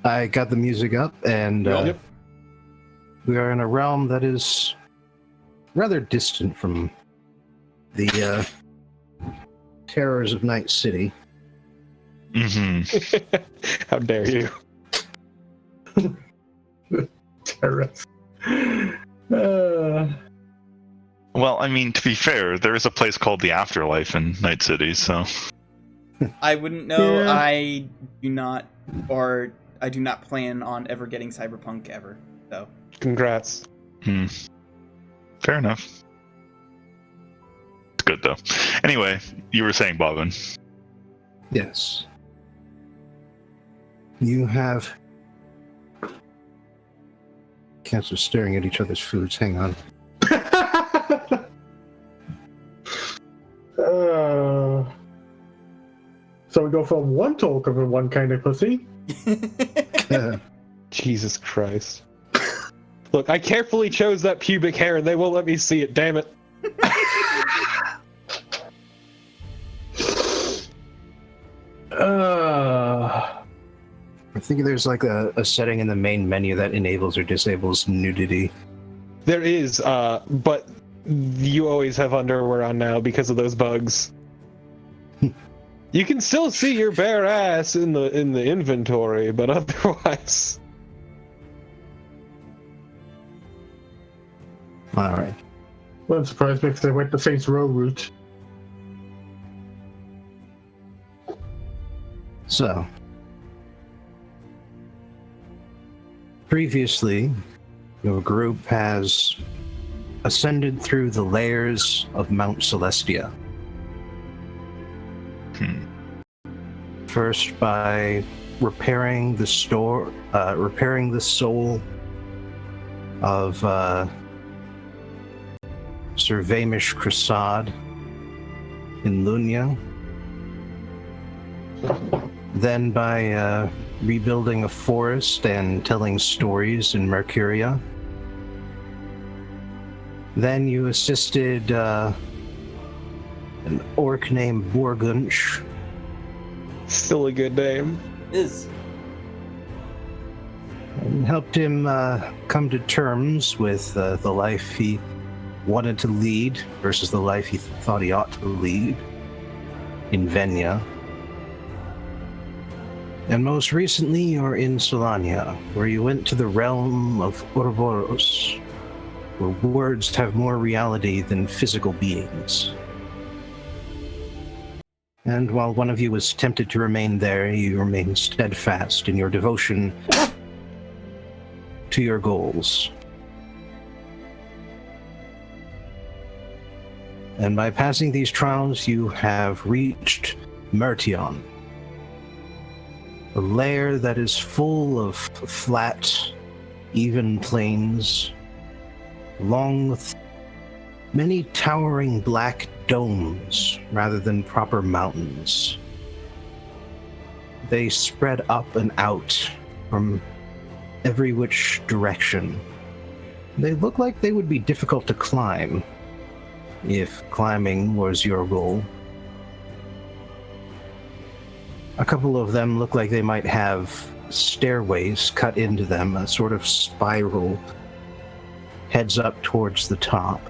I got the music up, and Yep. we are in a realm that is rather distant from the terrors of Night City. Mm-hmm. How dare you? Terrorist. Well, I mean, to be fair, there is a place called the Afterlife in Night City, so... I wouldn't know. Yeah. I do not plan on ever getting Cyberpunk ever. So Congrats. Fair enough. It's good, though. Anyway, you were saying, Bobbin. Yes. You have... Cats are staring at each other's foods. Hang on. So we go from one talk of one kind of pussy. Jesus Christ. Look, I carefully chose that pubic hair and they won't let me see it, damn it. I think there's like a setting in the main menu that enables or disables nudity. There is, but you always have underwear on now because of those bugs. You can still see your bare ass in the inventory, but otherwise. Alright. Wouldn't surprise me if they went the Saints Row route. So, previously, your group has ascended through the layers of Mount Celestia. First, by repairing the soul of Sir Vamish Krasad in Lunia. Then by rebuilding a forest and telling stories in Mercuria. Then you assisted an orc named Borgunch. Still a good name. is And helped him come to terms with the life he wanted to lead versus the life he thought he ought to lead in Venya. And most recently, you're in Solania, where you went to the realm of Ouroboros, where words have more reality than physical beings. And while one of you was tempted to remain there, you remained steadfast in your devotion to your goals. And by passing these trials, you have reached Mertion, a lair that is full of flat, even plains, along with many towering black domes rather than proper mountains. They spread up and out from every which direction. They look like they would be difficult to climb, if climbing was your goal. A couple of them look like they might have stairways cut into them, a sort of spiral heads up towards the top.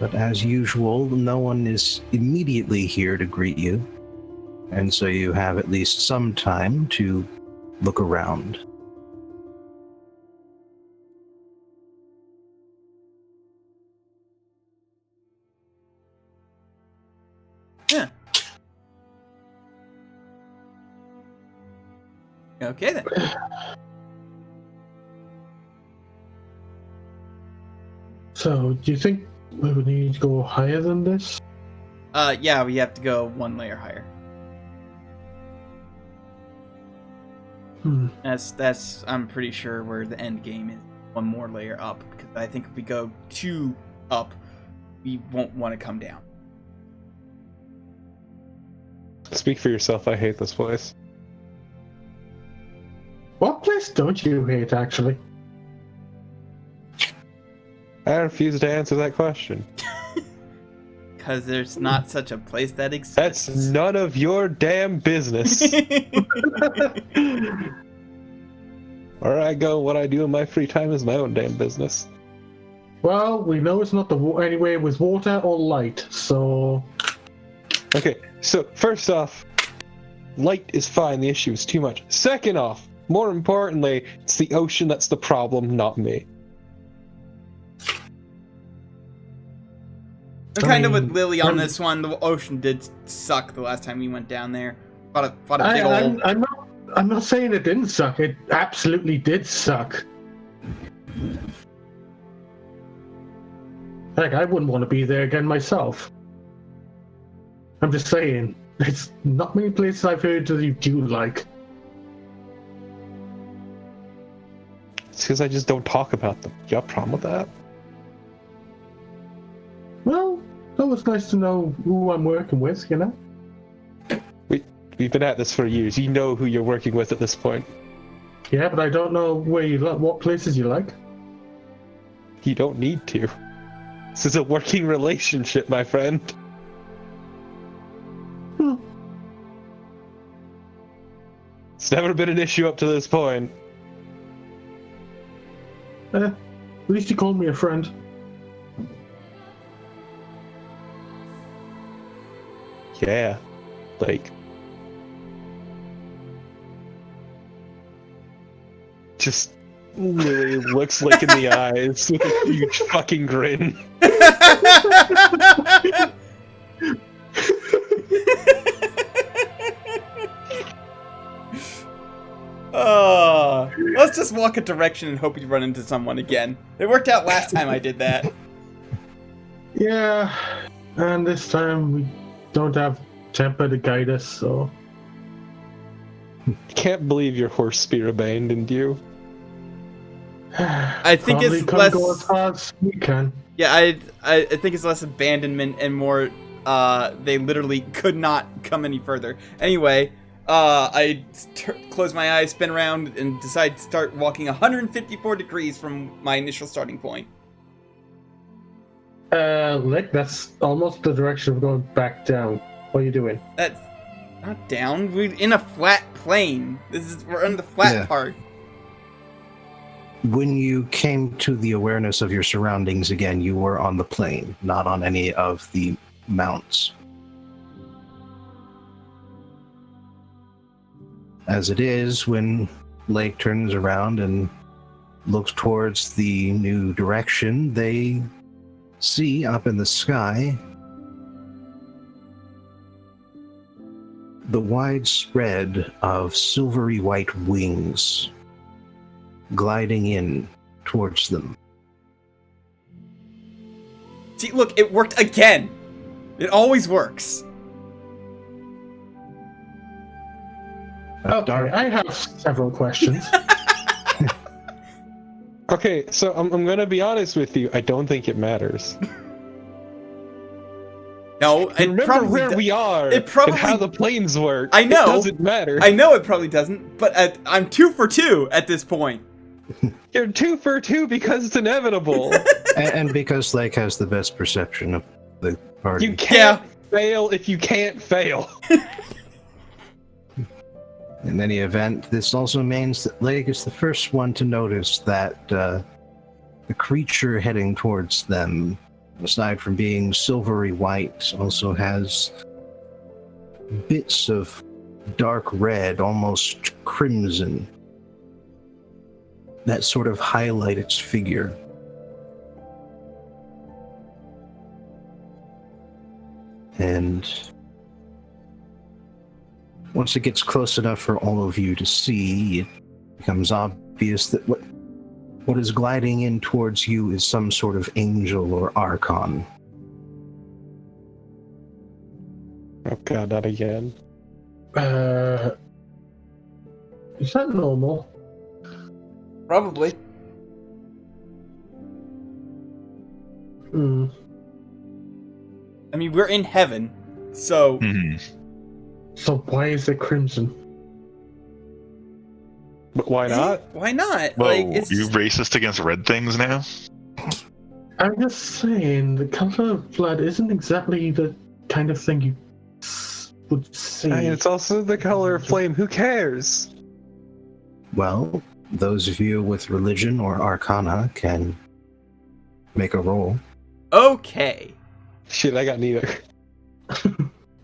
But as usual, no one is immediately here to greet you, and so you have at least some time to look around. yeah. Okay then. So, do you think we would need to go higher than this? Yeah, we have to go one layer higher. That's I'm pretty sure where the end game is. One more layer up, because I think if we go 2 up, we won't want to come down. Speak for yourself, I hate this place. What place don't you hate, actually? I refuse to answer that question. because there's not such a place that exists. That's none of your damn business. Where I go, what I do in my free time is my own damn business. Well, we know it's not anyway with water or light, so... Okay, so first off, light is fine, the issue is too much. Second off, more importantly, it's the ocean that's the problem, not me. I'm kind of with Lily on this one. The ocean did suck the last time we went down there. Fought a big old... I'm not saying it didn't suck. It absolutely did suck. Heck, I wouldn't want to be there again myself. I'm just saying, it's not many places I've heard that you do like. It's because I just don't talk about them. You have a problem with that? Well, it was nice to know who I'm working with, you know? We've been at this for years. You know who you're working with at this point. Yeah, but I don't know where you what places you like. You don't need to. This is a working relationship, my friend. It's never been an issue up to this point. At least you called me a friend. Yeah, like... Just really looks like in the eyes with a huge fucking grin. Let's just walk a direction and hope we run into someone again. It worked out last time I did that. Yeah, and this time we don't have Temper to guide us, so... Can't believe your horse spear abandoned you. I think Probably it's couldn't less... go as far as we can. Yeah, I think it's less abandonment and more, they literally could not come any further. Anyway, I close my eyes, spin around, and decide to start walking 154 degrees from my initial starting point. Lick, that's almost the direction of going back down. What are you doing? That's not down. We're in a flat plane. We're on the flat part. When you came to the awareness of your surroundings again, you were on the plain, not on any of the mounts. As it is, when Lake turns around and looks towards the new direction, they see up in the sky the wide spread of silvery white wings gliding in towards them. See, look, it worked again. It always works. Okay, I have several questions. Okay, so I'm gonna be honest with you. I don't think it matters. No, it Remember probably where we are it probably, and how the planes work. I know. It doesn't matter. I know it probably doesn't, but I'm 2 for 2 at this point. You're 2 for 2 because it's inevitable. and because Lake has the best perception of the party. You can't fail if you can't fail. In any event, this also means that Lake is the first one to notice that the creature heading towards them, aside from being silvery white, also has bits of dark red, almost crimson, that sort of highlight its figure. And once it gets close enough for all of you to see, it becomes obvious that what is gliding in towards you is some sort of angel or archon. Oh god, not again. Is that normal? Probably. I mean, we're in heaven, so... So why is it crimson? But why not? Why not? Whoa, Like, it's... you racist against red things now? I'm just saying, the color of blood isn't exactly the kind of thing you would see. I mean, it's also the color of flame. Who cares? Well, those of you with religion or arcana can make a roll. Okay. Shit, I got neither.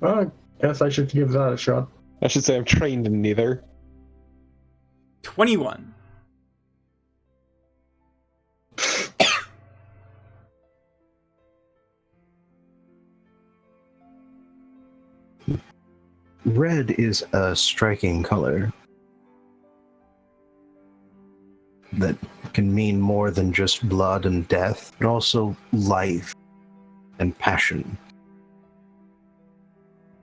I guess I should give that a shot. I should say I'm trained in neither. 21. Red is a striking color that can mean more than just blood and death, but also life and passion.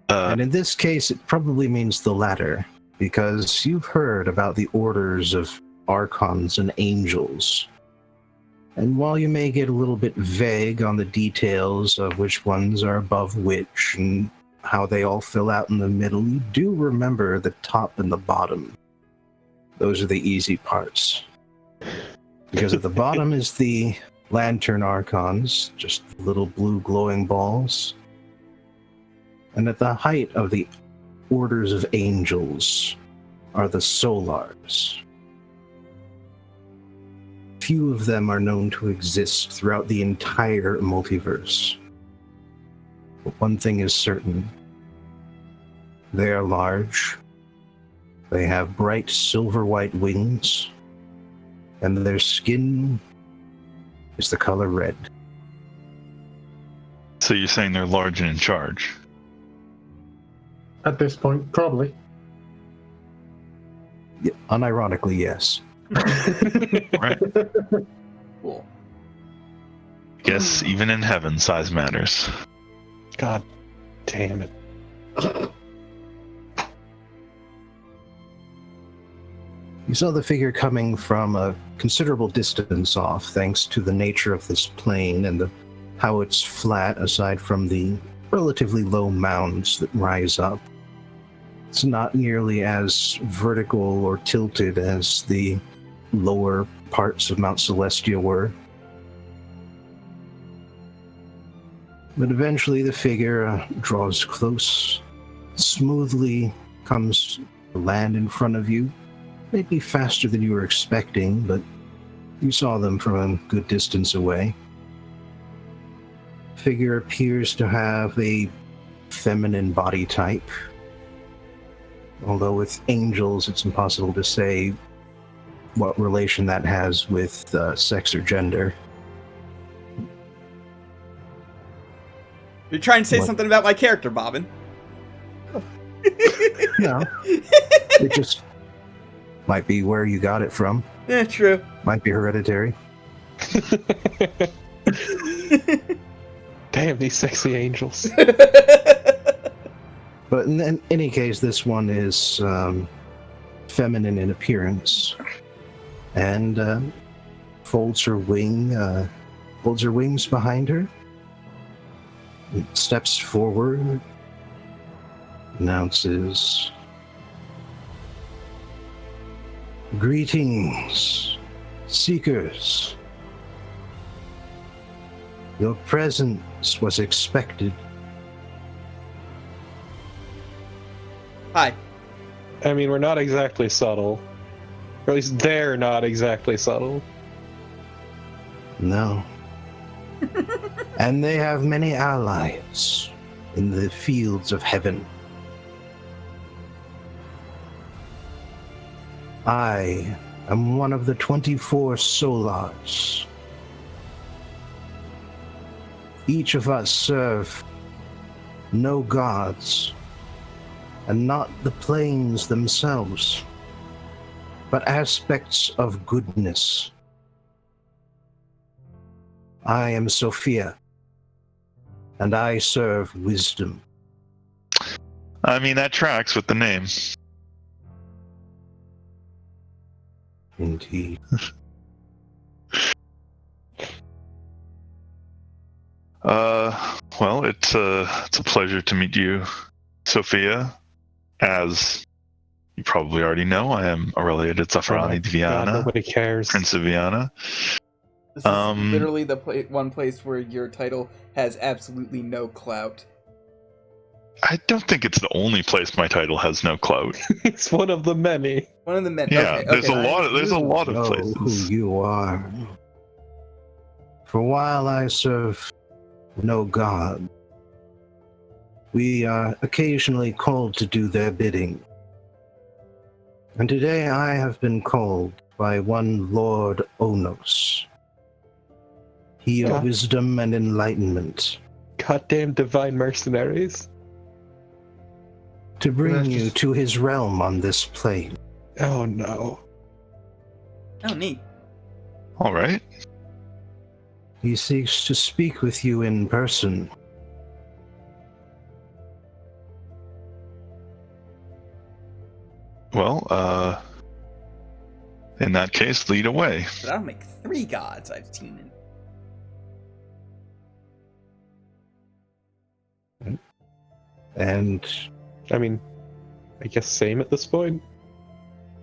And in this case, it probably means the latter, because you've heard about the orders of archons and angels. And while you may get a little bit vague on the details of which ones are above which and how they all fill out in the middle, you do remember the top and the bottom. Those are the easy parts. Because at the bottom is the lantern archons, just little blue glowing balls. And at the height of the orders of angels are the solars. Few of them are known to exist throughout the entire multiverse. But one thing is certain. They are large. They have bright silver white wings. And their skin is the color red. So you're saying they're large and in charge? At this point, probably. Yeah, unironically, yes. Right. Cool. Guess even in heaven, size matters. God damn it. You saw the figure coming from a considerable distance off, thanks to the nature of this plane and how it's flat aside from the relatively low mounds that rise up. It's not nearly as vertical or tilted as the lower parts of Mount Celestia were. But eventually the figure draws close, smoothly comes to land in front of you, maybe faster than you were expecting, but you saw them from a good distance away. The figure appears to have a feminine body type, although with angels it's impossible to say what relation that has with sex or gender. You're trying to say What? something about my character, Bobbin. No, it just might be where you got it from. Yeah, true. Might be hereditary. Damn, these sexy angels. But in any case, this one is feminine in appearance, and folds her wings behind her, and steps forward, announces, "Greetings, seekers. Your presence was expected." Hi. I mean, we're not exactly subtle. Or at least they're not exactly subtle. No. And they have many allies in the fields of heaven. I am one of the 24 solars. Each of us serve no gods, and not the planes themselves, but aspects of goodness. I am Sophia, and I serve wisdom. I mean, that tracks with the name. Indeed. Well, it's a pleasure to meet you, Sophia. As you probably already know, I am related to Zafrani God, Diviana, nobody cares. Prince of Viana. This is literally the one place where your title has absolutely no clout. I don't think it's the only place my title has no clout. It's one of the many. One of the men. Yeah, okay, there's okay. a lot of know places. who you are. For while I serve no god, we are occasionally called to do their bidding. And today I have been called by one Lord Onos. He of wisdom and enlightenment. Goddamn divine mercenaries. To bring you to his realm on this plane. Oh no. Oh, neat. All right. He seeks to speak with you in person. Well, in that case, lead away. But that'll make 3 gods I've seen in. And I mean, I guess same at this point.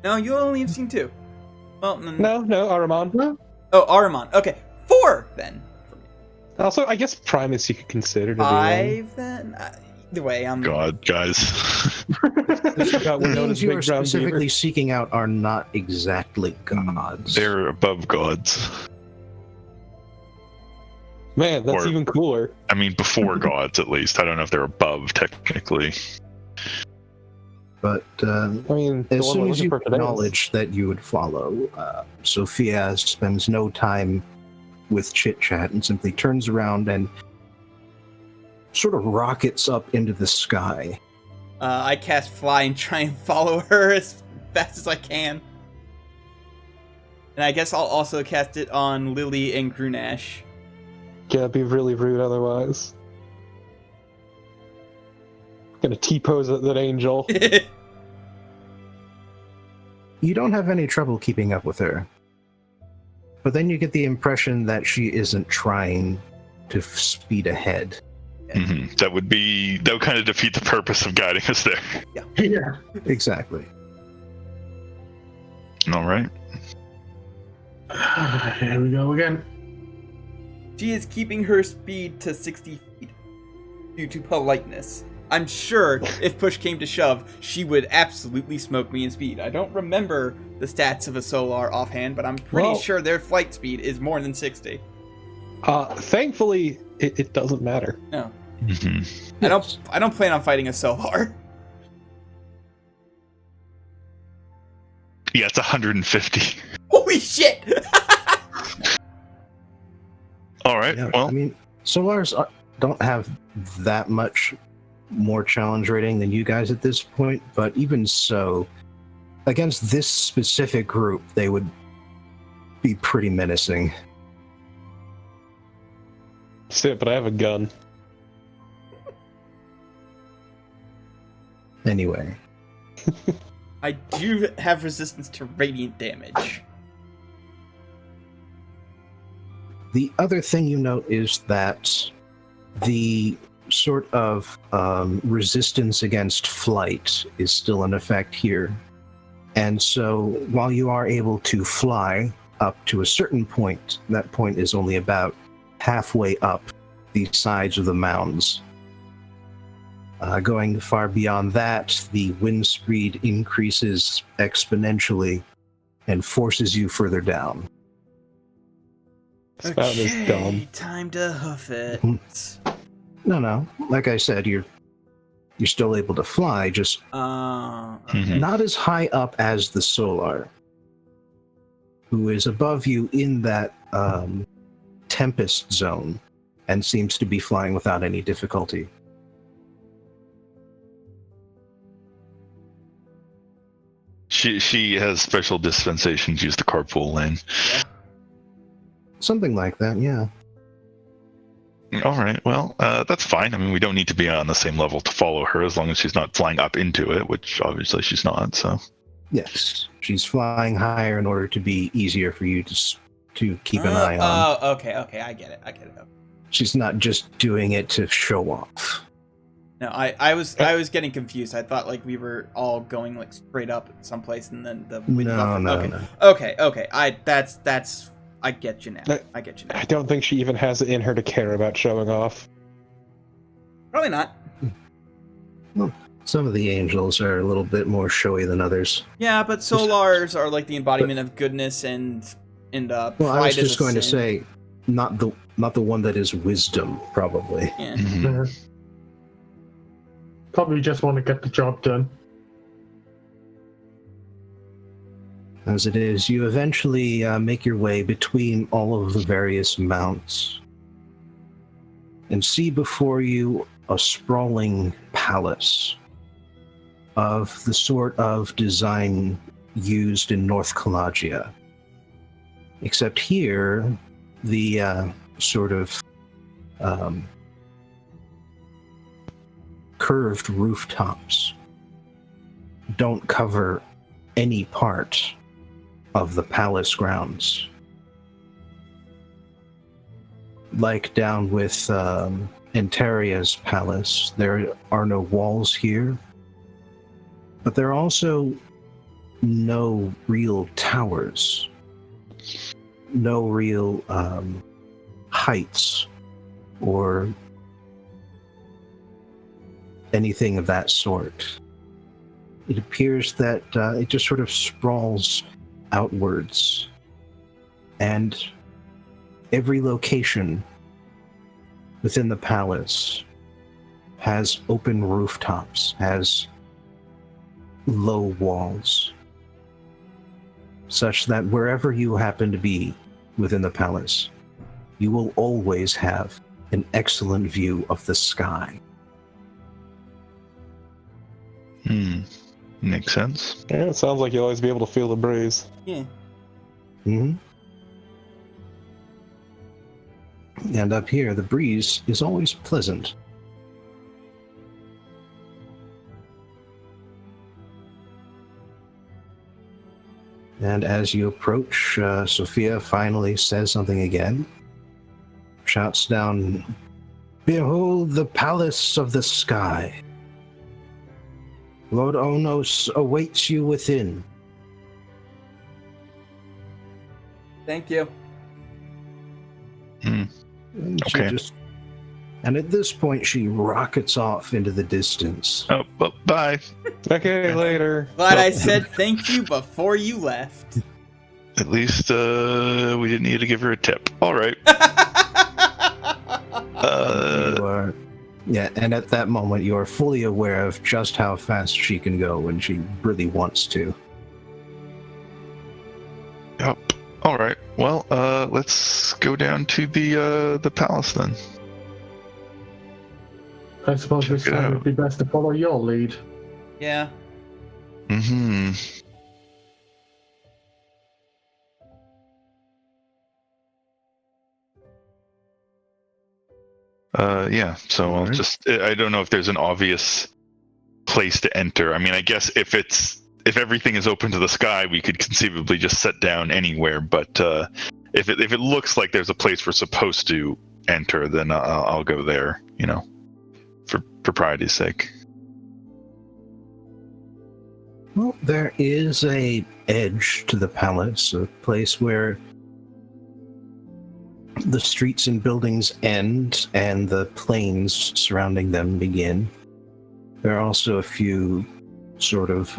No, you only have seen 2. Well, No, Ahriman. Oh, Ahriman. Okay, 4 then. Also, I guess Primus you could consider to be 5 then. Either way, I'm. God, guys. Forgot we're the known names as you Big are Brown specifically Beaver. seeking out are not exactly gods. They're above gods. Man, that's Or- even cooler. I mean, before gods, at least. I don't know if they're above, technically. But I mean, the as one soon we're as looking you for today is- acknowledge that you would follow, Sophia spends no time with chit-chat and simply turns around and sort of rockets up into the sky. I cast Fly and try and follow her as fast as I can. And I guess I'll also cast it on Lily and Grunash. Yeah, it'd be really rude otherwise. Gonna T-pose at that angel. You don't have any trouble keeping up with her. But then you get the impression that she isn't trying to speed ahead. That would kind of defeat the purpose of guiding us there. Yeah. Exactly. All right. Here we go again. She is keeping her speed to 60 feet due to politeness. I'm sure if push came to shove, she would absolutely smoke me in speed. I don't remember the stats of a Solar offhand, but I'm pretty sure their flight speed is more than 60. Thankfully, it doesn't matter. No. Mm-hmm. I don't plan on fighting a Solar. Yeah, it's 150. Holy shit! All right. Yeah, Well, I mean, Solars don't have that much more challenge rating than you guys at this point, but even so, against this specific group, they would be pretty menacing. That's it, but I have a gun. Anyway, I do have resistance to radiant damage. the other thing you note is that the sort of resistance against flight is still in effect here. And so while you are able to fly up to a certain point, that point is only about halfway up the sides of the mounds. Going far beyond that, the wind speed increases exponentially and forces you further down. This mountain is dumb. Time to hoof it. No. Like I said, you're still able to fly, just mhm. not as high up as the Solar, who is above you in that tempest zone and seems to be flying without any difficulty. She has special dispensations. Use the carpool lane. Something like that, yeah. All right. Well, that's fine. I mean, we don't need to be on the same level to follow her, as long as she's not flying up into it, which obviously she's not. So. Yes, she's flying higher in order to be easier for you to keep an eye on. Oh, okay, I get it. She's not just doing it to show off. No, I was getting confused. I thought like we were all going like straight up someplace and then the wind No, buffer. no, okay. no. Okay. That's I get you now. I get you now. I don't think she even has it in her to care about showing off. Probably not. Well, some of the angels are a little bit more showy than others. Yeah, but Solars are like the embodiment of goodness and pride. Well, I was is just a going to sin. say, not the one that is wisdom, probably. Yeah. Mhm. Probably just want to get the job done. As it is, you eventually make your way between all of the various mounts and see before you a sprawling palace of the sort of design used in North Kalagia. Except here, the sort of curved rooftops don't cover any part of the palace grounds. Like down with Antaria's palace, there are no walls here, but there are also no real towers, no real heights, or anything of that sort. It appears that it just sort of sprawls outwards, and every location within the palace has open rooftops, has low walls, such that wherever you happen to be within the palace, you will always have an excellent view of the sky. Makes sense. Yeah, it sounds like you'll always be able to feel the breeze. Yeah. Mm-hmm. And up here, the breeze is always pleasant. And as you approach, Sophia finally says something again. Shouts down, "Behold the palace of the sky. Lord Onos awaits you within." Thank you. And she Okay. and at this point, she rockets off into the distance. Oh, well, bye. Okay, later. Glad I Well- said thank you before you left. At least we didn't need to give her a tip. All right. You are, yeah, and at that moment, you are fully aware of just how fast she can go when she really wants to. Yep. All right. Well, let's go down to the palace then. I suppose Check this it time out. it'd be best to follow your lead. Yeah. Mm-hmm. Yeah. So I'll Alright. I don't know if there's an obvious place to enter. I mean, I guess if everything is open to the sky, we could conceivably just set down anywhere. But if it looks like there's a place we're supposed to enter, then I'll go there. You know, for propriety's sake. Well, there is a edge to the palace, a place where the streets and buildings end and the plains surrounding them begin. There are also a few sort of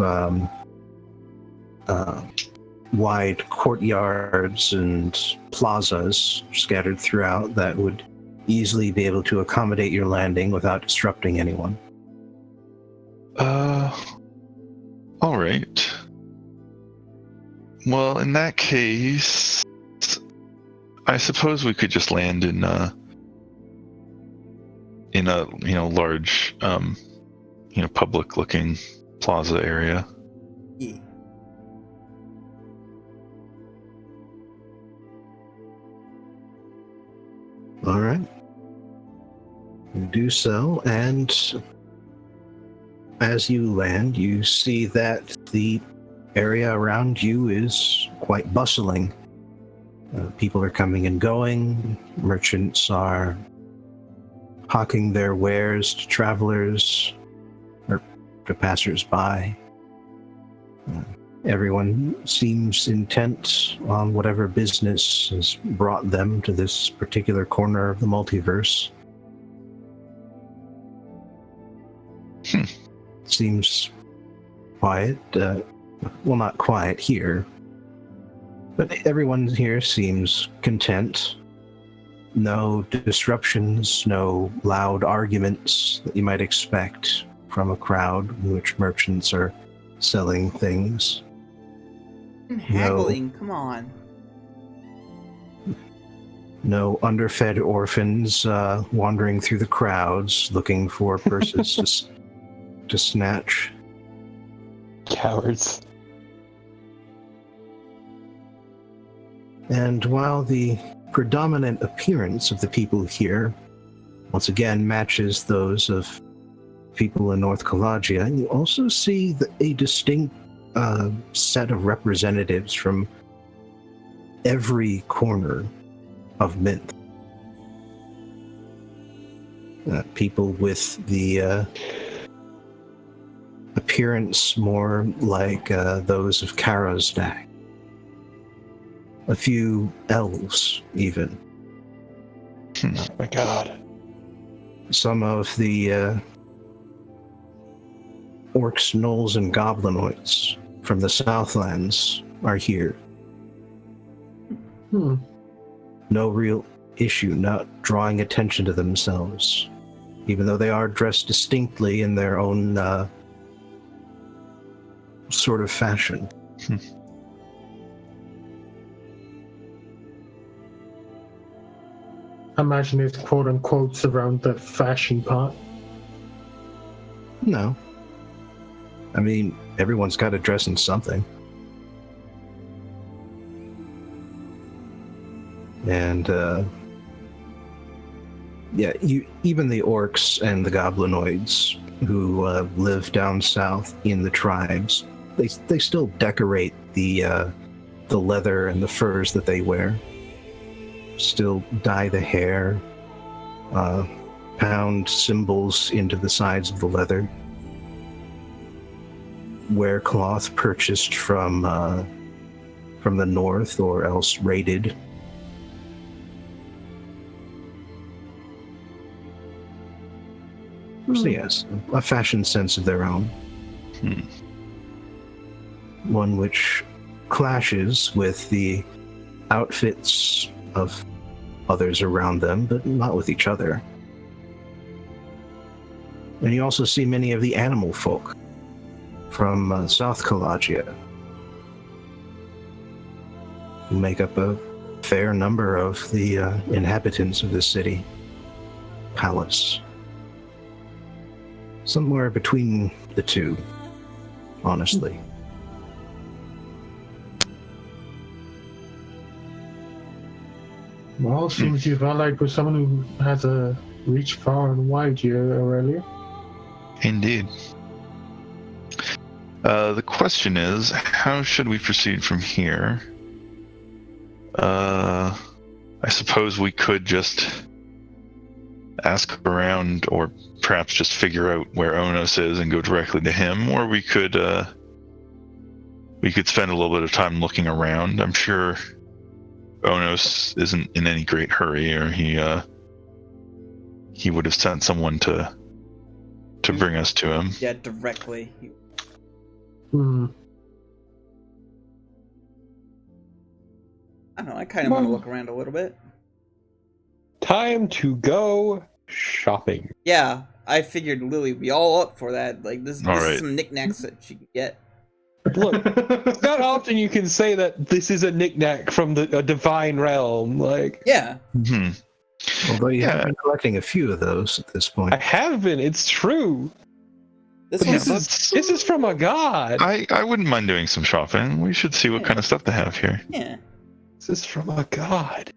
wide courtyards and plazas scattered throughout that would easily be able to accommodate your landing without disrupting anyone. All right. Well, in that case, I suppose we could just land in a large public looking plaza area. Yeah. All right. You do so, and as you land, you see that the area around you is quite bustling. People are coming and going. Merchants are hawking their wares to travelers or to passers-by. Everyone seems intent on whatever business has brought them to this particular corner of the multiverse. Seems quiet. Well, not quiet here, but everyone here seems content. No disruptions, no loud arguments that you might expect from a crowd in which merchants are selling things. Haggling, come on. No underfed orphans wandering through the crowds looking for purses to snatch. Cowards. And while the predominant appearance of the people here once again matches those of people in North Kalagia, you also see a distinct set of representatives from every corner of Mynth. People with the appearance more like those of Karasdak. A few elves, even. Oh my god. Some of the orcs, gnolls, and goblinoids from the Southlands are here. No real issue not drawing attention to themselves, even though they are dressed distinctly in their own sort of fashion. I imagine it's quote unquote around the fashion part. No. I mean, everyone's got to dress in something. And, yeah, even the orcs and the goblinoids who live down south in the tribes, they still decorate the leather and the furs that they wear. Still dye the hair, pound symbols into the sides of the leather. Wear cloth purchased from the north or else raided. So yes, a fashion sense of their own. One which clashes with the outfits of others around them, but not with each other. And you also see many of the animal folk from South Kalagia, who make up a fair number of the inhabitants of the city palace. Somewhere between the two, honestly. Well, seems you've allied with someone who has a reach far and wide here, Aurelia. Indeed. The question is, how should we proceed from here? I suppose we could just ask around, or perhaps just figure out where Onos is and go directly to him, or we could spend a little bit of time looking around. I'm sure Onos isn't in any great hurry, or he would have sent someone to bring us to him. Yeah, directly. I don't know, I kind of want to look around a little bit. Time to go shopping. Yeah, I figured Lily would be all up for that. Like, this All is right. some knickknacks that she could get. Look, it's not often you can say that this is a knickknack from a divine realm. Like, Yeah. Although you have been collecting a few of those at this point. I have been. It's true. This But one's... this is from a god. I wouldn't mind doing some shopping. We should see what kind of stuff they have here. Yeah. This is from a god.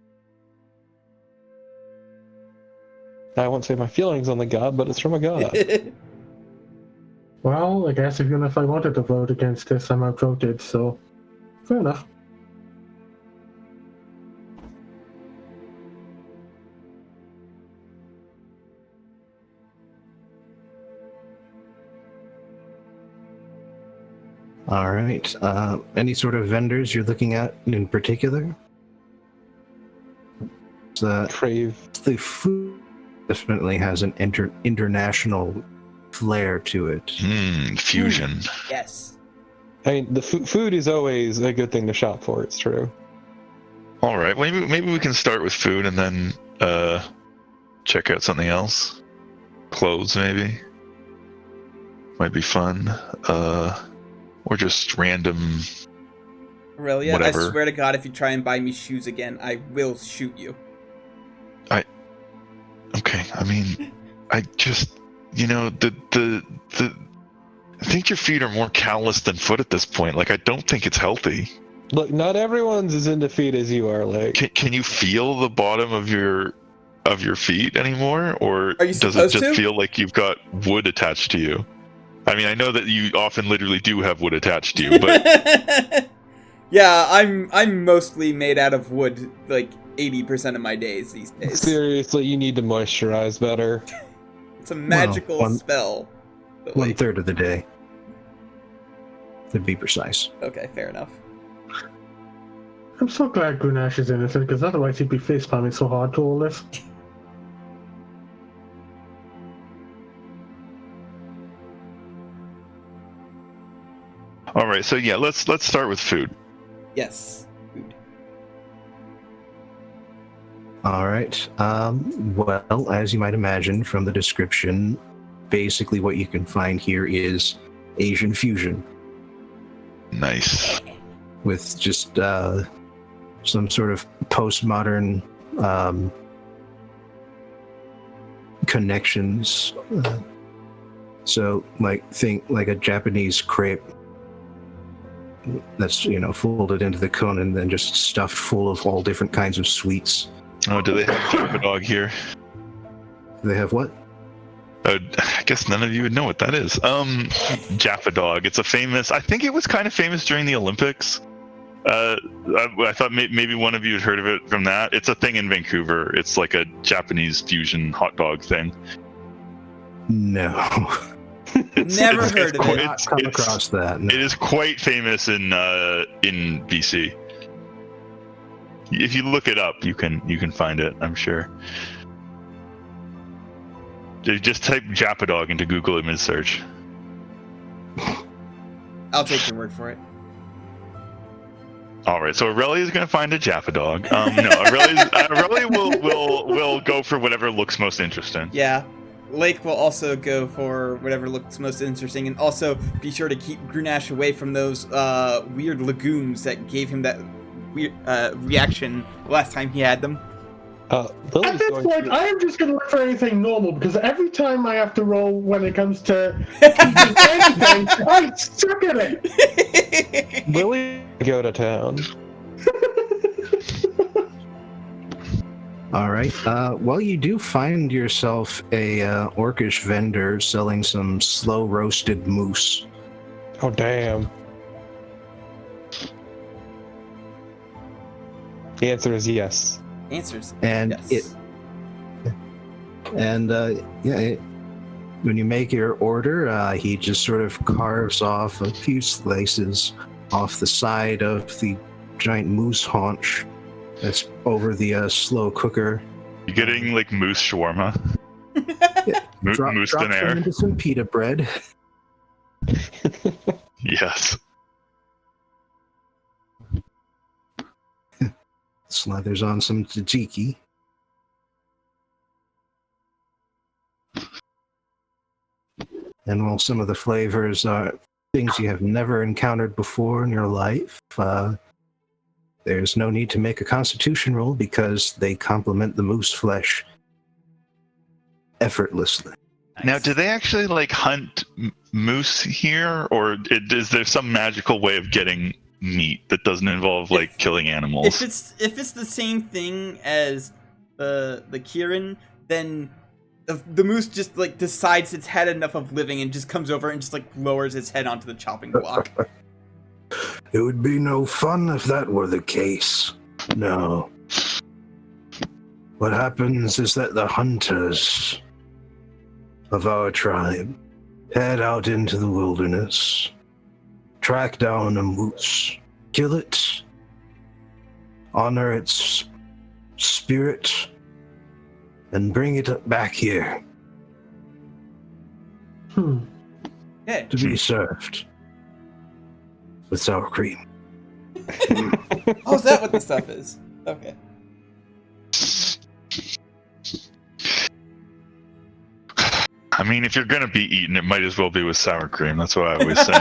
I won't say my feelings on the god, but it's from a god. Well, I guess even if I wanted to vote against this, I'm outvoted, so fair enough. All right. Any sort of vendors you're looking at in particular? Crave. The food definitely has an international flair to it. Fusion. Yes. I mean, the food is always a good thing to shop for. It's true. All right, maybe we can start with food and then check out something else. Clothes, maybe. Might be fun. Or just random. Aurelia, Whatever. I swear to God, if you try and buy me shoes again, I will shoot you. Okay, I mean, I just, the I think your feet are more calloused than foot at this point. Like, I don't think it's healthy. Look, not everyone's as into feet as you are. Like, Can you feel the bottom of your feet anymore, or Are you does it supposed just to? feel like you've got wood attached to you? I mean, I know that you often literally do have wood attached to you, but Yeah, I'm mostly made out of wood, like 80% of my days these days. seriously, you need to moisturize better. It's a magical one- spell. But One wait, third of the day, to be precise. okay, fair enough. I'm so glad Grunash is innocent, because otherwise he'd be facepalming so hard to all this. all right. So yeah, let's start with food. Yes. Food. All right. Well, as you might imagine from the description, basically what you can find here is Asian fusion Nice. with just some sort of postmodern connections. So, think like a Japanese crepe that's folded into the cone and then just stuffed full of all different kinds of sweets. Oh, do they have Java Dog here? They have what? I guess none of you would know what that is. Jaffa Dog. It's a famous. I think it was kind of famous during the Olympics. I thought maybe one of you had heard of it from that. It's a thing in Vancouver. It's like a Japanese fusion hot dog thing. No. Never heard of it. Not come across that. No. It is quite famous in BC. If you look it up, you can find it. I'm sure. Just type Jaffa Dog into Google image search. I'll take your word for it. All right, so Aurelia is going to find a Jaffa Dog. No, Aurelia will go for whatever looks most interesting. Yeah. Lake will also go for whatever looks most interesting, and also be sure to keep Grunash away from those weird legumes that gave him that weird reaction the last time he had them. At Lily's this going point, to- I am just going to look for anything normal, because every time I have to roll when it comes to anything, I suck at it. Lily go to town. All right. Well, you do find yourself a orcish vendor selling some slow roasted moose. Oh damn. The answer is yes. Answers. And Yes. when you make your order, he just sort of carves off a few slices off the side of the giant moose haunch that's over the slow cooker. You're getting like moose shawarma. Moose Drops them donair. into some pita bread. Yes. Slathers on some tzatziki. And while some of the flavors are things you have never encountered before in your life, there's no need to make a constitution roll because they complement the moose flesh effortlessly. Now, do they actually like hunt moose here, or is there some magical way of getting meat that doesn't involve like killing animals? If it's the same thing as the Kirin, then the moose just like decides it's had enough of living and just comes over and just like lowers its head onto the chopping block. It would be no fun if that were the case. No. What happens is that the hunters of our tribe head out into the wilderness track down a moose, kill it, honor its spirit, and bring it back here Okay. to be served with sour cream. Oh, is that what this stuff is? Okay. I mean, if you're gonna be eaten, it might as well be with sour cream. That's what I always say.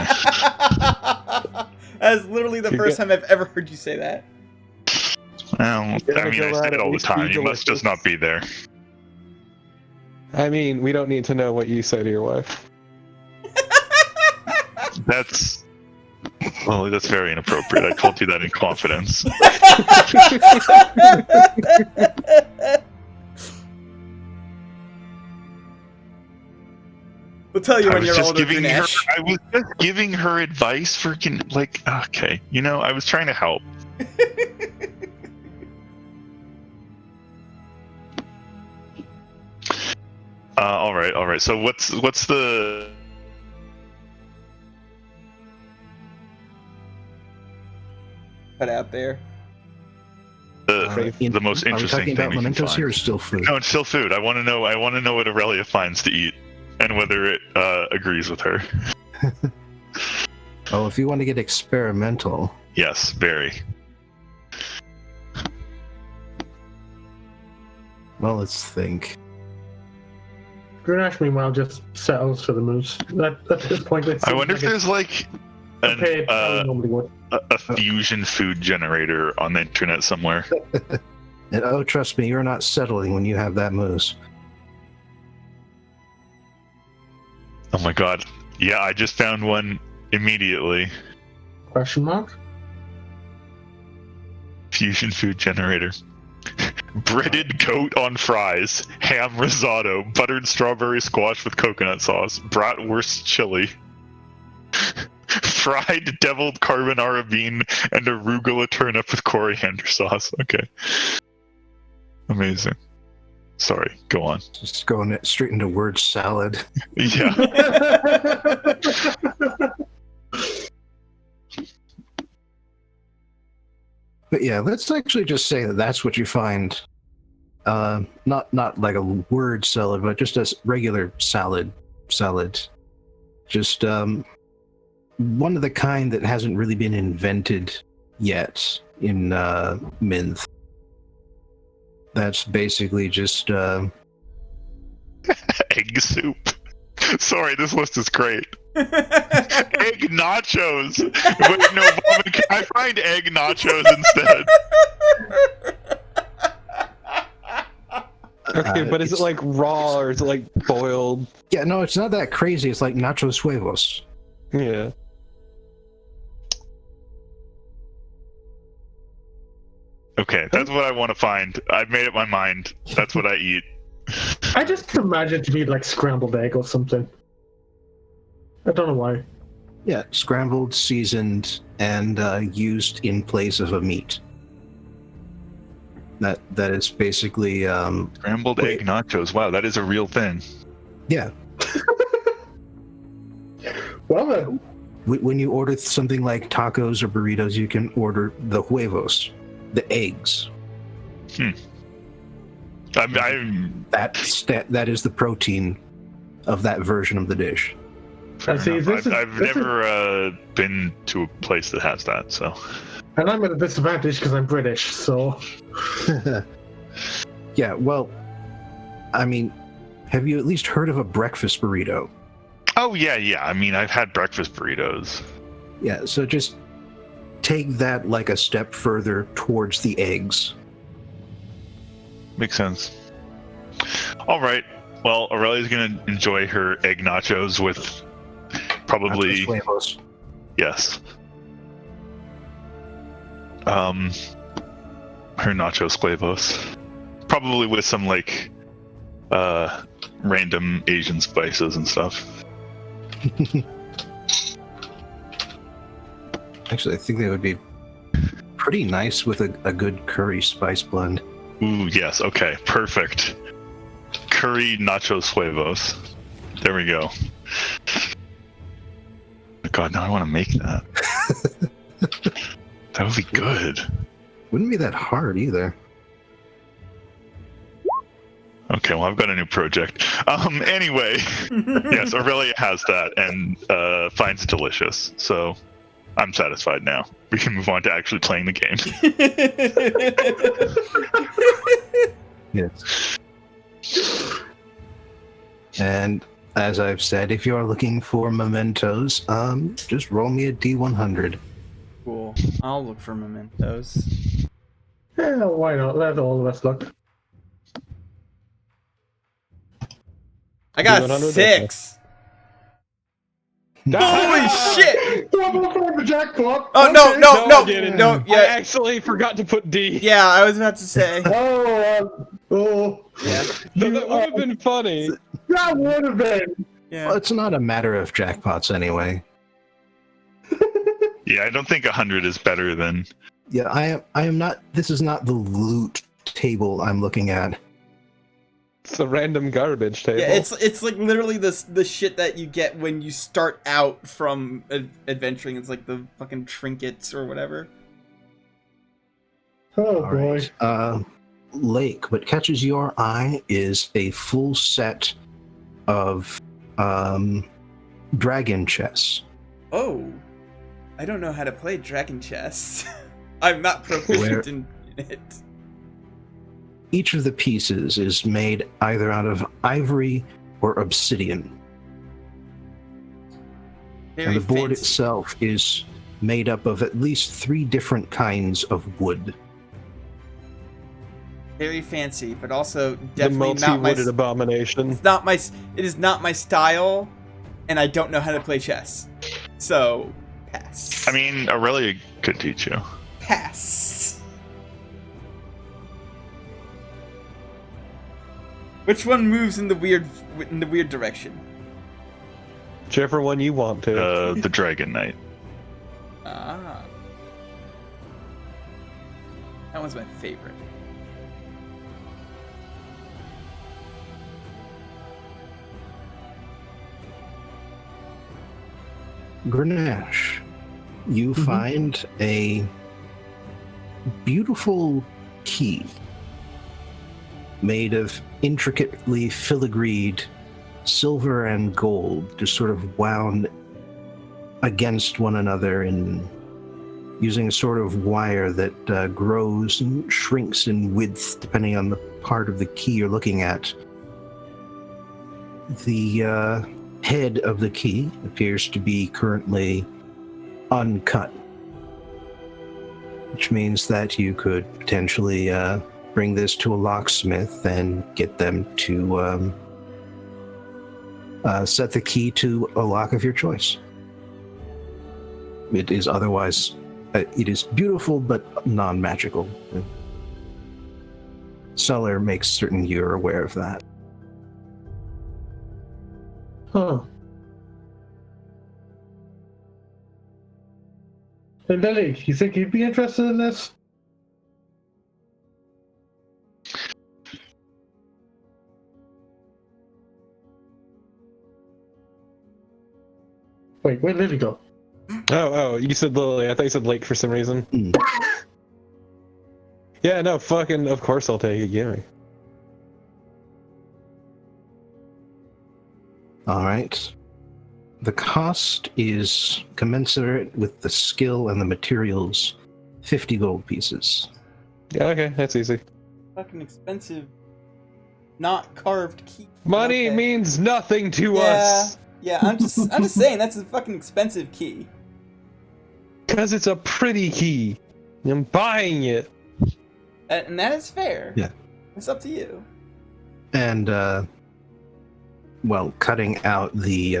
That's literally the first time I've ever heard you say that. Well, I mean, I say it all the time. You must just not be there. I mean, we don't need to know what you say to your wife. That's very inappropriate. I told you that in confidence. We'll tell you I when was you're just older, giving her. Ganesh. I was just giving her advice. Freaking like, okay, I was trying to help. All right. So what's the? Put out there. The most Are we interesting talking thing about we can mementos find. here or still food? No, it's still food. I want to know what Aurelia finds to eat, and whether it agrees with her. Oh, if you want to get experimental. Yes, very. Well, let's think. Grenache, meanwhile, just settles for the moose. At this point, I wonder if there's like a fusion food generator on the internet somewhere. And oh, trust me, you're not settling when you have that moose. Oh my god. Yeah, I just found one immediately. Question mark? Fusion food generator. Breaded goat on fries, ham risotto, buttered strawberry squash with coconut sauce, bratwurst chili, fried deviled carbonara bean, and arugula turnip with coriander sauce. Okay. Amazing. Sorry, go on. Just going straight into word salad. Yeah. But yeah, let's actually just say that that's what you find. Not like a word salad, but just a regular salad. Just one of the kind that hasn't really been invented yet in Mynth. That's basically just Egg soup. Sorry, this list is great. Egg nachos. Wait, no, Bob, can I find egg nachos instead? Okay, but is it like raw or is it like boiled? Yeah, no, it's not that crazy. It's like nachos huevos. Yeah. Okay, that's what I want to find. I've made up my mind. That's what I eat. I just imagine to be like scrambled egg or something. I don't know why. Yeah, scrambled, seasoned, and used in place of a meat. That is basically Scrambled egg nachos. Wow, that is a real thing. yeah. Well then, When you order something like tacos or burritos, you can order the huevos, the eggs. I'm That is the protein of that version of the dish. fair I see, enough. this I've is- never been to a place that has that, so. and I'm at a disadvantage because I'm British, so Yeah, well, I mean, have you at least heard of a breakfast burrito? Oh yeah. I mean, I've had breakfast burritos. Yeah, so just take that like a step further towards the eggs. Makes sense. All right. Well, Aurelia's gonna enjoy her egg nachos with probably Nachos huevos. yes. Her nachos huevos, probably with some like random Asian spices and stuff. Actually, I think they would be pretty nice with a good curry spice blend. Ooh, yes. Okay, perfect. Curry nachos huevos. There we go. God, now I want to make that. That would be good. Wouldn't be that hard either. Okay, well, I've got a new project. Anyway, yes, Aurelia has that and finds it delicious. So I'm satisfied now. We can move on to actually playing the game. Yes. And as I've said, if you're looking for mementos, just roll me a D100. Cool. I'll look for mementos. Yeah, why not? Let all of us look. I got a D100? 6. Holy shit! Double for the jackpot! Oh, no, Okay. no, No, I didn't. no, I yeah. actually forgot to put D. Yeah, I was about to say. Oh, Yeah, No, that would have been funny. that would have been. Well, yeah. it's not a matter of jackpots anyway. Yeah, I don't think 100 is better than. Yeah, I am not. This is not the loot table I'm looking at. It's a random garbage table. Yeah, it's like literally the shit that you get when you start out from adventuring. It's like the fucking trinkets or whatever. Oh All boy. right. Lake, what catches your eye is a full set of dragon chess. Oh, I don't know how to play dragon chess. I'm not proficient in it. Each of the pieces is made either out of ivory or obsidian. Very And the board fancy. itself is made up of at least 3 different kinds of wood. Very fancy, but also the definitely not my. multi-wooded abomination. It's not my. It is not my style, and I don't know how to play chess. So, pass. I mean, Aurelia could teach you. Pass. Which one moves in the weird direction? Whichever one you want to. The Dragon Knight. Ah. That one's my favorite. Grenache, you find a beautiful key made of intricately filigreed silver and gold, just sort of wound against one another in using a sort of wire that grows and shrinks in width depending on the part of the key you're looking at. The head of the key appears to be currently uncut, which means that you could potentially bring this to a locksmith and get them to set the key to a lock of your choice. It is otherwise, it is beautiful but non-magical. Seller makes certain you're aware of that. Huh. Hey Lily, you think you'd be interested in this? Wait, where'd Lily go? Oh, you said Lily. I thought you said Lake for some reason. Mm. Yeah, no, fucking, of course I'll take it. Gimme. All right. The cost is commensurate with the skill and the materials, 50 gold pieces. Yeah, okay, that's easy. Fucking expensive, not carved key. Money Okay. means nothing to us. Yeah, I'm just saying that's a fucking expensive key. Because it's a pretty key. I'm buying it. And that is fair. Yeah. It's up to you. And, well, cutting out the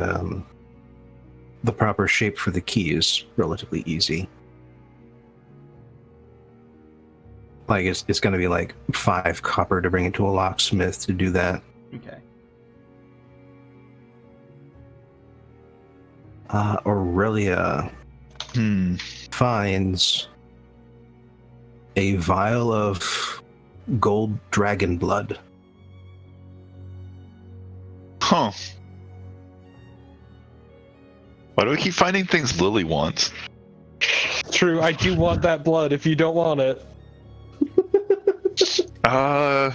proper shape for the key is relatively easy. Like, it's going to be like 5 copper to bring it to a locksmith to do that. Okay. Aurelia finds a vial of gold dragon blood. Huh. Why do we keep finding things Lily wants? True, I do want that blood if you don't want it. I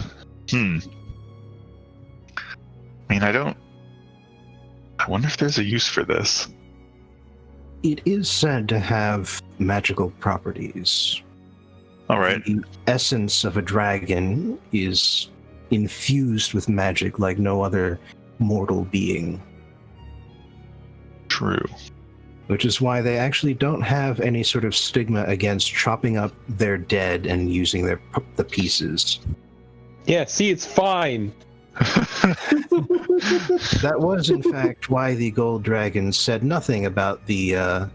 mean, I wonder if there's a use for this. It is said to have magical properties. All right. The essence of a dragon is infused with magic like no other mortal being. True. Which is why they actually don't have any sort of stigma against chopping up their dead and using the pieces. Yeah, see, it's fine. That was, in fact, why the gold dragon said nothing about the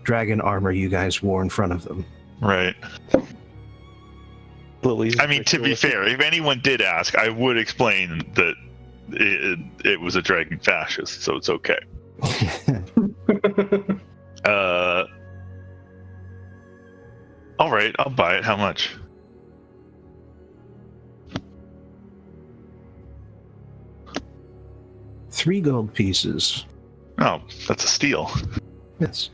dragon armor you guys wore in front of them. Right. Lily's I mean, to be fair, if anyone did ask, I would explain that it was a dragon fascist, so it's okay. All right, I'll buy it. How much? $3 gold pieces. Oh, that's a steal. Yes.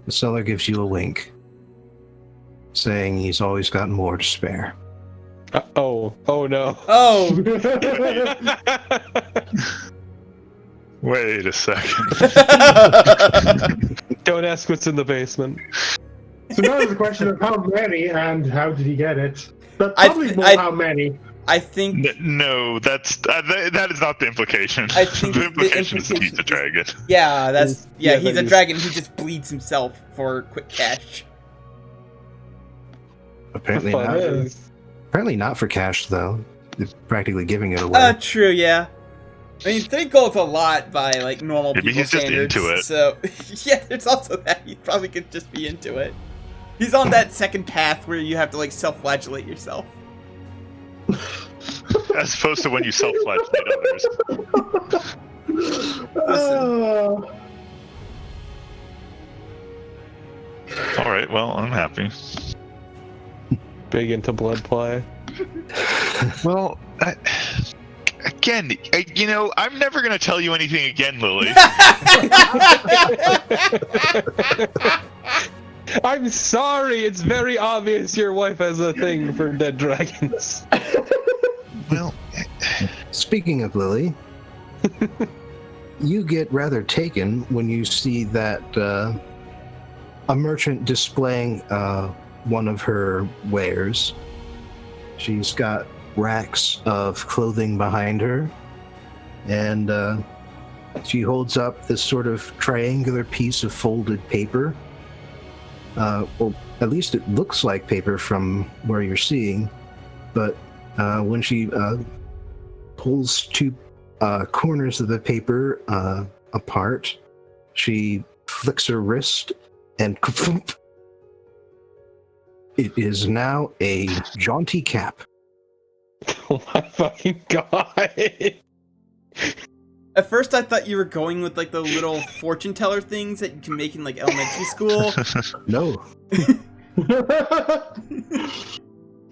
The seller gives you a wink, saying he's always got more to spare. Oh no. Oh! Wait a second. Don't ask what's in the basement. So now there's a question of how many and how did he get it? But I probably th- more I- how many. I think No, that is not the implication. I think the implication is implication he's a dragon. he's Yeah, a that dragon who just bleeds himself for quick cash. Apparently Fun not. is. Apparently not for cash, though. They're practically giving it away. True, yeah. I mean, 3 gold's a lot by like normal Maybe people he's just standards. into it. So yeah, there's also that he probably could just be into it. He's on that second path where you have to like self-flagellate yourself. As opposed to when you self-flagellate others. All right, well, I'm happy. Big into blood play. Well, again, I'm never going to tell you anything again, Lily. I'm sorry, it's very obvious your wife has a thing for dead dragons. Well, Speaking of Lily, you get rather taken when you see that a merchant displaying one of her wares. She's got racks of clothing behind her, and she holds up this sort of triangular piece of folded paper. Or at least it looks like paper from where you're seeing, but when she pulls 2 corners of the paper apart, she flicks her wrist and it is now a jaunty cap. Oh my fucking god. At first, I thought you were going with like the little fortune teller things that you can make in like elementary school. No.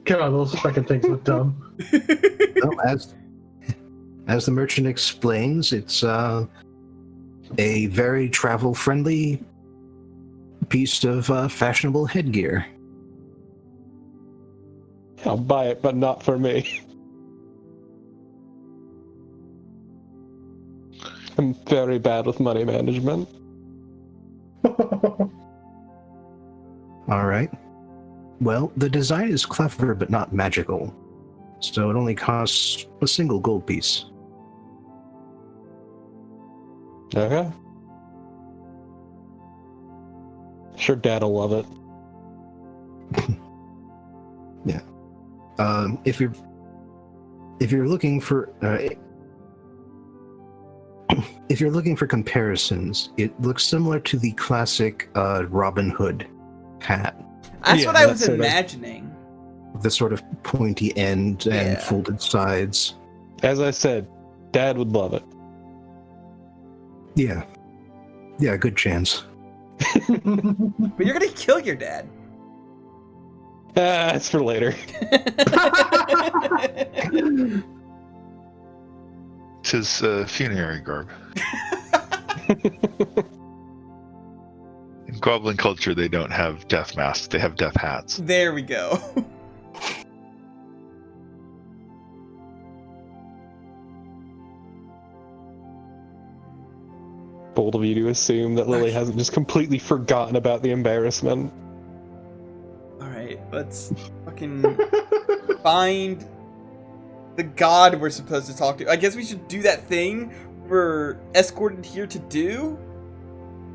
God, those fucking things look dumb. No, as the merchant explains, it's a very travel-friendly piece of fashionable headgear. I'll buy it, but not for me. I'm very bad with money management. All right. Well, the design is clever but not magical, so it only costs a single gold piece. Okay. Sure, Dad'll love it. Yeah. If you're looking for if you're looking for comparisons, it looks similar to the classic Robin Hood hat. That's Yeah, what I was that's sort of- imagining. The sort of pointy end and Yeah. folded sides. As I said, Dad would love it. Yeah. Yeah, good chance. But you're gonna kill your dad. That's for later. It's his funerary garb. In Goblin culture, they don't have death masks; they have death hats. There we go. Bold of you to assume that Lily hasn't just completely forgotten about the embarrassment. Alright, let's fucking find the god we're supposed to talk to. I guess we should do that thing we're escorted here to do?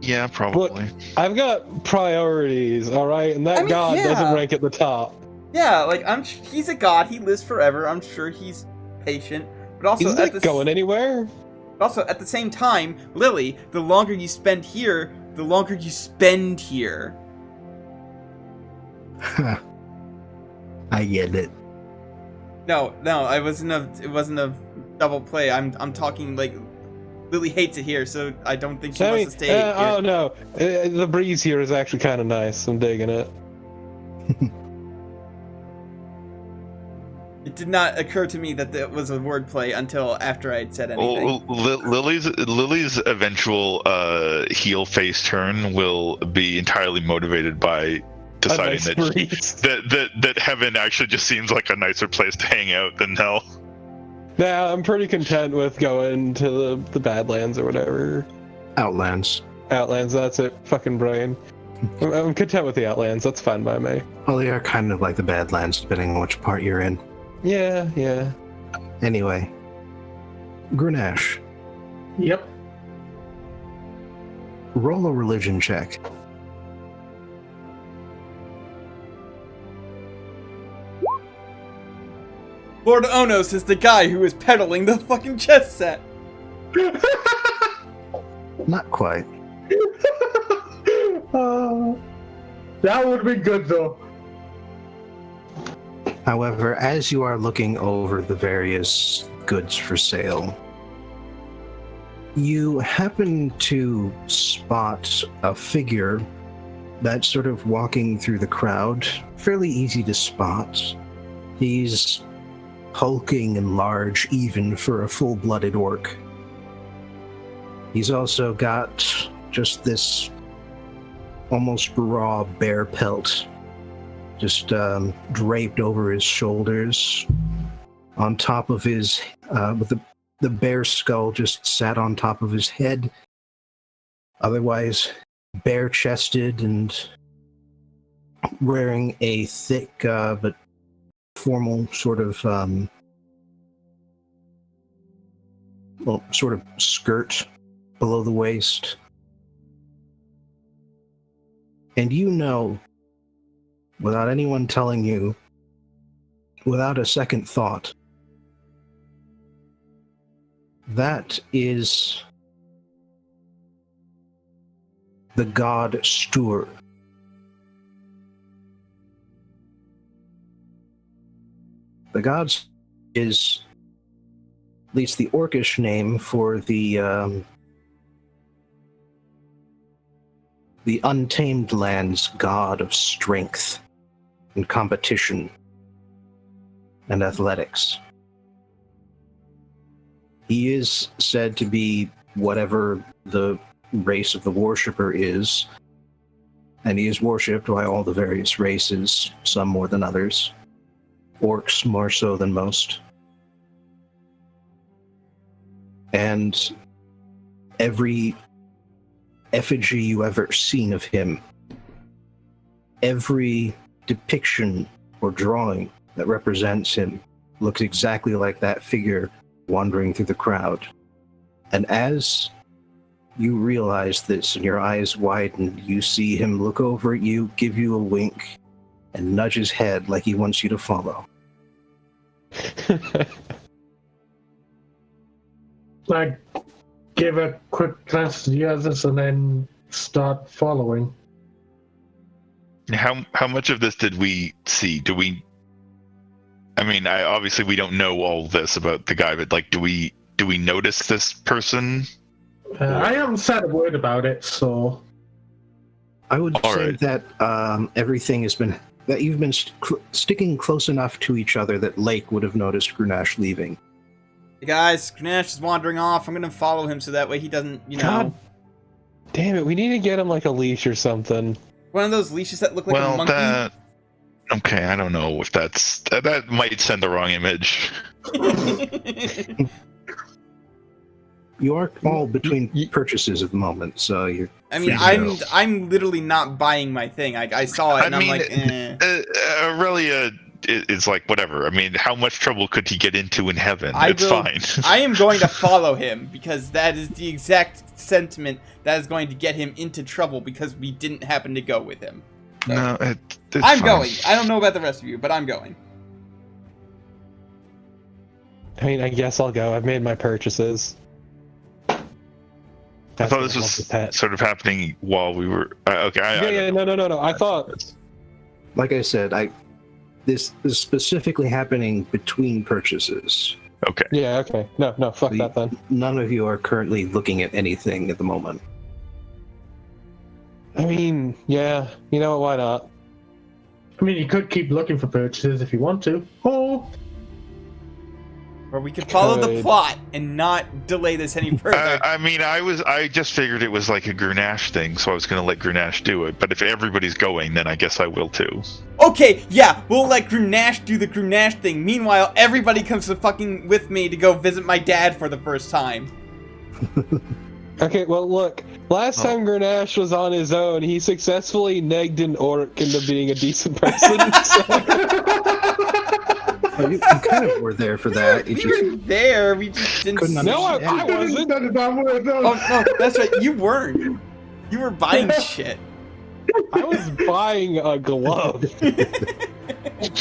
Yeah, probably. I've got priorities, alright? And that god doesn't rank at the top. Yeah, like, he's a god, he lives forever, I'm sure he's patient. But also, He's not going anywhere. Also, at the same time, Lily, the longer you spend here, the longer you spend here. I get it. No, it wasn't a double play. I'm talking like Lily hates it here, so I don't think she wants to stay here. Oh no, the breeze here is actually kind of nice. I'm digging it. It did not occur to me that that was a wordplay until after I'd said anything. Well, Lily's eventual heel face turn will be entirely motivated by deciding that heaven actually just seems like a nicer place to hang out than hell. Yeah, I'm pretty content with going to the Badlands or whatever. Outlands. Outlands, that's it. Fucking brain. I'm content with the Outlands. That's fine by me. Well, they are kind of like the Badlands, depending on which part you're in. Yeah. Anyway, Grenache, Yep. roll a religion check. Lord Onos is the guy who is peddling the fucking chess set. Not quite. That would be good though. However, as you are looking over the various goods for sale, you happen to spot a figure that's sort of walking through the crowd. Fairly easy to spot. He's hulking and large, even for a full-blooded orc. He's also got just this almost raw bear pelt just draped over his shoulders. On top of his, with the bear skull just sat on top of his head. Otherwise, bare-chested and wearing a thick but formal sort of, sort of skirt below the waist. And you know, without anyone telling you, without a second thought, that is the god Stur. The god is at least the orcish name for the untamed land's god of strength and competition and athletics. He is said to be whatever the race of the worshipper is, and he is worshipped by all the various races, some more than others. Orcs more so than most. And every effigy you ever seen of him, every depiction or drawing that represents him looks exactly like that figure wandering through the crowd. And as you realize this and your eyes widen, you see him look over at you, give you a wink, and nudge his head like he wants you to follow. I give a quick glance to the others and then start following. How much of this did we see? I mean, obviously we don't know all this about the guy, but like, do we notice this person? I haven't said a word about it, so I would All say right. that everything has been that you've been sticking close enough to each other that Lake would have noticed Grenache leaving. Hey guys, Grenache is wandering off. I'm gonna follow him so that way he doesn't, God Damn it, we need to get him like a leash or something. One of those leashes that look like a monkey. Okay, I don't know if that might send the wrong image. You are all between purchases at the moment, so you're. I mean, free to go. I'm literally not buying my thing. I saw it and I'm like, eh. Aurelia is like, whatever. I mean, how much trouble could he get into in heaven? Fine. I am going to follow him because that is the exact sentiment that is going to get him into trouble because we didn't happen to go with him. So, No, it's I'm fine. going. I don't know about the rest of you, but I'm going. I mean, I guess I'll go. I've made my purchases. I thought this was sort of happening while we were. Okay. No. I thought. Like I said, this is specifically happening between purchases. Okay. Yeah. Okay. No. Fuck So that then. None of you are currently looking at anything at the moment. I mean, yeah. You know what? Why not? I mean, you could keep looking for purchases if you want to. Oh, Or we could follow the Could. plot and not delay this any further. I mean, I just figured it was like a Grenache thing, so I was going to let Grenache do it. But if everybody's going, then I guess I will too. Okay, yeah, we'll let Grenache do the Grenache thing. Meanwhile, everybody comes to fucking with me to go visit my dad for the first time. Okay. Well, look. Last time Grenache was on his own, he successfully negged an orc into being a decent person. Oh, you kind of were there for that. You We just were there, we just didn't couldn't see- No, understand. I wasn't. That is not what I thought. Oh, no, that's right, you weren't. You were buying shit. I was buying a glove.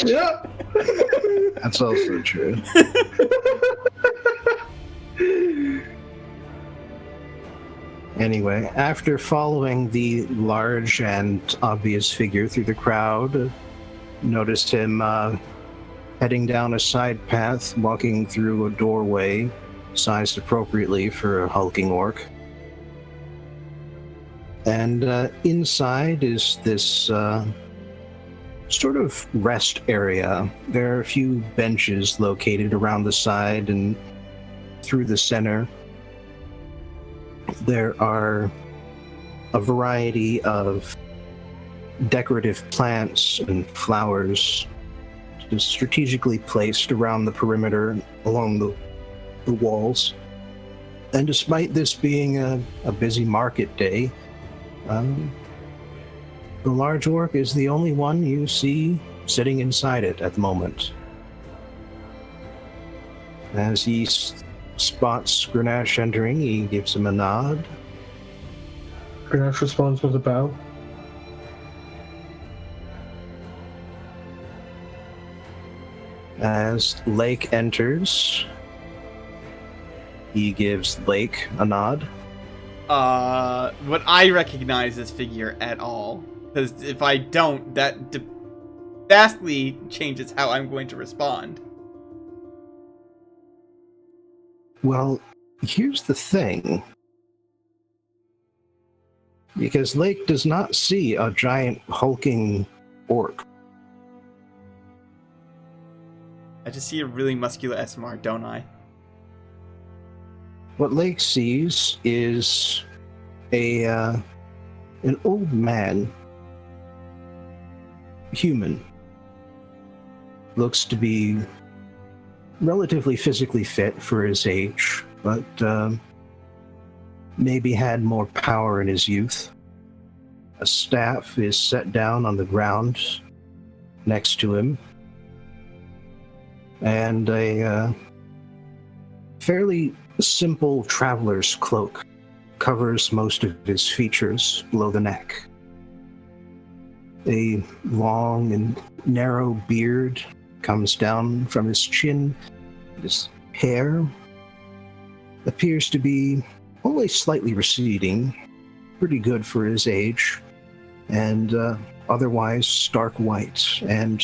Yeah. That's also true. Anyway, after following the large and obvious figure through the crowd, noticed him heading down a side path, walking through a doorway sized appropriately for a hulking orc. And inside is this sort of rest area. There are a few benches located around the side and through the center. There are a variety of decorative plants and flowers just strategically placed around the perimeter along the walls. And despite this being a busy market day, the large orc is the only one you see sitting inside it at the moment. As he spots Grenache entering, he gives him a nod. Grenache responds with a bow. As Lake enters, he gives Lake a nod. Would I recognize this figure at all? Because if I don't, that vastly changes how I'm going to respond. Well, here's the thing. Because Lake does not see a giant hulking orc. I just see a really muscular SMR, don't I? What Lake sees is an old man, human, looks to be relatively physically fit for his age, but maybe had more power in his youth. A staff is set down on the ground next to him, and a fairly simple traveler's cloak covers most of his features below the neck. A long and narrow beard comes down from his chin. His hair appears to be only slightly receding, pretty good for his age, and otherwise stark white and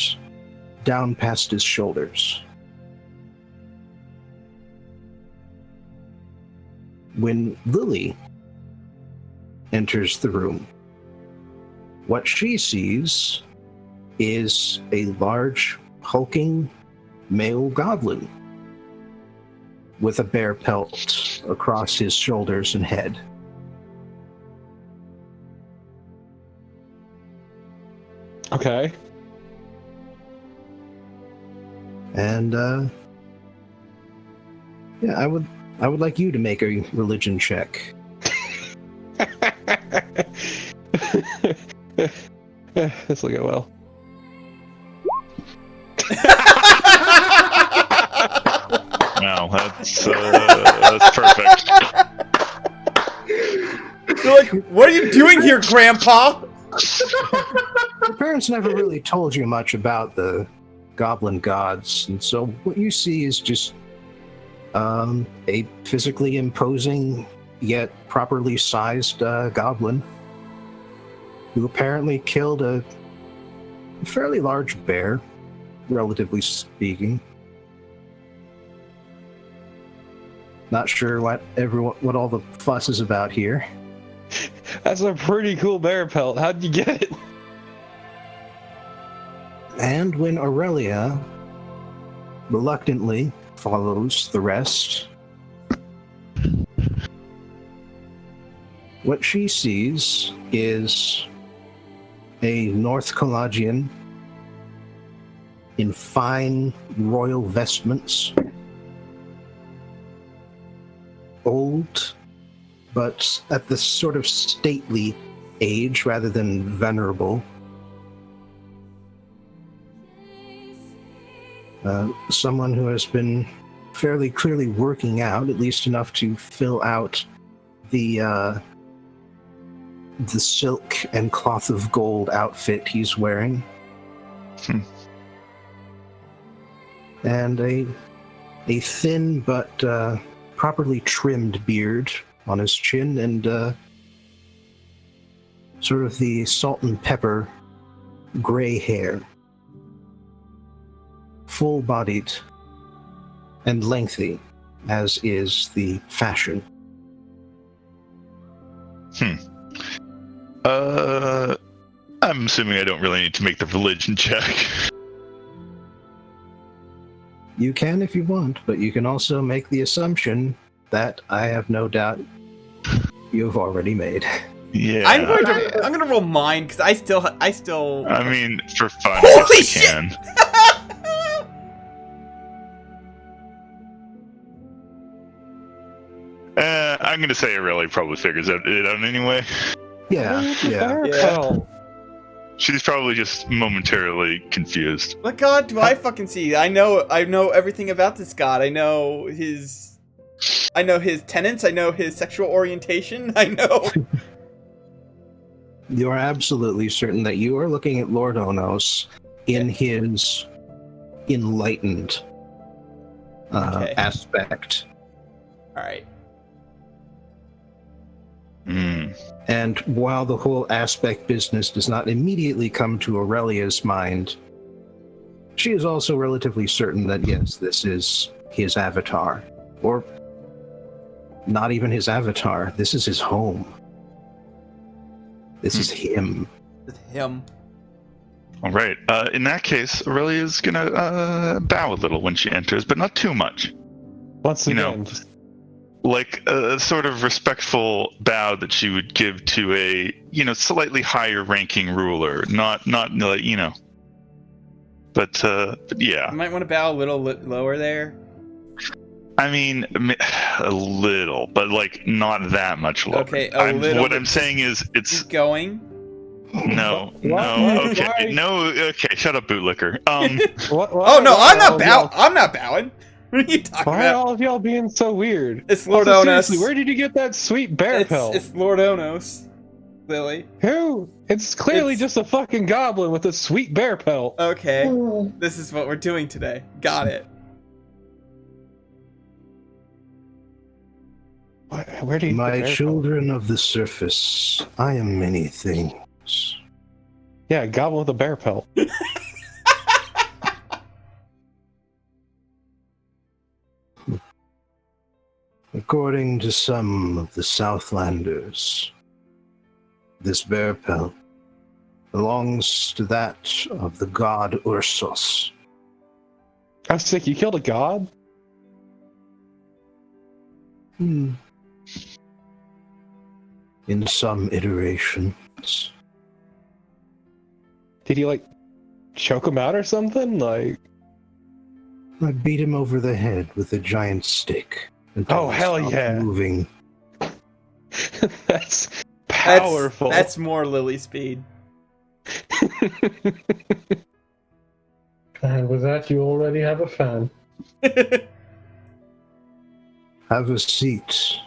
down past his shoulders. When Lily enters the room, what she sees is a large, hulking male goblin with a bear pelt across his shoulders and head. Okay. And yeah, I would like you to make a religion check. This will go well. Wow, that's perfect. They're like, what are you doing here, Grandpa? Your parents never really told you much about the goblin gods, and so what you see is just a physically imposing yet properly sized goblin who apparently killed a fairly large bear, relatively speaking. Not sure what all the fuss is about here. That's a pretty cool bear pelt. How'd you get it? And when Aurelia reluctantly follows the rest, what she sees is a North Colagian in fine royal vestments, old, but at this sort of stately age rather than venerable. Someone who has been fairly clearly working out, at least enough to fill out the silk and cloth of gold outfit he's wearing. And a thin but properly trimmed beard on his chin, and sort of the salt and pepper gray hair. Full-bodied and lengthy, as is the fashion. I'm assuming I don't really need to make the religion check. You can if you want, but you can also make the assumption that I have no doubt you've already made. Yeah. I'm going to roll mine because I still. I mean, for fun, Holy I guess shit! I can. I'm gonna say Aurelia probably figures it out anyway. Yeah. Bear Yeah. pelt. She's probably just momentarily confused. What god do I fucking see? I know everything about this god. I know his tenets. I know his sexual orientation. I know. You are absolutely certain that you are looking at Lord Onos in his enlightened Okay. aspect. All right. And while the whole aspect business does not immediately come to Aurelia's mind, she is also relatively certain that yes, this is his avatar. Or not even his avatar, this is his home. This is him. With him. All right. In that case, Aurelia's gonna bow a little when she enters, but not too much. Once You again, know, like a sort of respectful bow that she would give to a, slightly higher ranking ruler. Not like, but yeah. You might want to bow a little lower there. I mean, a little, but like not that much lower. Okay, a little What bit. I'm saying is, it's Keep going. no, What? okay, Why? no, okay. Shut up, bootlicker. Oh no, I'm not bowing. I'm not bowing. What are you talking Why are about? all of y'all being so weird? It's Lord Also, Onos. seriously, where did you get that sweet bear pelt? It's Lord Onos, Lily. Who? It's clearly It's- just a fucking goblin with a sweet bear pelt. Okay, this is what we're doing today. Got it. Where do you get the My bear children of the surface, I am many things. pelt? Yeah, a goblin with a bear pelt. According to some of the Southlanders, this bear pelt belongs to that of the god Ursos. I'm sick. You killed a god? In some iterations. Do Did you like choke him out or something? Like, I beat him over the head with a giant stick. Until oh he hell stopped yeah! Moving. That's powerful. That's more Lily speed. And with that, you already have a fan. Have a seat.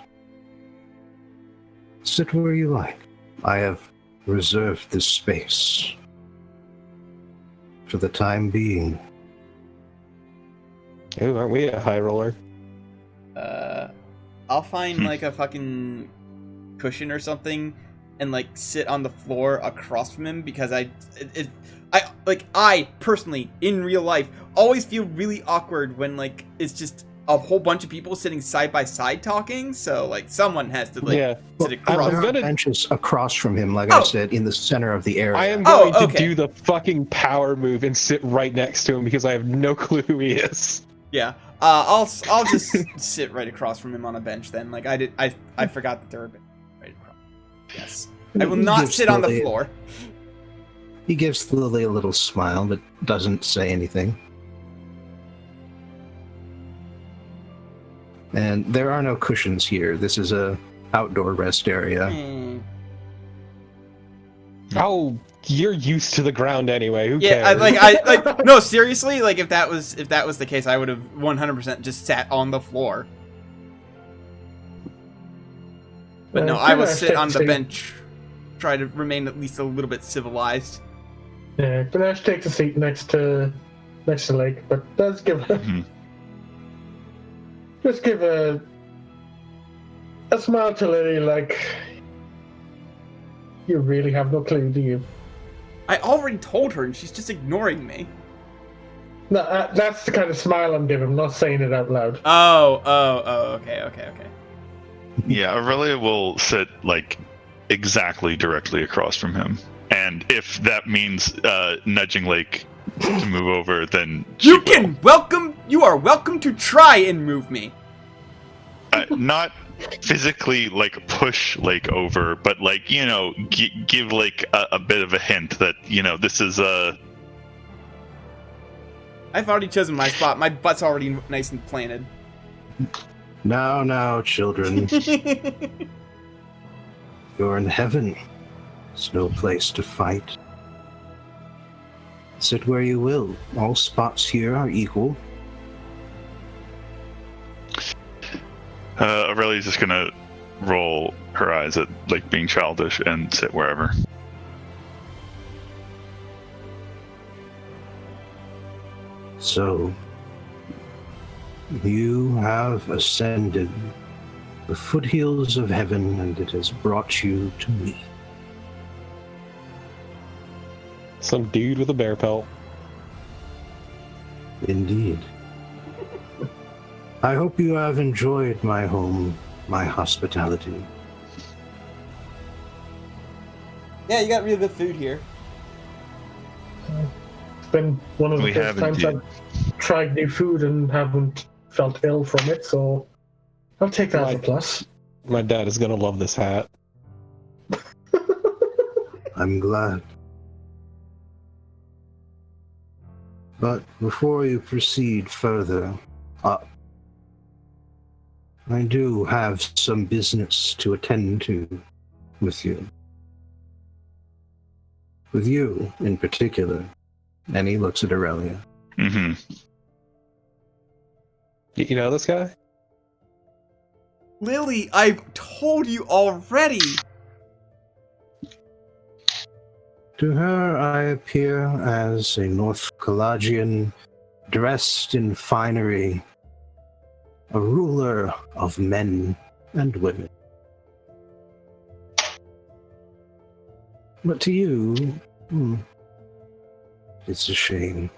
Sit where you like. I have reserved this space. For the time being. Ooh, aren't we a high roller? I'll find like a fucking cushion or something and like sit on the floor across from him because I personally in real life always feel really awkward when like it's just a whole bunch of people sitting side by side talking, so like someone has to like sit across. There are benches across from him, like I said, in the center of the area. I am going to do the fucking power move and sit right next to him because I have no clue who he is. Yeah. I'll just sit right across from him on a bench then. Like I forgot that there were benches right across. Yes. I will not sit on the floor. He gives Lily a little smile, but doesn't say anything. And there are no cushions here. This is a outdoor rest area. Oh, you're used to the ground anyway. Who yeah, cares? no, seriously, like if that was the case, I would have 100% just sat on the floor. But no, I will sit on the bench, try to remain at least a little bit civilized. Yeah, Ganesh takes a seat next to Lake, but does give just give a smile to Lily, like, you really have no clue, do you? I already told her, and she's just ignoring me. No, that's the kind of smile I'm giving, I'm not saying it out loud. Oh, okay. Yeah, Aurelia will sit, like, exactly directly across from him. And if that means nudging Lake to move over, then you are welcome to try and move me. Not physically, like, push Lake over, but, like, you know, give Lake a bit of a hint that, you know, this is a... I've already chosen my spot. My butt's already nice and planted. Now, children. You're in heaven. It's no place to fight. Sit where you will. All spots here are equal. Aurelia's just gonna roll her eyes at, like, being childish and sit wherever. So, you have ascended the foothills of heaven, and it has brought you to me. Some dude with a bear pelt. Indeed. I hope you have enjoyed my home, my hospitality. Yeah, you got real good food here. It's been one of the first times I've tried new food and haven't felt ill from it, so I'll take that as a plus. My dad is gonna love this hat. I'm glad. But before you proceed further up, I do have some business to attend to with you. With you, in particular. And he looks at Aurelia. Mm-hmm. You know this guy? Lily, I've told you already! To her, I appear as a North Calagian, dressed in finery, a ruler of men and women. But to you, it's a shame.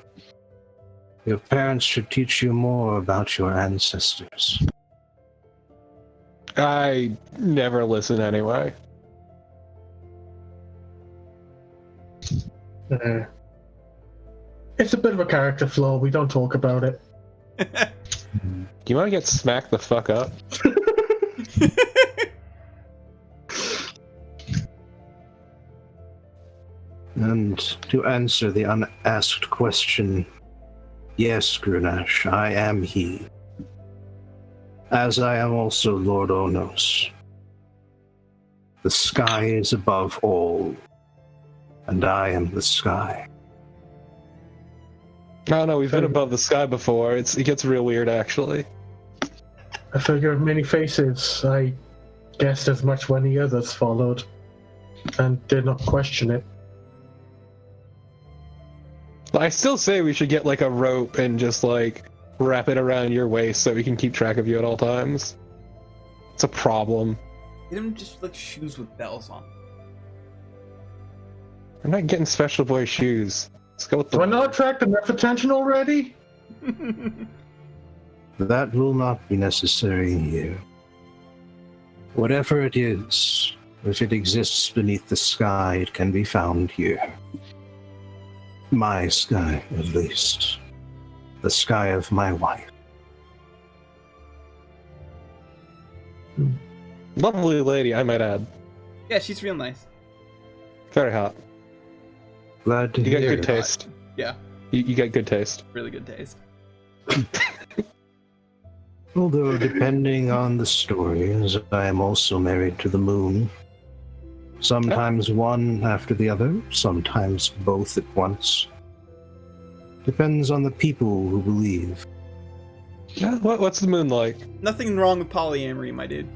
Your parents should teach you more about your ancestors. I never listen anyway. It's a bit of a character flaw, we don't talk about it. Do you want to get smacked the fuck up? And to answer the unasked question, yes, Grunash, I am he. As I am also Lord Onos. The sky is above all, and I am the sky. No, we've been above the sky before. It gets real weird, actually. A figure of many faces. I guessed as much when the others followed, and did not question it. I still say we should get like a rope and just like wrap it around your waist so we can keep track of you at all times. It's a problem. Get him just like shoes with bells on. I'm not getting special boy shoes. Let's go with the. Do I not attract enough attention already? That will not be necessary here. Whatever it is, if it exists beneath the sky, it can be found here. My sky, at least. The sky of my wife. Lovely lady, I might add. Yeah, she's real nice. Very hot. Glad to You got hear. good taste. Yeah, You got good taste. really good taste. Although, depending on the story, as I am also married to the moon. Sometimes one after the other, sometimes both at once. Depends on the people who believe. Yeah, what's the moon like? Nothing wrong with polyamory, my dude.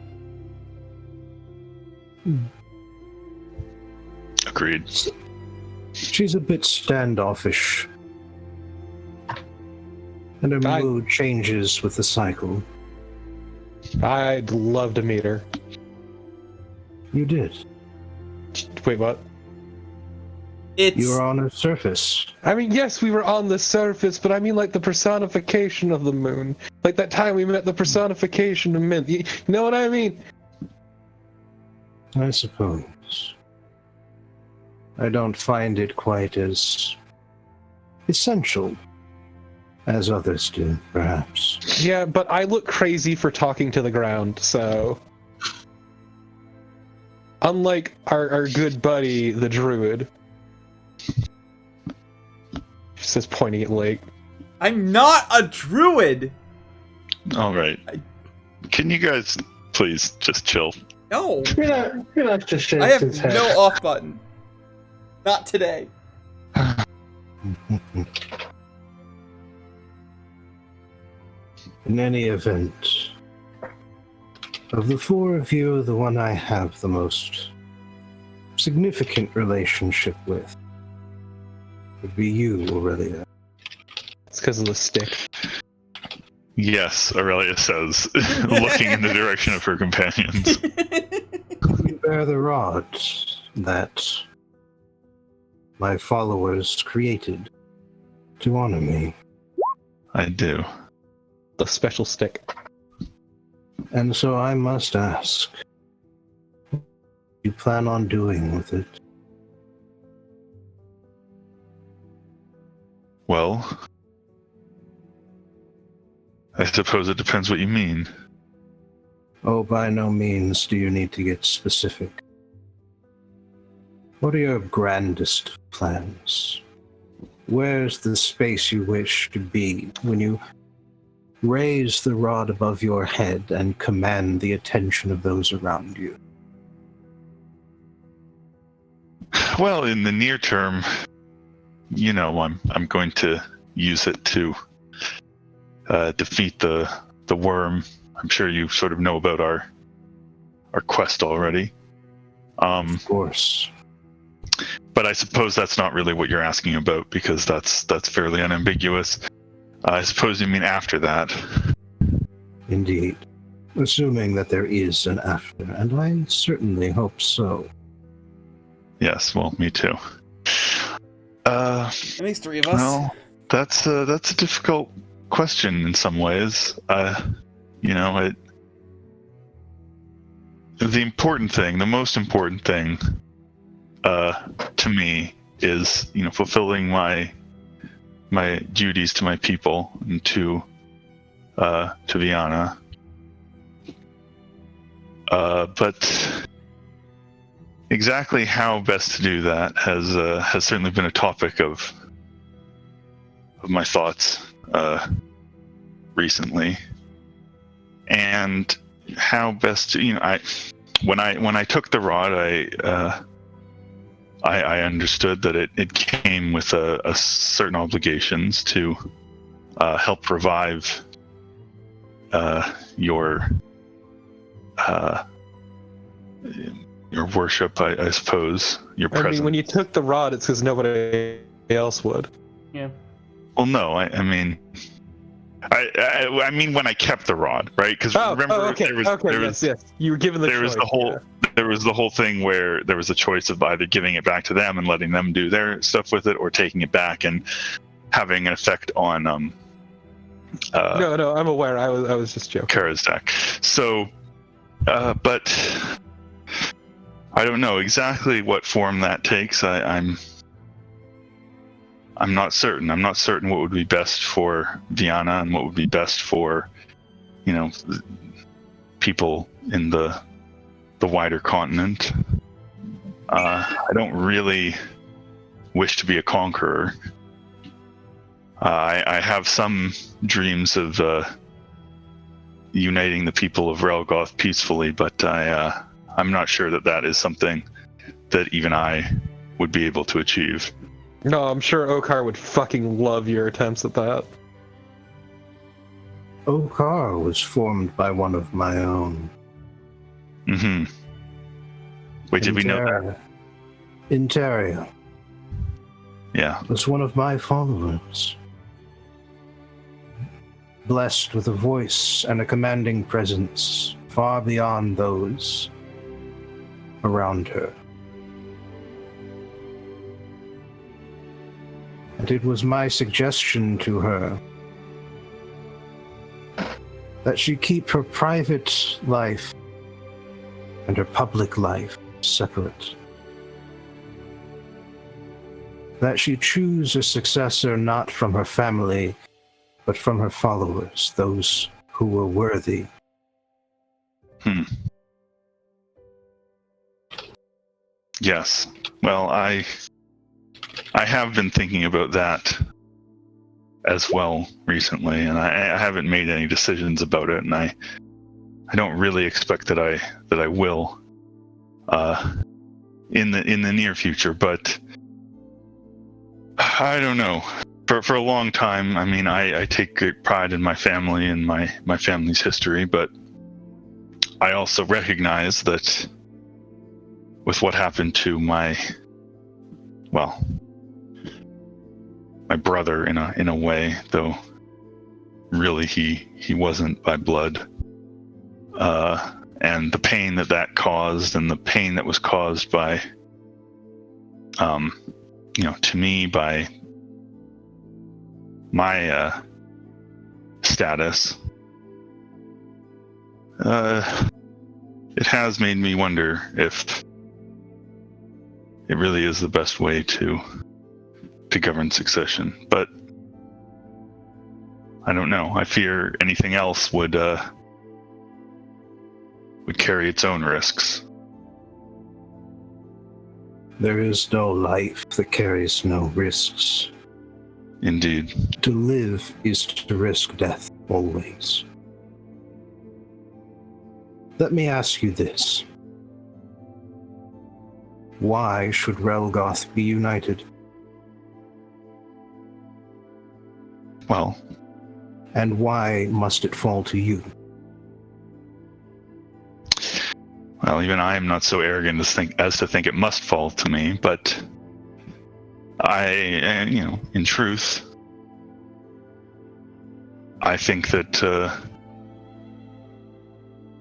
Agreed. She's a bit standoffish. And her mood changes with the cycle. I'd love to meet her. You did. Wait, what? It's You were on her surface. I mean, yes, we were on the surface, but I mean like the personification of the moon. Like that time we met the personification of Mynth. You know what I mean? I suppose. I don't find it quite as essential as others do, perhaps. Yeah, but I look crazy for talking to the ground, so... Unlike our good buddy, the druid. She says, pointing at Lake. I'm not a druid. All right. Can you guys please just chill? No, Grunash just shakes I have his head. no off button. Not today. In any event, of the four of you, the one I have the most significant relationship with would be you, Aurelia. It's because of the stick. Yes, Aurelia says, looking in the direction of her companions. You bear the rod that my followers created to honor me. I do. The special stick. And so I must ask, what do you plan on doing with it? Well, I suppose it depends what you mean. Oh, by no means do you need to get specific. What are your grandest plans? Where's the space you wish to be when you raise the rod above your head and command the attention of those around you? Well, in the near term, you know, I'm going to use it to defeat the worm. I'm sure you sort of know about our quest already. Of course. But I suppose that's not really what you're asking about, because that's fairly unambiguous. I suppose you mean after that. Indeed. Assuming that there is an after, and I certainly hope so. Yes, well, me too. That makes three of us. Well, that's a difficult question in some ways. You know, the important thing, the most important thing, to me is, you know, fulfilling my duties to my people and to Viana. But exactly how best to do that has certainly been a topic of my thoughts recently, and how best to, when I took the rod, I understood that it came with a certain obligations to help revive your worship, I suppose, your presence. I mean, when you took the rod, it's because nobody else would. Yeah. Well, no, I mean, I mean when I kept the rod, right? Because remember, okay, yes. You were given the choice. There was the whole thing where there was a choice of either giving it back to them and letting them do their stuff with it, or taking it back and having an effect on No, I'm aware. I was just joking. Kara's deck. So, but I don't know exactly what form that takes. I'm not certain. I'm not certain what would be best for Viana and what would be best for, people in the wider continent. I don't really wish to be a conqueror. I have some dreams of uniting the people of Relgoth peacefully, but I'm not sure that is something that even I would be able to achieve. No, I'm sure Okar would fucking love your attempts at that. Okar was formed by one of my own. Mm-hmm. Wait, did we know that? Interia. Yeah. Was one of my followers. Blessed with a voice and a commanding presence far beyond those around her. And it was my suggestion to her that she keep her private life and her public life separate. That she choose a successor not from her family, but from her followers, those who were worthy. Yes. Well, I have been thinking about that as well recently, and I haven't made any decisions about it, and I don't really expect that I will in the near future, but I don't know. For a long time, I mean, I take great pride in my family and my family's history, but I also recognize that with what happened to my brother in a way, though really he wasn't by blood, and the pain that caused, and the pain that was caused by to me by my status, it has made me wonder if it really is the best way to govern succession. But I don't know. I fear anything else would carry its own risks. There is no life that carries no risks. Indeed. To live is to risk death, always. Let me ask you this. Why should Relgoth be united? Well. And why must it fall to you? Well, even I am not so arrogant as to think it must fall to me, but in truth, I think that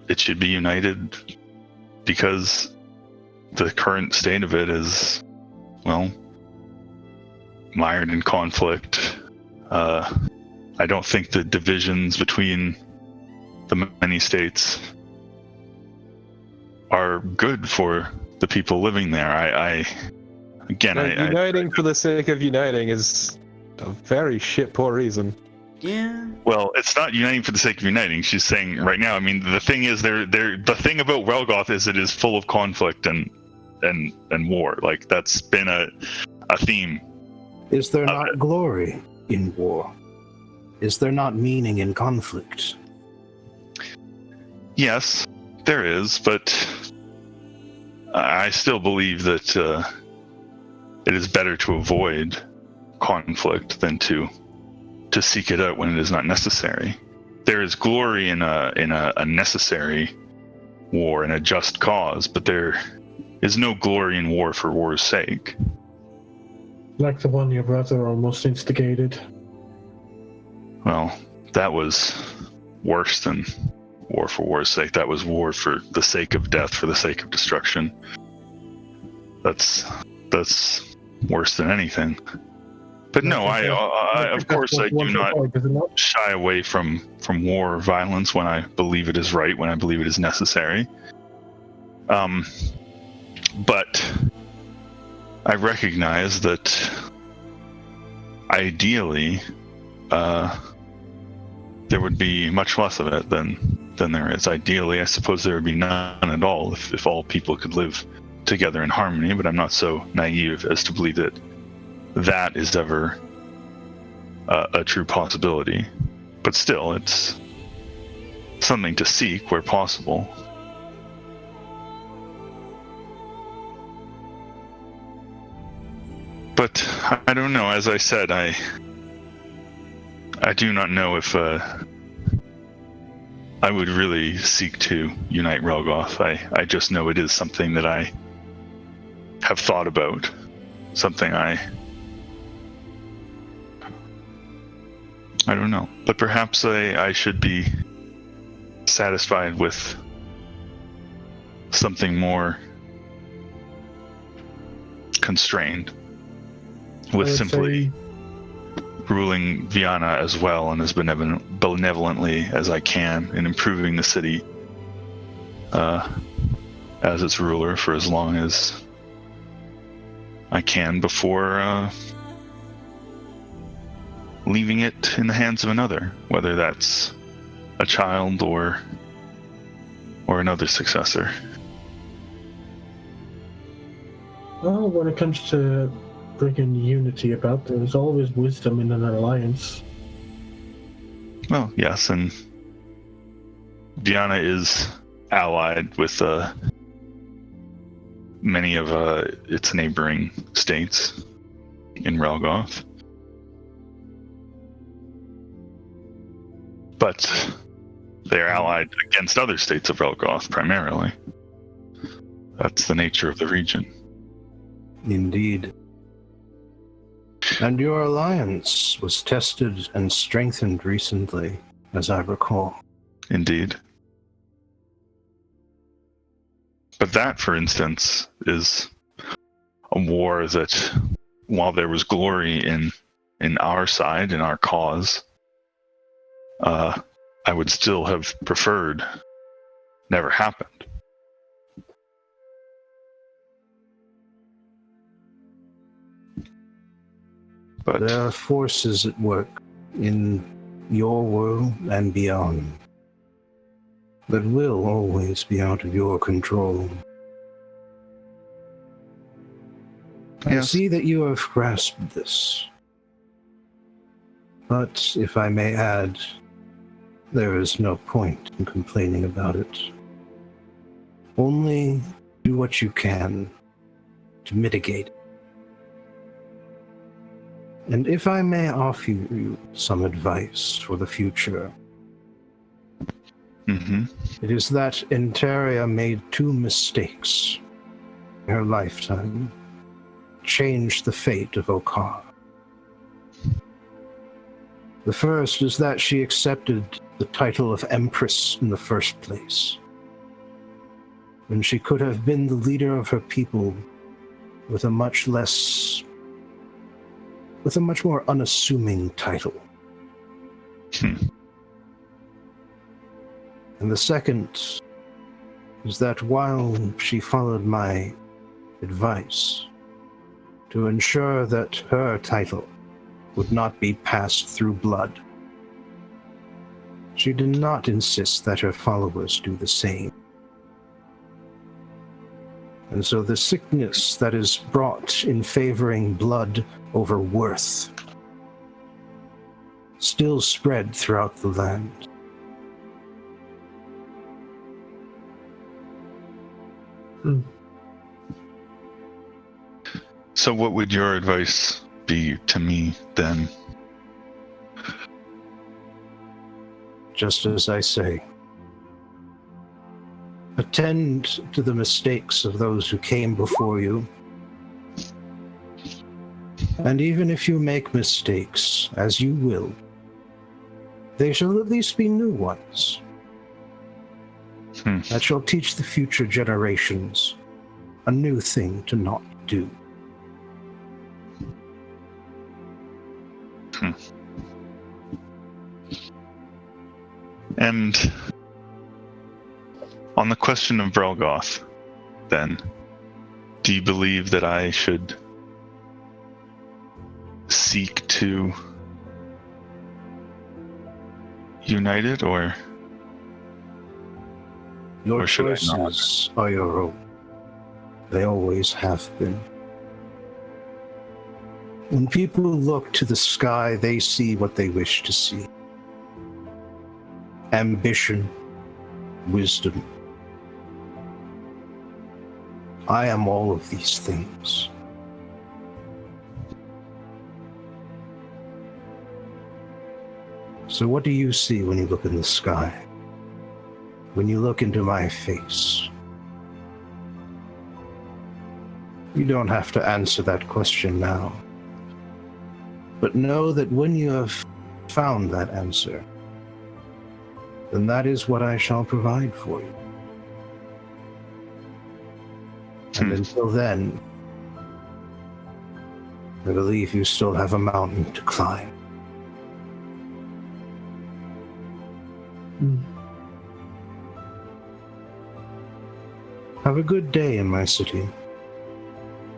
it should be united because the current state of it is, mired in conflict. I don't think the divisions between the many states are good for the people living there. Uniting for the sake of uniting is a very poor reason. Yeah. Well, it's not uniting for the sake of uniting. She's saying right now. I mean, the thing is, the thing about Relgoth is it is full of conflict, and and war. Like, that's been a theme. Is there not glory in war? Is there not meaning in conflict? Yes, there is, but I still believe that it is better to avoid conflict than to seek it out when it is not necessary. There is glory in a necessary war and a just cause, but there is no glory in war for war's sake. Like the one your brother almost instigated. Well, that was worse than war for war's sake. That was war for the sake of death, for the sake of destruction. That's worse than anything. But no, I of course I do not shy away from war or violence when I believe it is right, when I believe it is necessary. But I recognize that ideally there would be much less of it than there is. Ideally, I suppose there would be none at all if all people could live together in harmony, but I'm not so naive as to believe that is ever a true possibility. But still, it's something to seek where possible. But I don't know. As I said, I do not know if I would really seek to unite Relgoth. I just know it is something that I have thought about. Something I don't know. But perhaps I should be satisfied with something more constrained. With simply ruling Viana as well and as benevolently as I can, and improving the city as its ruler for as long as I can before leaving it in the hands of another, whether that's a child or another successor. Well, when it comes to bringing unity about, there's always wisdom in an alliance. Well, yes, and Viana is allied with many of its neighboring states in Relgoth. But they are allied against other states of Relgoth, primarily. That's the nature of the region. Indeed. And your alliance was tested and strengthened recently, as I recall. Indeed. But that, for instance, is a war that, while there was glory in our side, in our cause, I would still have preferred never happened. But there are forces at work in your world and beyond that will always be out of your control. I yes. see that you have grasped this. But if I may add, there is no point in complaining about it. Only do what you can to mitigate it. And if I may offer you some advice for the future, it is that Interia made 2 mistakes in her lifetime, changed the fate of Okar. The first is that she accepted the title of Empress in the first place, when she could have been the leader of her people with a much more unassuming title. And the second is that while she followed my advice to ensure that her title would not be passed through blood, she did not insist that her followers do the same. And so the sickness that is brought in favoring blood over worth still spread throughout the land. So what would your advice be to me then? Just as I say, attend to the mistakes of those who came before you. And even if you make mistakes, as you will, they shall at least be new ones. That shall teach the future generations a new thing to not do. And on the question of Brelgoth, then, do you believe that I should seek to unite it, or Your Or should I not? choices are your own. They always have been. When people look to the sky, they see what they wish to see. Ambition, wisdom. I am all of these things. So what do you see when you look in the sky? When you look into my face? You don't have to answer that question now. But know that when you have found that answer, then that is what I shall provide for you. And until then, I believe you still have a mountain to climb. Have a good day in my city.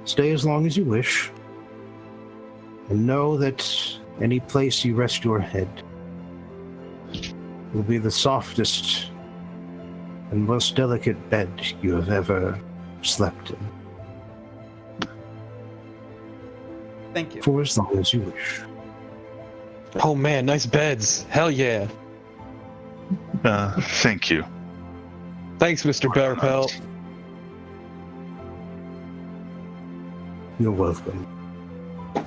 Stay as long as you wish. And know that any place you rest your head will be the softest and most delicate bed you have ever slept in. Thank you. For as long as you wish. Oh man, nice beds. Hell yeah. thank you. Thanks, Mr. Bearpelt. You're welcome.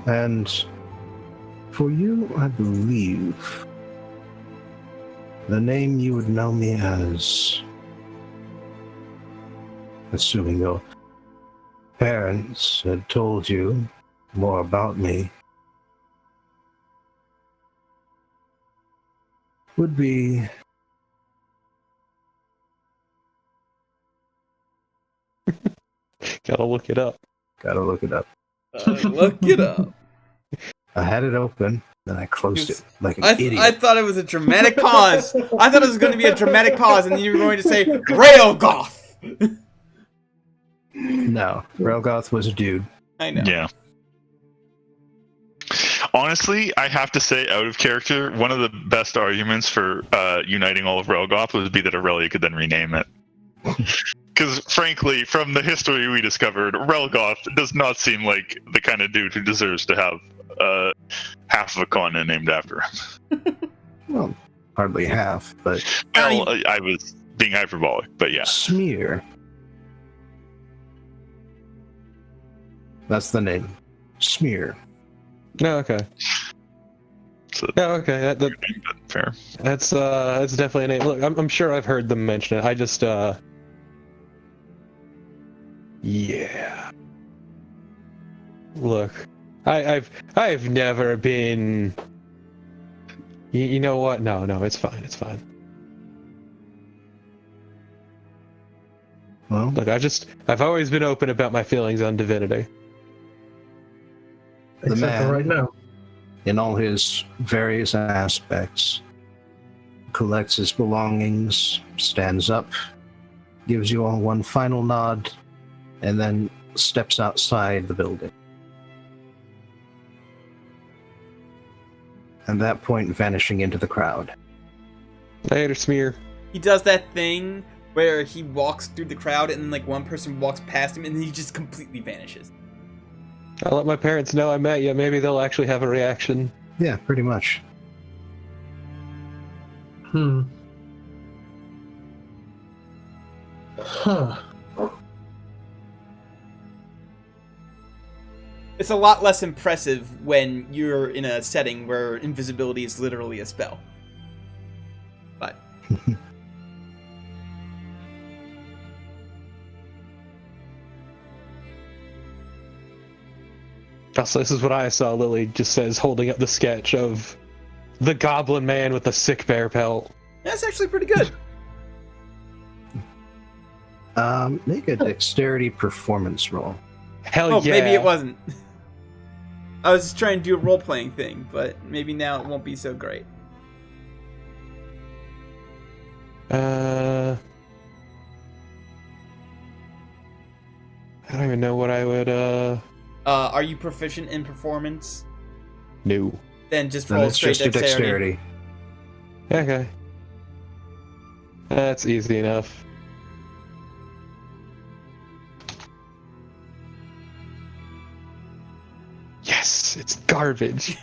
And for you, I believe the name you would know me as, assuming your parents had told you more about me, would be Gotta look it up. gotta look it up. Look it up. I had it open, then I closed it like an I idiot. thought it was a dramatic pause. I thought it was going to be a dramatic pause, and then you were going to say Railgoth. No, Relgoth was a dude. I know. Yeah. Honestly, I have to say, out of character, one of the best arguments for uniting all of Relgoth would be that Aurelia could then rename it. Because, frankly, from the history we discovered, Relgoth does not seem like the kind of dude who deserves to have half of a continent named after him. Well, hardly half, but Well, I was being hyperbolic, but yeah. Smear. That's the name. Smear. No, okay. So, No, okay. but fair. That's definitely a name. Look, I'm sure I've heard them mention it. I just yeah. Look, I've never been. You know what? No, it's fine. It's fine. Well, Look, I've always been open about my feelings on divinity. The Except for man. right now. in all his various aspects, collects his belongings, stands up, gives you all one final nod, and then steps outside the building. At that point, vanishing into the crowd. Later, Smear. He does that thing where he walks through the crowd and then like one person walks past him and then he just completely vanishes. I'll let my parents know I met you. Maybe they'll actually have a reaction. Yeah, pretty much. Huh. It's a lot less impressive when you're in a setting where invisibility is literally a spell. But Also, this is what I saw. Lily just says, holding up the sketch of the goblin man with the sick bear pelt. that's actually pretty good. Make a dexterity performance roll. Hell Oh, yeah. maybe it wasn't. I was just trying to do a role-playing thing, but maybe now it won't be so great. I don't even know what I would, Are you proficient in performance? No. Then just Then roll it's straight just your dexterity. dexterity. Okay. That's easy enough. Yes, it's garbage.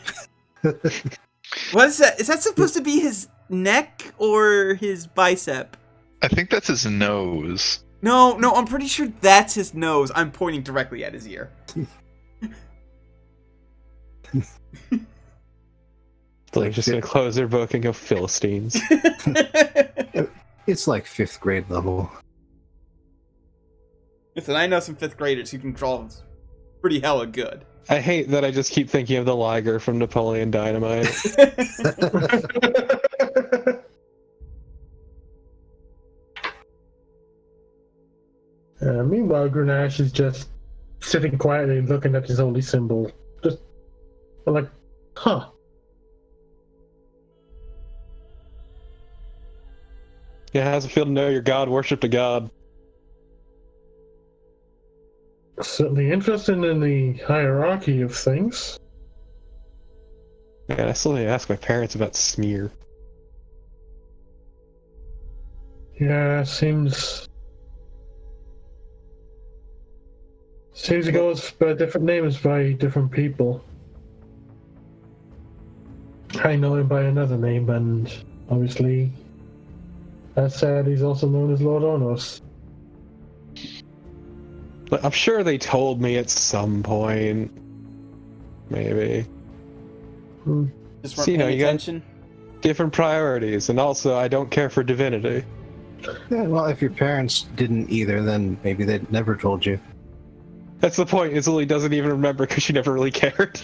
What is that? Is that supposed to be his neck or his bicep? I think that's his nose. No, I'm pretty sure that's his nose. I'm pointing directly at his ear. Like, just gonna close their book and go Philistines. It's like 5th grade level. Listen, I know some 5th graders who can draw pretty hella good. I hate that I just keep thinking of the Liger from Napoleon Dynamite. Meanwhile, Grenache is just sitting quietly looking at his holy symbol. Just like, huh. Yeah, how's it feel to know your god worshipped a god? Certainly interested in the hierarchy of things. Man, I still need to ask my parents about smear. Yeah, seems it goes by different names by different people. I know him by another name, and obviously, as said, he's also known as Lord Onos. But I'm sure they told me at some point. Maybe. Just See, weren't no, paying you got- attention. Different priorities, and also I don't care for divinity. Yeah, well, if your parents didn't either, then maybe they'd never told you. That's the point. Izzy doesn't even remember because she never really cared.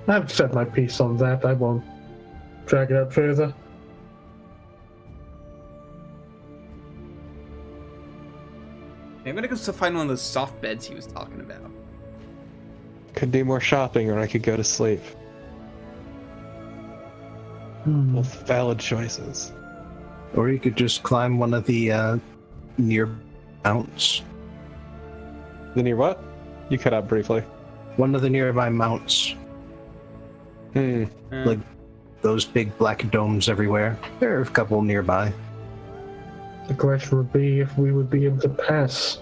I've said my piece on that. I won't drag it out further. I'm gonna go find one of those soft beds he was talking about. Could do more shopping, or I could go to sleep. Both valid choices. Or you could just climb one of the near mounts. The near what? You cut out briefly. One of the nearby mounts. Like those big black domes everywhere. There are a couple nearby. The question would be if we would be able to pass.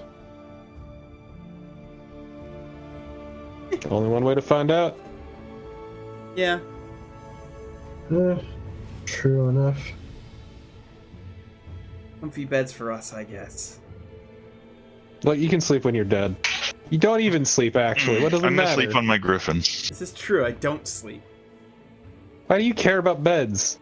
Only one way to find out. Yeah. True enough. Comfy beds for us, I guess. Well, you can sleep when you're dead. You don't even sleep, actually. What does it I'm gonna matter? sleep on my griffin. This is true, I don't sleep. Why do you care about beds?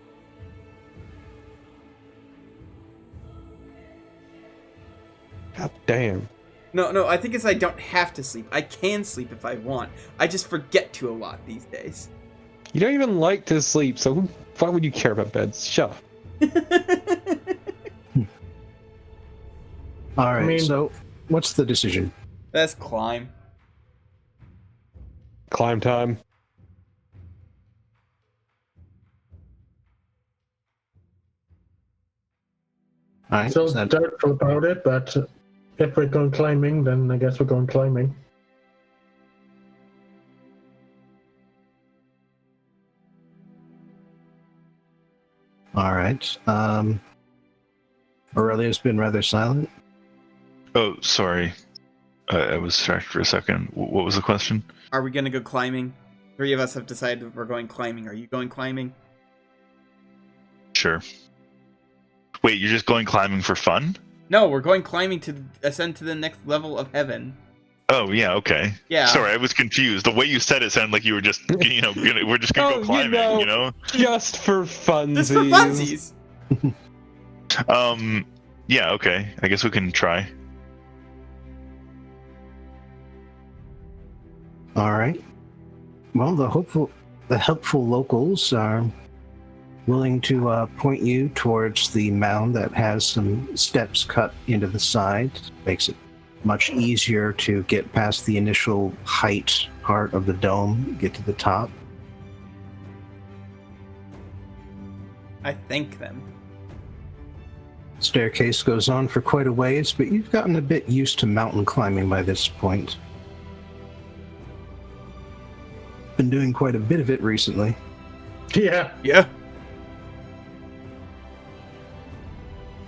God damn. No, I think it's I don't have to sleep. I can sleep if I want. I just forget to a lot these days. You don't even like to sleep, so why would you care about beds? Shut up. All right, I mean- so what's the decision? That's climb. Climb time. All right, So is that- doubtful about it, but if we're going climbing, then I guess we're going climbing. All right. Aurelia's been rather silent. Oh, sorry. I was distracted for a second. What was the question? Are we gonna go climbing? 3 of us have decided we're going climbing. Are you going climbing? Sure. Wait, you're just going climbing for fun? No, we're going climbing to ascend to the next level of heaven. Oh, yeah, okay. Yeah. Sorry, I was confused. The way you said it sounded like you were just, we're just gonna go climbing, you know? Just for funsies. Just for funsies. Yeah, okay. I guess we can try. All right. Well, the helpful locals are willing to point you towards the mound that has some steps cut into the side. Makes it much easier to get past the initial height part of the dome, get to the top. I thank them. Staircase goes on for quite a ways, but you've gotten a bit used to mountain climbing by this point. Been doing quite a bit of it recently. Yeah. Yeah.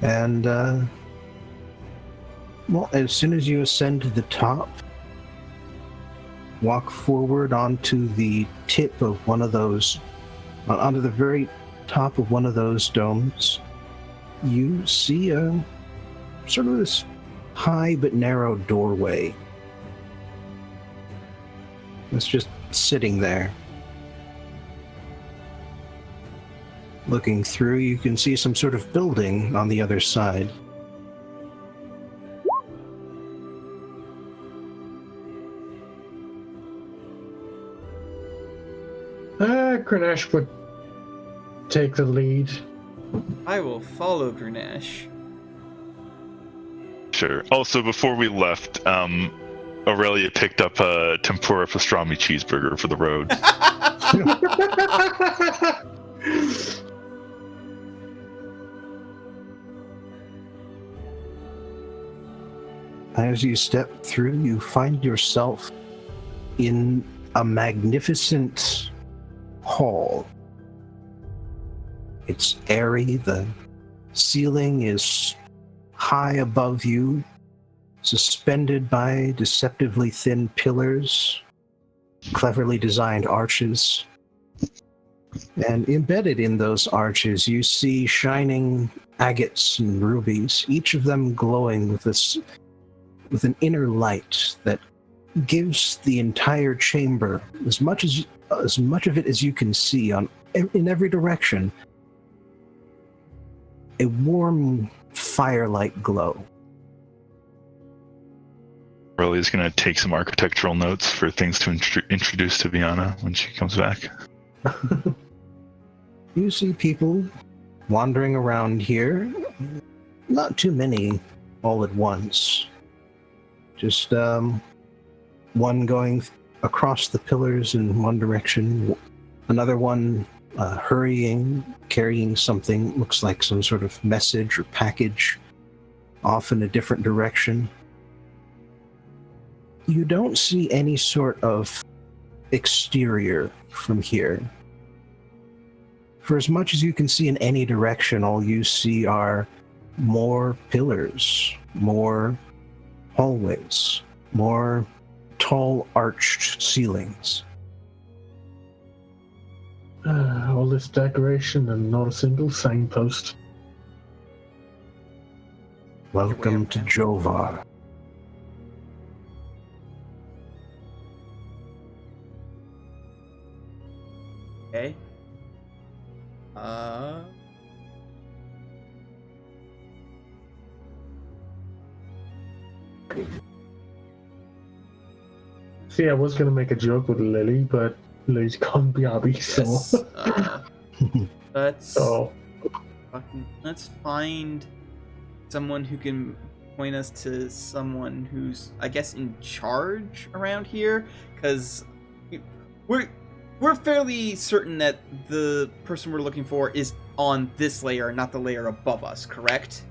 And, well, as soon as you ascend to the top, walk forward onto the tip of one of those, onto the very top of one of those domes, you see a sort of this high but narrow doorway. It's just sitting there. Looking through, you can see some sort of building on the other side. Grenache would take the lead. I will follow Grenache. Sure. Also, before we left, Aurelia picked up a tempura pastrami cheeseburger for the road. As you step through, you find yourself in a magnificent hall. It's airy, the ceiling is high above you, suspended by deceptively thin pillars, cleverly designed arches. And embedded in those arches, you see shining agates and rubies, each of them glowing with an inner light that gives the entire chamber as much of it as you can see in every direction, a warm firelight glow. Aurelia's going to take some architectural notes for things to introduce to Viana when she comes back. You see people wandering around here. Not too many all at once. Just one going across the pillars in one direction, another one hurrying, carrying something, looks like some sort of message or package, off in a different direction. You don't see any sort of exterior from here. For as much as you can see in any direction, all you see are more pillars, more hallways, more tall arched ceilings. All this decoration and not a single signpost. Welcome to Jovar. Okay. See, I was going to make a joke with Lily, but Lily's gone BRB, so... Yes. So... Let's find someone who can point us to someone who's, I guess, in charge around here, because we're fairly certain that the person we're looking for is on this layer, not the layer above us, correct?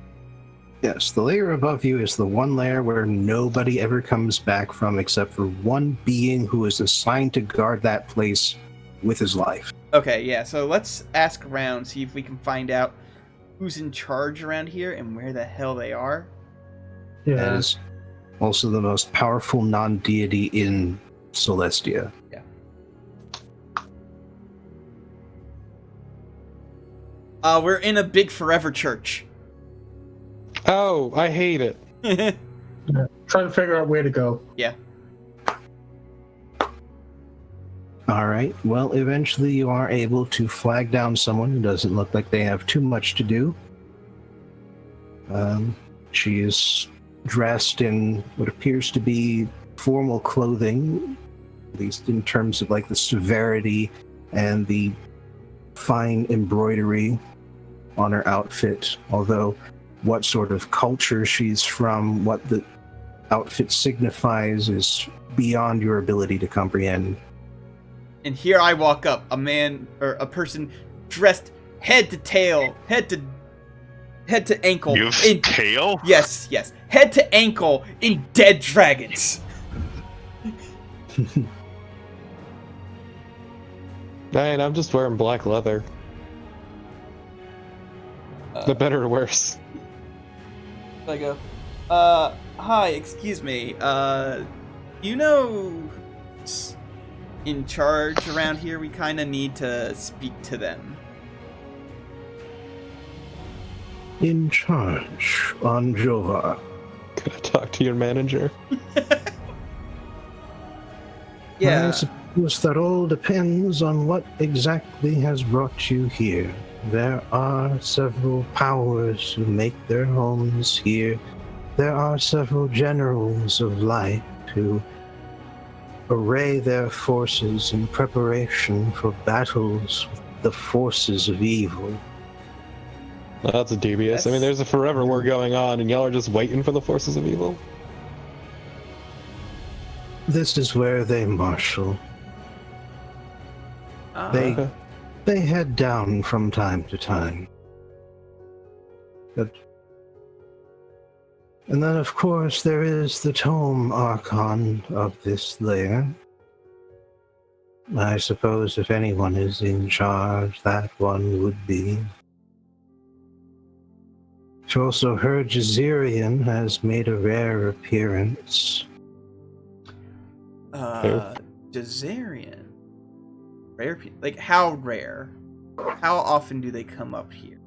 Yes, the layer above you is the one layer where nobody ever comes back from except for one being who is assigned to guard that place with his life. Okay, yeah, so let's ask around, see if we can find out who's in charge around here and where the hell they are. That Yeah. is also the most powerful non-deity in Celestia. We're in a big forever church. Oh, I hate it. Trying to figure out where to go. Yeah. All right. Well, eventually you are able to flag down someone who doesn't look like they have too much to do. She is dressed in what appears to be formal clothing, at least in terms of like the severity and the fine embroidery on her outfit. Although what sort of culture she's from, what the outfit signifies, is beyond your ability to comprehend. And here I walk up, a man or a person dressed head to tail, head to ankle. You have in, tail? yes, head to ankle in dead dragons. Man, I'm just wearing black leather. The better or worse. I go, hi, excuse me, you know who's in charge around here? We kind of need to speak to them. In charge on Jovar. Could I talk to your manager? Yeah. I suppose that all depends on what exactly has brought you here. There are several powers who make their homes here. There are several generals of light who array their forces in preparation for battles with the forces of evil. Well, that's dubious. I mean, there's a forever war going on, and y'all are just waiting for the forces of evil? This is where they marshal. Okay. They head down from time to time. And then, of course, there is the tome archon of this lair. I suppose if anyone is in charge, that one would be. I've also heard Jazerian has made a rare appearance. Jazerian. Rare people? Like, how rare? How often do they come up here?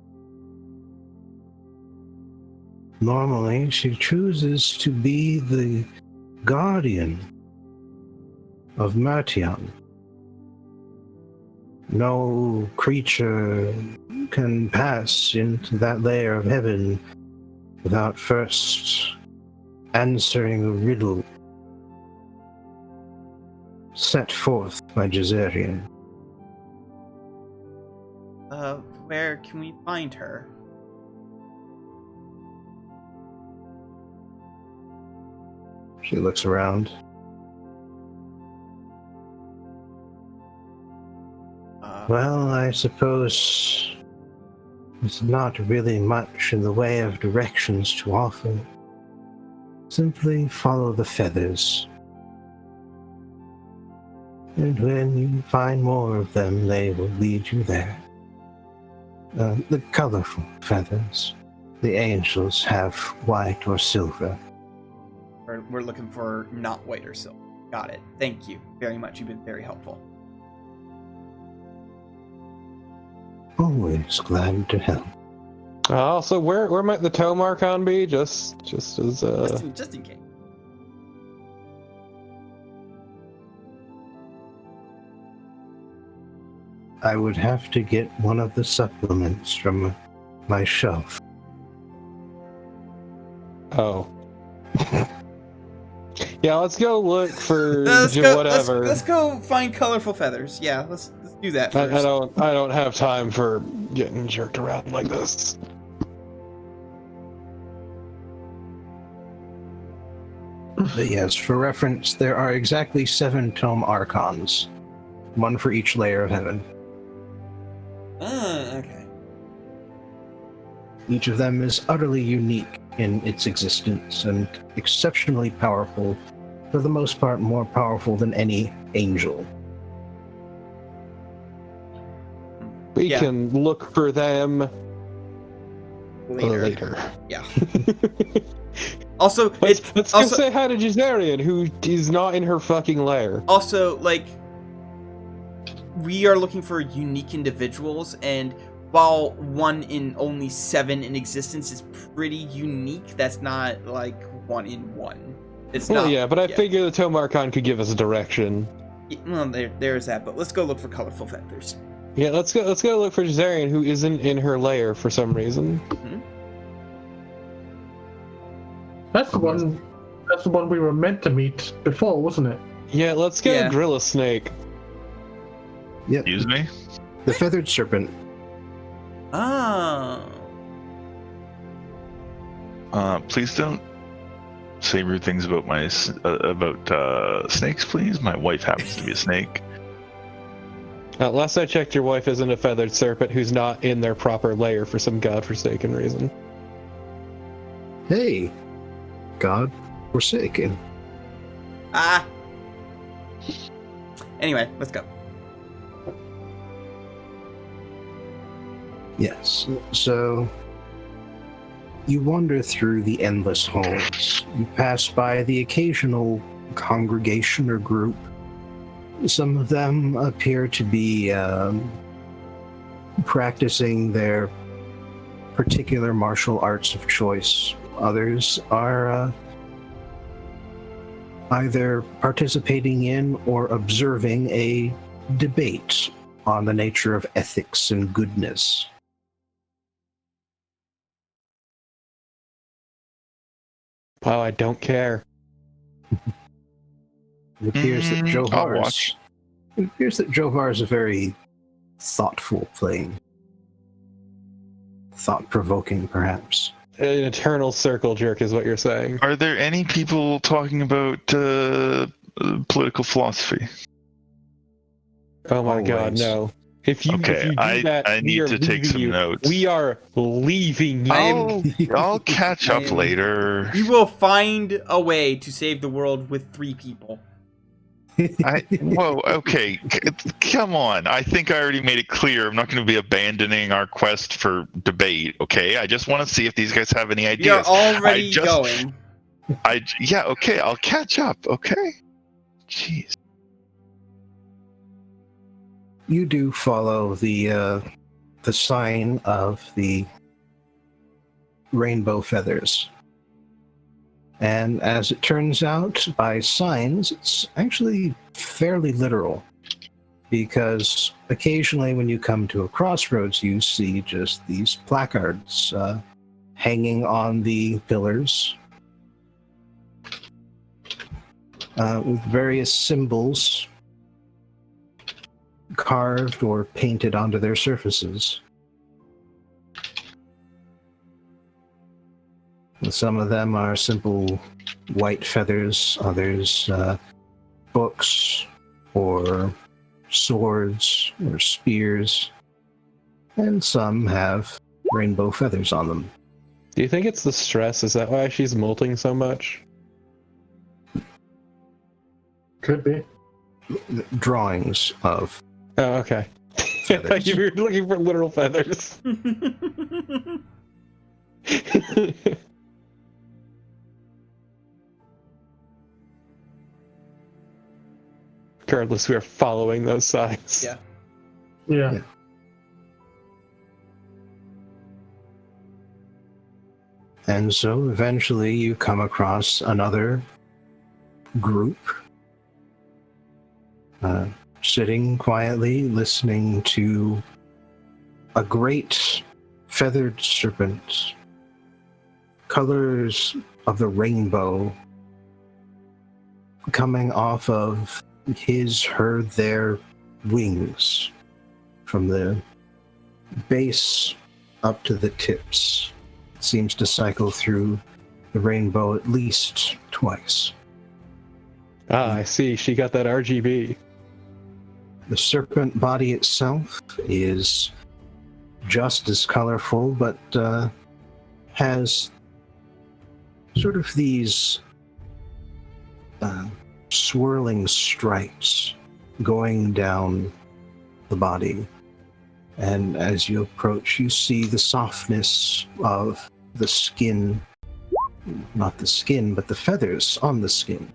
Normally, she chooses to be the guardian of Mertion. No creature can pass into that layer of heaven without first answering a riddle set forth by Jazerian. Where can we find her? She looks around. Well, I suppose there's not really much in the way of directions to offer. Simply follow the feathers. And when you find more of them, they will lead you there. The colorful feathers. The angels have white or silver. We're looking for not white or silver. Got it. Thank you very much. You've been very helpful. Always glad to help. Also, where might the tome archon be? Just as Just in case. I would have to get one of the supplements from my shelf. Oh. Yeah, let's go look for whatever. Let's go find colorful feathers. Yeah, let's do that first. I don't have time for getting jerked around like this. But yes, for reference, there are exactly 7 tome archons. One for each layer of heaven. Okay. Each of them is utterly unique in its existence and exceptionally powerful, for the most part more powerful than any angel. We Yeah. can look for them later. Yeah. Also, Let's go also say hi to Jazerian, who is not in her fucking lair. also like we are looking for unique individuals, and while 1 in only 7 in existence is pretty unique, that's not like 1 in 1. It's Well, not. yeah, but I figure the Tomarkon could give us direction. Well, there's that, but let's go look for colorful feathers. Yeah, let's go look for Jazerian, who isn't in her lair for some reason. That's the one. That's the one we were meant to meet before, wasn't it? Yeah, let's go Yeah. drill a snake. Yep. Excuse me? The feathered serpent. Oh. Please don't say rude things about snakes, please. My wife happens to be a snake. Last I checked, your wife isn't a feathered serpent who's not in their proper lair for some godforsaken reason. Hey, God forsaken. Ah. Anyway, let's go. Yes. So you wander through the endless halls. You pass by the occasional congregation or group. Some of them appear to be practicing their particular martial arts of choice. Others are either participating in or observing a debate on the nature of ethics and goodness. Wow, I don't care. It appears that I'll watch. Jovar is a very thoughtful plane. Thought-provoking, perhaps. An eternal circle jerk is what you're saying. Are there any people talking about political philosophy? Oh my god, Always. no. If you Okay, do that, I we need are to take leaving some you. notes. We are leaving you. I'll catch up later. We will find a way to save the world with 3 people. Whoa, okay, come on. I think I already made it clear I'm not going to be abandoning our quest for debate, okay? I just want to see if these guys have any We are ideas. already going. Yeah, okay, I'll catch up, okay? Jeez. You do follow the sign of the rainbow feathers. And as it turns out, by signs, it's actually fairly literal. Because occasionally when you come to a crossroads, you see just these placards hanging on the pillars with various symbols carved or painted onto their surfaces. And some of them are simple white feathers, others books or swords or spears, and some have rainbow feathers on them. Do you think it's the stress? Is that why she's molting so much? Could be. Drawings of Oh, okay. I thought you were looking for literal feathers. Regardless, we are following those signs. Yeah. Yeah. And so eventually you come across another group sitting quietly listening to a great feathered serpent, colors of the rainbow coming off of their wings from the base up to the tips. It seems to cycle through the rainbow at least twice. Ah, I see. She got that RGB. The serpent body itself is just as colorful, but has sort of these swirling stripes going down the body. And as you approach, you see the softness of the skin. Not the skin, but the feathers on the skin.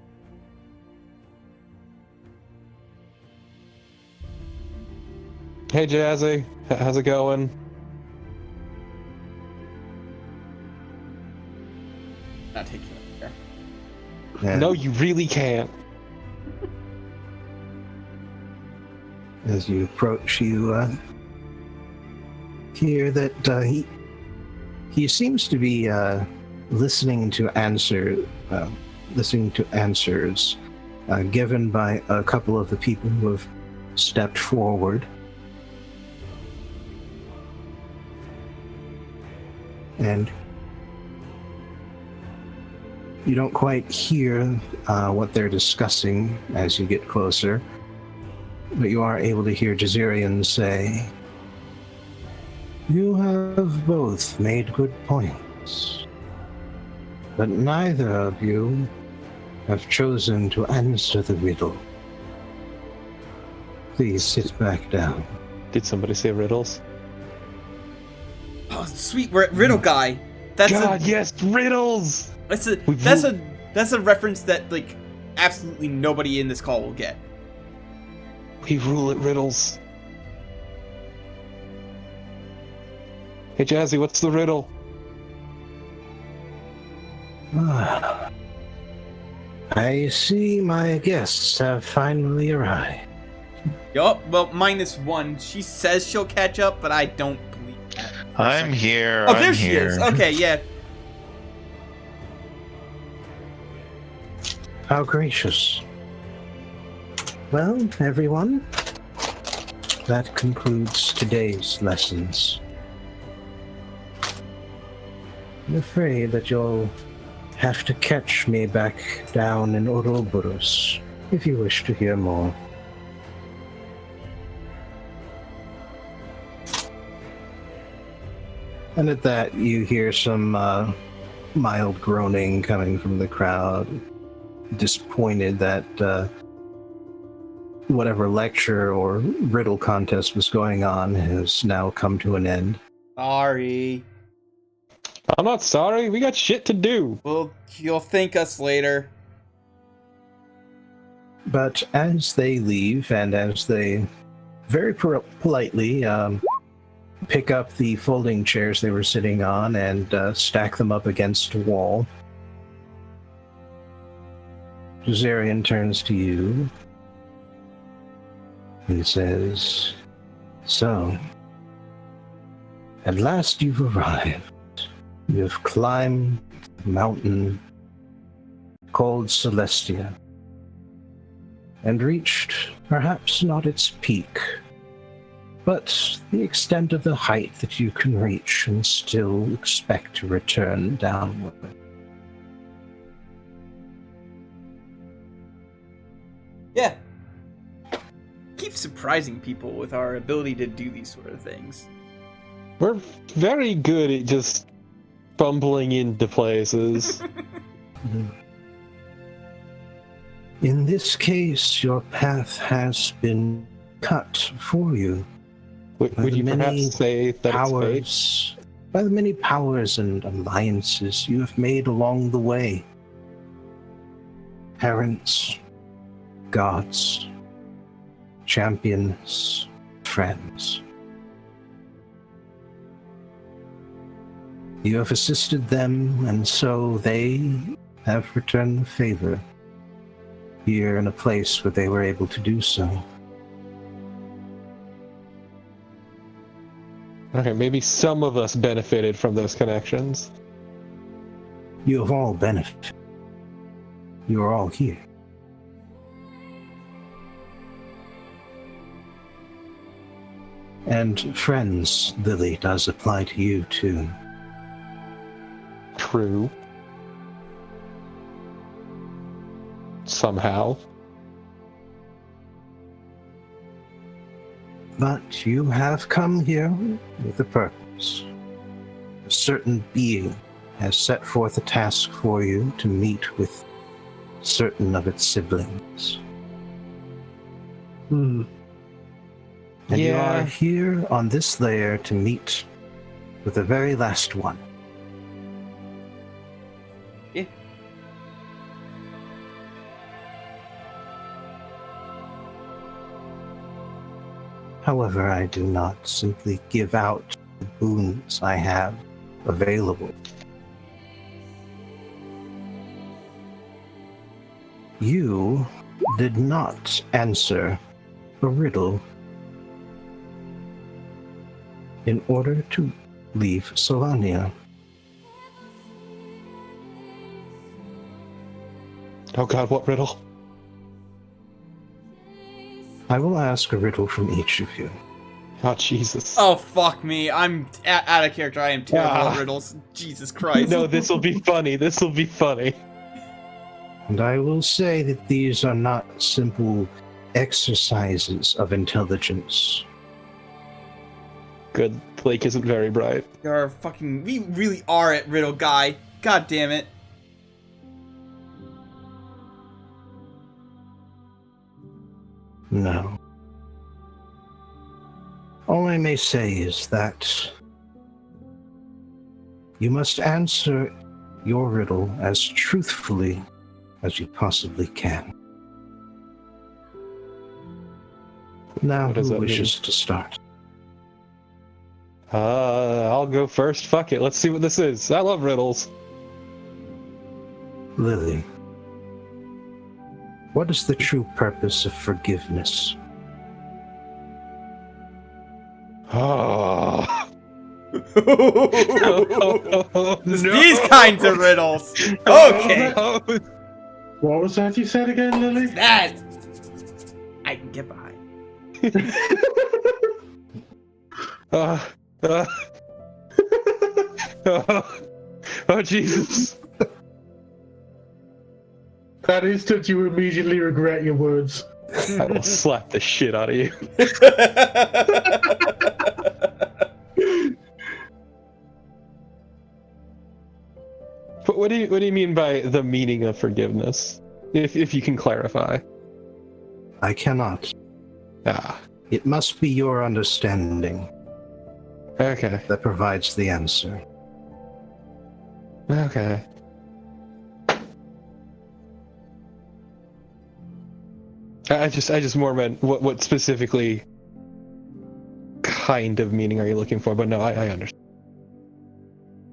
Hey, Jazzy. How's it going? Not taking it there. And No, you really can't. as you approach, you hear that he seems to be listening to answers given by a couple of the people who have stepped forward. And you don't quite hear what they're discussing as you get closer, but you are able to hear Jazerian say, "You have both made good points, but neither of you have chosen to answer the riddle. Please sit back down." Did somebody say riddles? Oh, sweet riddle guy. That's God, yes, riddles! That's a reference that like absolutely nobody in this call will get. We rule at riddles. Hey, Jazzy, what's the riddle? I see my guests have finally arrived. Yup. Well, -1. She says she'll catch up, but I don't believe that. I'm here. Oh, I'm there she here. is. Okay, yeah. How gracious. Well, everyone, that concludes today's lessons. I'm afraid that you'll have to catch me back down in Ouroboros if you wish to hear more. And at that, you hear some mild groaning coming from the crowd, disappointed that whatever lecture or riddle contest was going on has now come to an end. Sorry. I'm not sorry. We got shit to do. Well, you'll thank us later. But as they leave, and as they very politely pick up the folding chairs they were sitting on and stack them up against a wall, Jazerian turns to you. He says, "So, at last you've arrived. You've climbed the mountain called Celestia, and reached perhaps not its peak, but the extent of the height that you can reach and still expect to return downward. Yeah. Keep surprising people with our ability to do these sort of things. We're very good at just bumbling into places. In this case, your path has been cut for you. Would you perhaps say that powers, by the many powers and alliances you have made along the way. Parents, gods, champions, friends. You have assisted them, and so they have returned the favor here in a place where they were able to do so. Okay, maybe some of us benefited from those connections. You have all benefited. You are all here. And friends, Lily, does apply to you too. True. Somehow. But you have come here with a purpose. A certain being has set forth a task for you to meet with certain of its siblings. And you are Yeah. here on this layer to meet with the very last one. Yeah. However, I do not simply give out the boons I have available. You did not answer a riddle in order to leave Solania. Oh god, what riddle? I will ask a riddle from each of you. Oh Jesus. Oh, fuck me. I'm out of character. I am terrible Ah. at riddles. Jesus Christ. No, this will be funny. This will be funny. And I will say that these are not simple exercises of intelligence. Good. Blake isn't very bright. You're fucking... We really are at riddle, guy. God damn it. No. All I may say is that you must answer your riddle as truthfully as you possibly can. Now, What does who that wishes to start? I'll go first. Fuck it. Let's see what this is. I love riddles. Lily, what is the true purpose of forgiveness? Oh. These kinds of riddles. Okay. What was that you said again, Lily? That I can get behind. Oh, Jesus. That instant you immediately regret your words. I will slap the shit out of you. But what do you mean by the meaning of forgiveness? If you can clarify. I cannot. Ah, It must be your understanding okay. that provides the answer. Okay. I just more meant what specifically kind of meaning are you looking for? But no, I understand.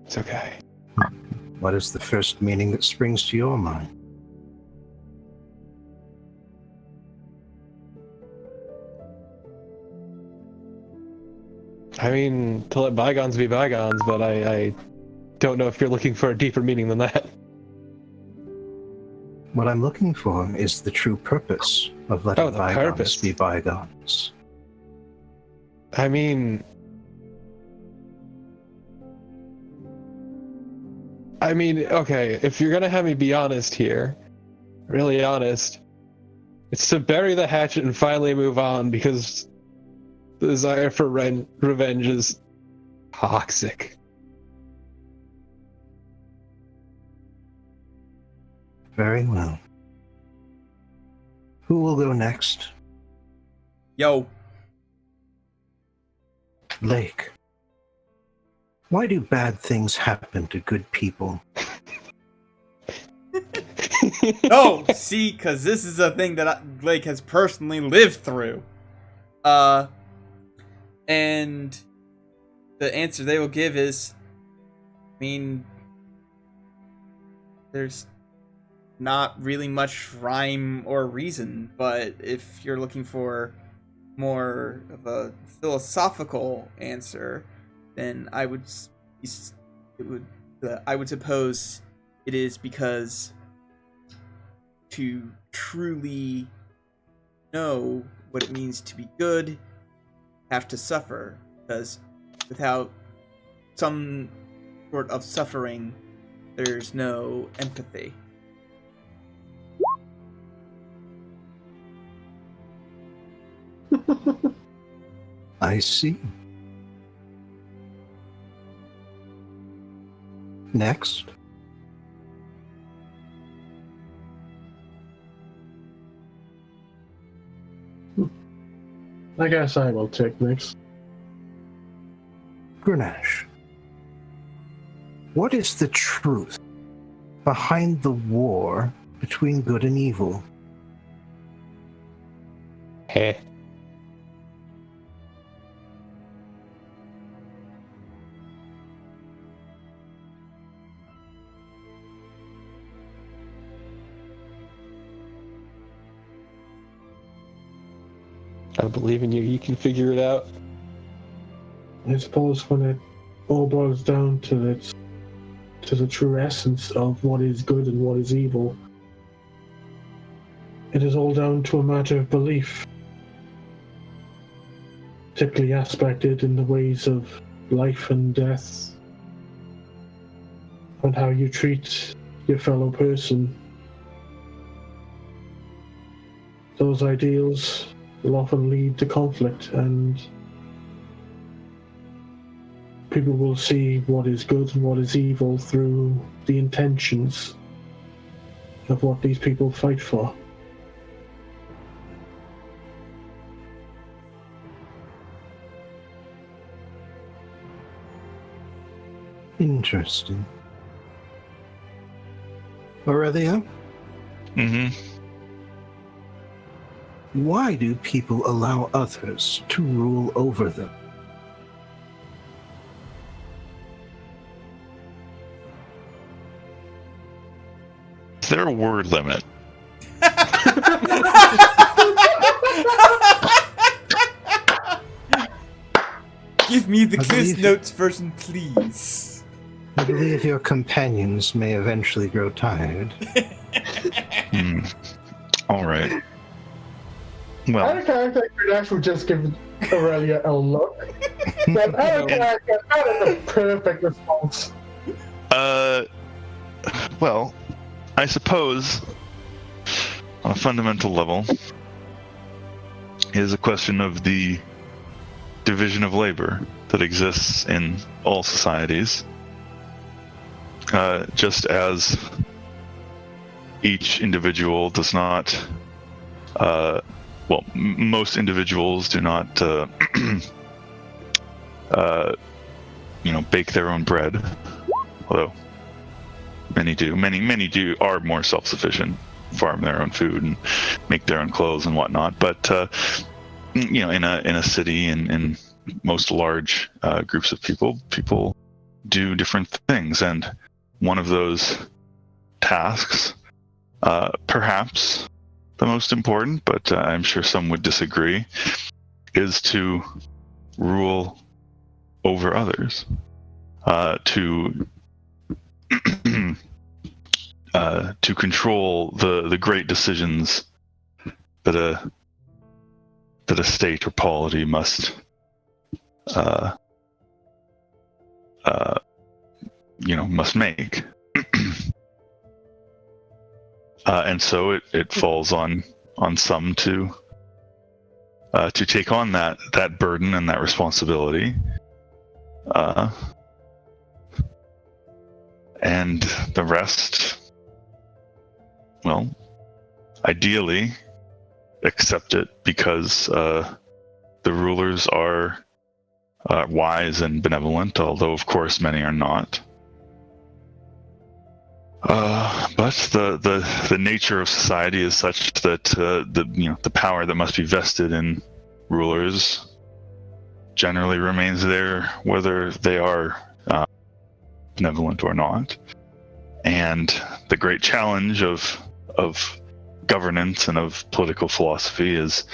It's okay. What is the first meaning that springs to your mind? I mean, to let bygones be bygones, but I don't know if you're looking for a deeper meaning than that. What I'm looking for is the true purpose of letting Oh, the bygones purpose. be bygones. I mean, okay, if you're gonna have me be honest here, really honest, it's to bury the hatchet and finally move on because the desire for revenge is toxic. Very well. Who will go next? Yo. Lake. Why do bad things happen to good people? Oh, see, because this is a thing that Blake has personally lived through. And the answer they will give is, I mean, there's not really much rhyme or reason, but if you're looking for more of a philosophical answer, then I would suppose it is because to truly know what it means to be good, have to suffer, because without some sort of suffering, there's no empathy. I see. Next. I guess I will take next. Grenache, what is the truth behind the war between good and evil? Heh. I believe in you. You can figure it out. I suppose when it all boils down to the true essence of what is good and what is evil, it is all down to a matter of belief, particularly aspected in the ways of life and death, and how you treat your fellow person. Those ideals will often lead to conflict, and people will see what is good and what is evil through the intentions of what these people fight for. Interesting. Aurelia, Mm-hmm. why do people allow others to rule over them? Is there a word limit? Give me the I Cliff believe- Notes version, please. I believe your companions may eventually grow tired. Hmm. All right. I Well, think Grenache would just give Aurelia a look. That is a perfect response. well, I suppose on a fundamental level it is a question of the division of labor that exists in all societies. Just as each individual does not, most individuals do not, bake their own bread, although many do. Many are more self-sufficient, farm their own food and make their own clothes and whatnot. But in a city and in most large groups of people do different things, and one of those tasks, perhaps the most important, but I'm sure some would disagree, is to rule over others, to control the great decisions that a state or polity must must make. And so it falls on some to take on that burden and that responsibility, and the rest, well, ideally accept it because the rulers are wise and benevolent, although of course many are not. But the nature of society is such that the power that must be vested in rulers generally remains there, whether they are benevolent or not. And the great challenge of governance and of political philosophy is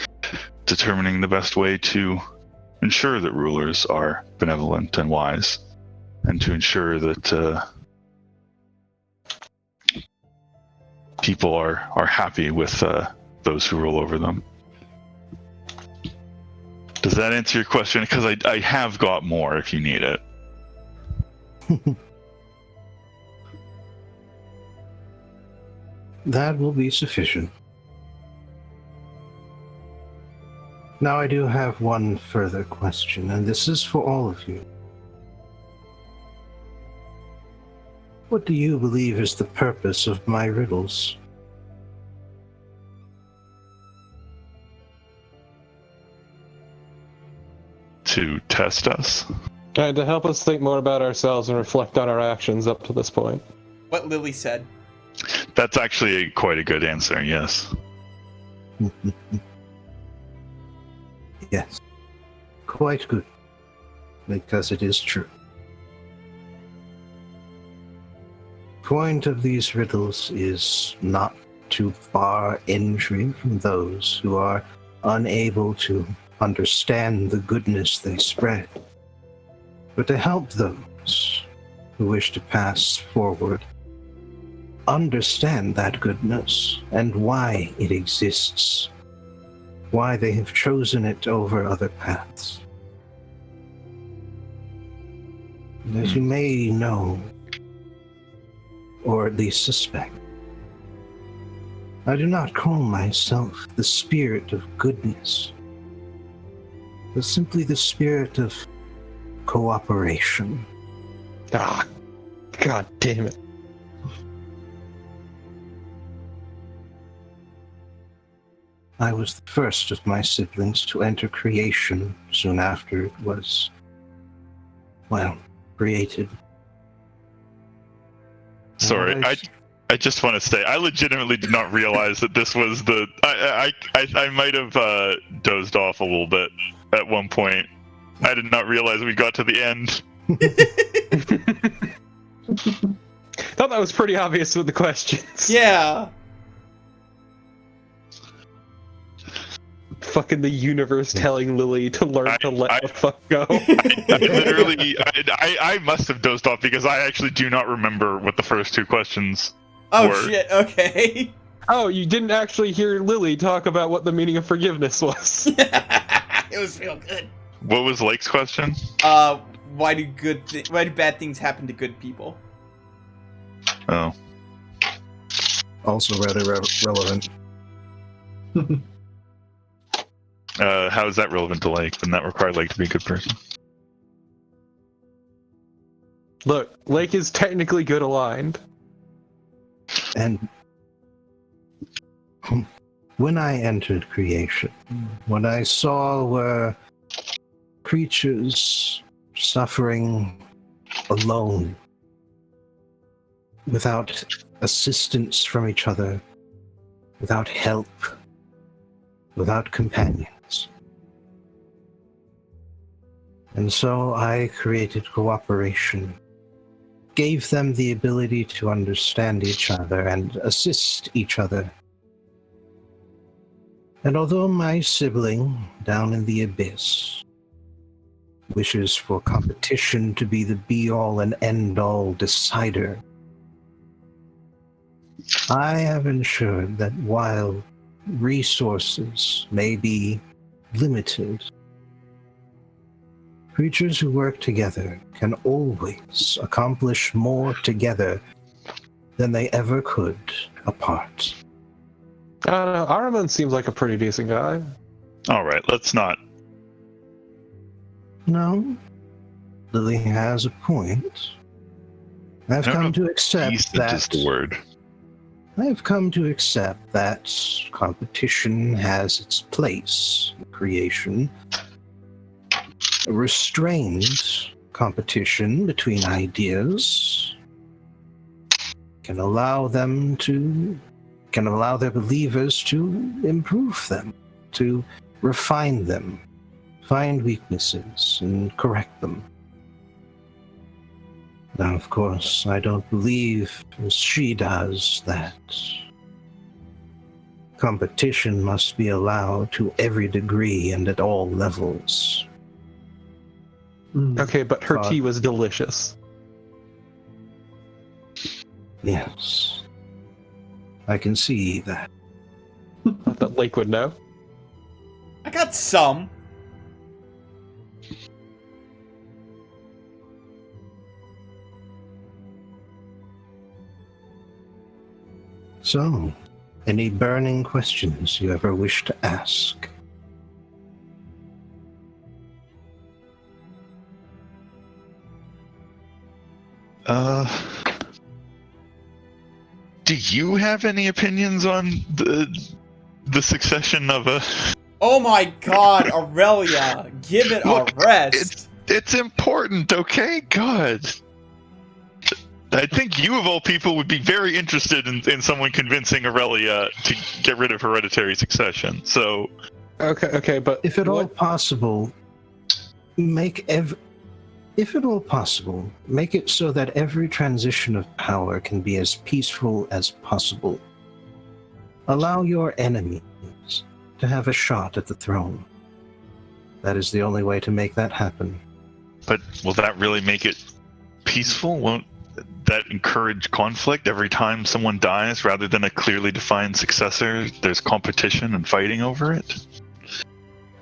determining the best way to ensure that rulers are benevolent and wise, and to ensure that people are happy with those who rule over them. Does that answer your question? Because I have got more if you need it. That will be sufficient. Now I do have one further question, and this is for all of you. What do you believe is the purpose of my riddles? to test us? And to help us think more about ourselves and reflect on our actions up to this point. What Lily said. That's actually quite a good answer, yes. Yes. Quite good. Because it is true. Point of these riddles is not to bar entry from those who are unable to understand the goodness they spread, but to help those who wish to pass forward understand that goodness and why it exists, why they have chosen it over other paths. And as you may know, or at least suspect, I do not call myself the spirit of goodness, but simply the spirit of cooperation. Ah, god damn it. I was the first of my siblings to enter creation soon after it was, well, created. Sorry, I just want to say, I legitimately did not realize that this was the... I might have dozed off a little bit at one point. I did not realize we got to the end. Thought that was pretty obvious with the questions. Yeah. Fucking the universe telling Lily to learn to let the fuck go. I must have dozed off because I actually do not remember what the first two questions Oh were. shit, okay. Oh, you didn't actually hear Lily talk about what the meaning of forgiveness was. It was real good. What was Lake's question? Why do bad things happen to good people? Oh. Also rather relevant. How is that relevant to Lake? Wouldn't that require Lake to be a good person? Look, Lake is technically good aligned. And when I entered creation, what I saw were creatures suffering alone, without assistance from each other, without help, without companions. And so I created cooperation, gave them the ability to understand each other and assist each other. And although my sibling down in the abyss wishes for competition to be the be-all and end-all decider, I have ensured that while resources may be limited, creatures who work together can always accomplish more together than they ever could apart. I don't know, Araman seems like a pretty decent guy. Alright, let's not. No, Lily has a point. I've come to accept Decent that. is the word. I've come to accept that competition has its place in creation. A restrained competition between ideas can allow their believers to improve them, to refine them, find weaknesses, and correct them. Now, of course, I don't believe, as she does, that competition must be allowed to every degree and at all levels. Okay, but her God. tea was delicious. Yes. I can see that. Not that Lake would know. I got some. So, any burning questions you ever wish to ask? Do you have any opinions on the succession of a... Oh my god, Aurelia, give it Look, a rest. It's important, okay? God. I think you, of all people, would be very interested in someone convincing Aurelia to get rid of hereditary succession. So, Okay, but If at all what- possible, make it so that every transition of power can be as peaceful as possible. Allow your enemies to have a shot at the throne. That is the only way to make that happen. but will that really make it peaceful? Won't that encourage conflict every time someone dies rather than a clearly defined successor? There's competition and fighting over it?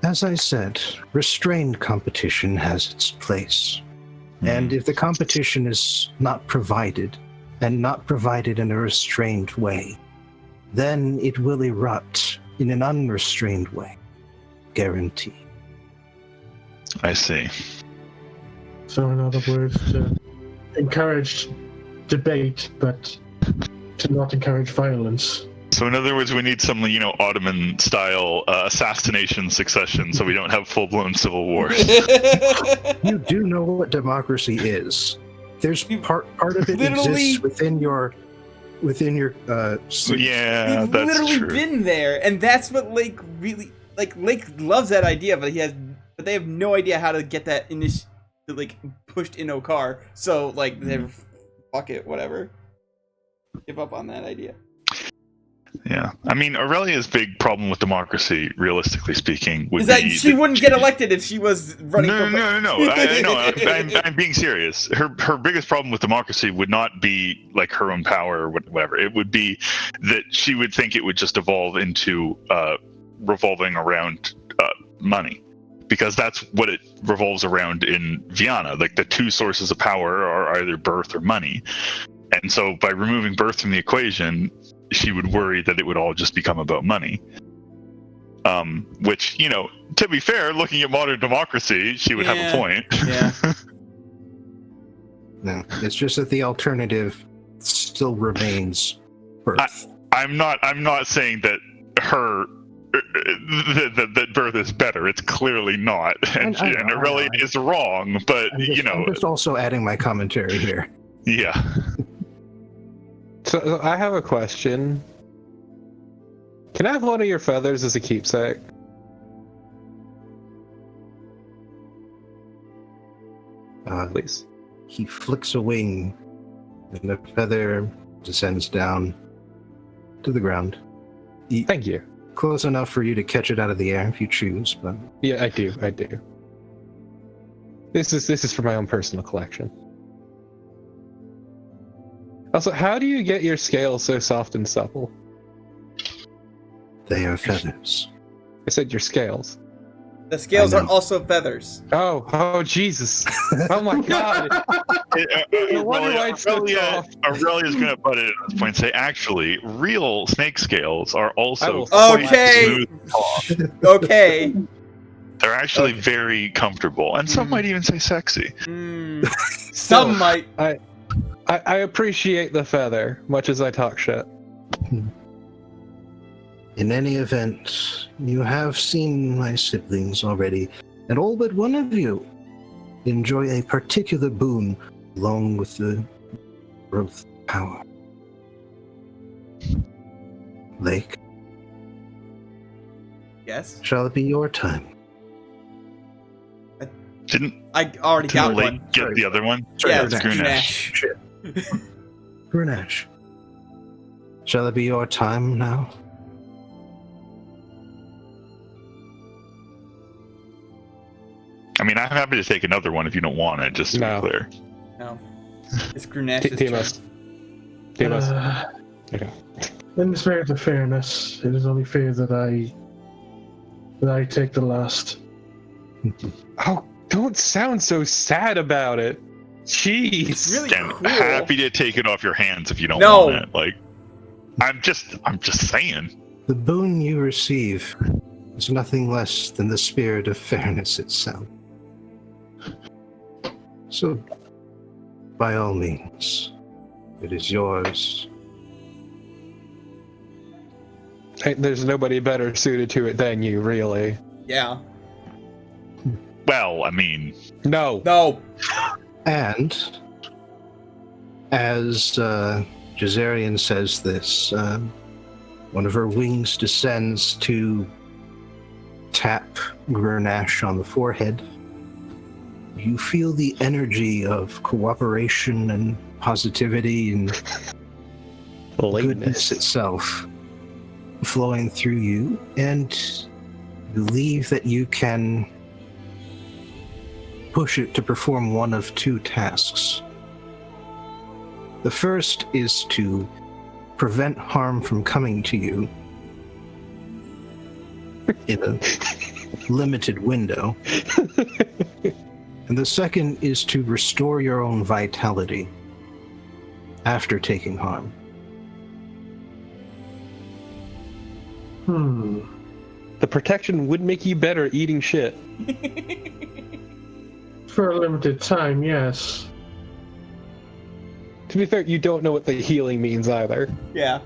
As I said, restrained competition has its place. And if the competition is not provided, and not provided in a restrained way, then it will erupt in an unrestrained way. Guarantee. I see. So in other words, to encourage debate, but to not encourage violence. So in other words, we need some, Ottoman-style assassination succession, so we don't have full-blown civil wars. You do know what democracy is. There's part of it Literally- exists within your Yeah, We've that's literally true. been there, and that's what Lake really like. Lake loves that idea, but they have no idea how to get that pushed in Okar. So they're fuck it, whatever. Give up on that idea. Yeah, I mean, Aurelia's big problem with democracy, realistically speaking, would Is that be she wouldn't get elected if she was running No. for I know. I'm being serious. Her biggest problem with democracy would not be like her own power or whatever. It would be that she would think it would just evolve into revolving around money, because that's what it revolves around in Viana. Like the two sources of power are either birth or money, and so by removing birth from the equation, she would worry that it would all just become about money. Which, to be fair, looking at modern democracy, she would have a point. Yeah. No, it's just that the alternative still remains birth. I'm not saying that that birth is better. It's clearly not, and I know. Aurelia is wrong. But I'm just also adding my commentary here. yeah. So I have a question. Can I have one of your feathers as a keepsake? Please. He flicks a wing, and the feather descends down to the ground. Thank you. Close enough for you to catch it out of the air if you choose, but Yeah, I do. This is for my own personal collection. Also, how do you get your scales so soft and supple? they are feathers. I said your scales. The scales I are know. also feathers. Oh, Jesus. Oh my God. No wonder why it's so soft. Aurelia's going to butt in at this point and say, actually, real snake scales are I also will quite Okay. smooth and soft. Okay. They're actually very comfortable, and some might even say sexy. Some might. I appreciate the feather, much as I talk shit. In any event, you have seen my siblings already, and all but one of you enjoy a particular boon along with the growth power. Lake, Yes. shall it be your time? Didn't I already got Lake one. get the other one? Yeah, Sorry, Grunesh. Shit. Grunesh, shall it be your time now? I mean, I'm happy to take another one if you don't want it, just to No. be clear. No. It's Grunesh's Timus. Timus. Okay. In the spirit of fairness, it is only fair that I take the last. Oh, don't sound so sad about it. Jeez. It's really Damn, cool. happy to take it off your hands if you don't No. want it. Like, I'm just saying. The boon you receive is nothing less than the spirit of fairness itself. So, by all means, it is yours. There's nobody better suited to it than you, really. Yeah. Well, I mean, No. No. And as Jazerian says this, one of her wings descends to tap Grenache on the forehead. You feel the energy of cooperation and positivity and goodness itself flowing through you, and believe that you can push it to perform one of two tasks. The first is to prevent harm from coming to you in a limited window. And the second is to restore your own vitality after taking harm. The protection would make you better at eating shit. For a limited time, yes. To be fair, you don't know what the healing means either. Yeah.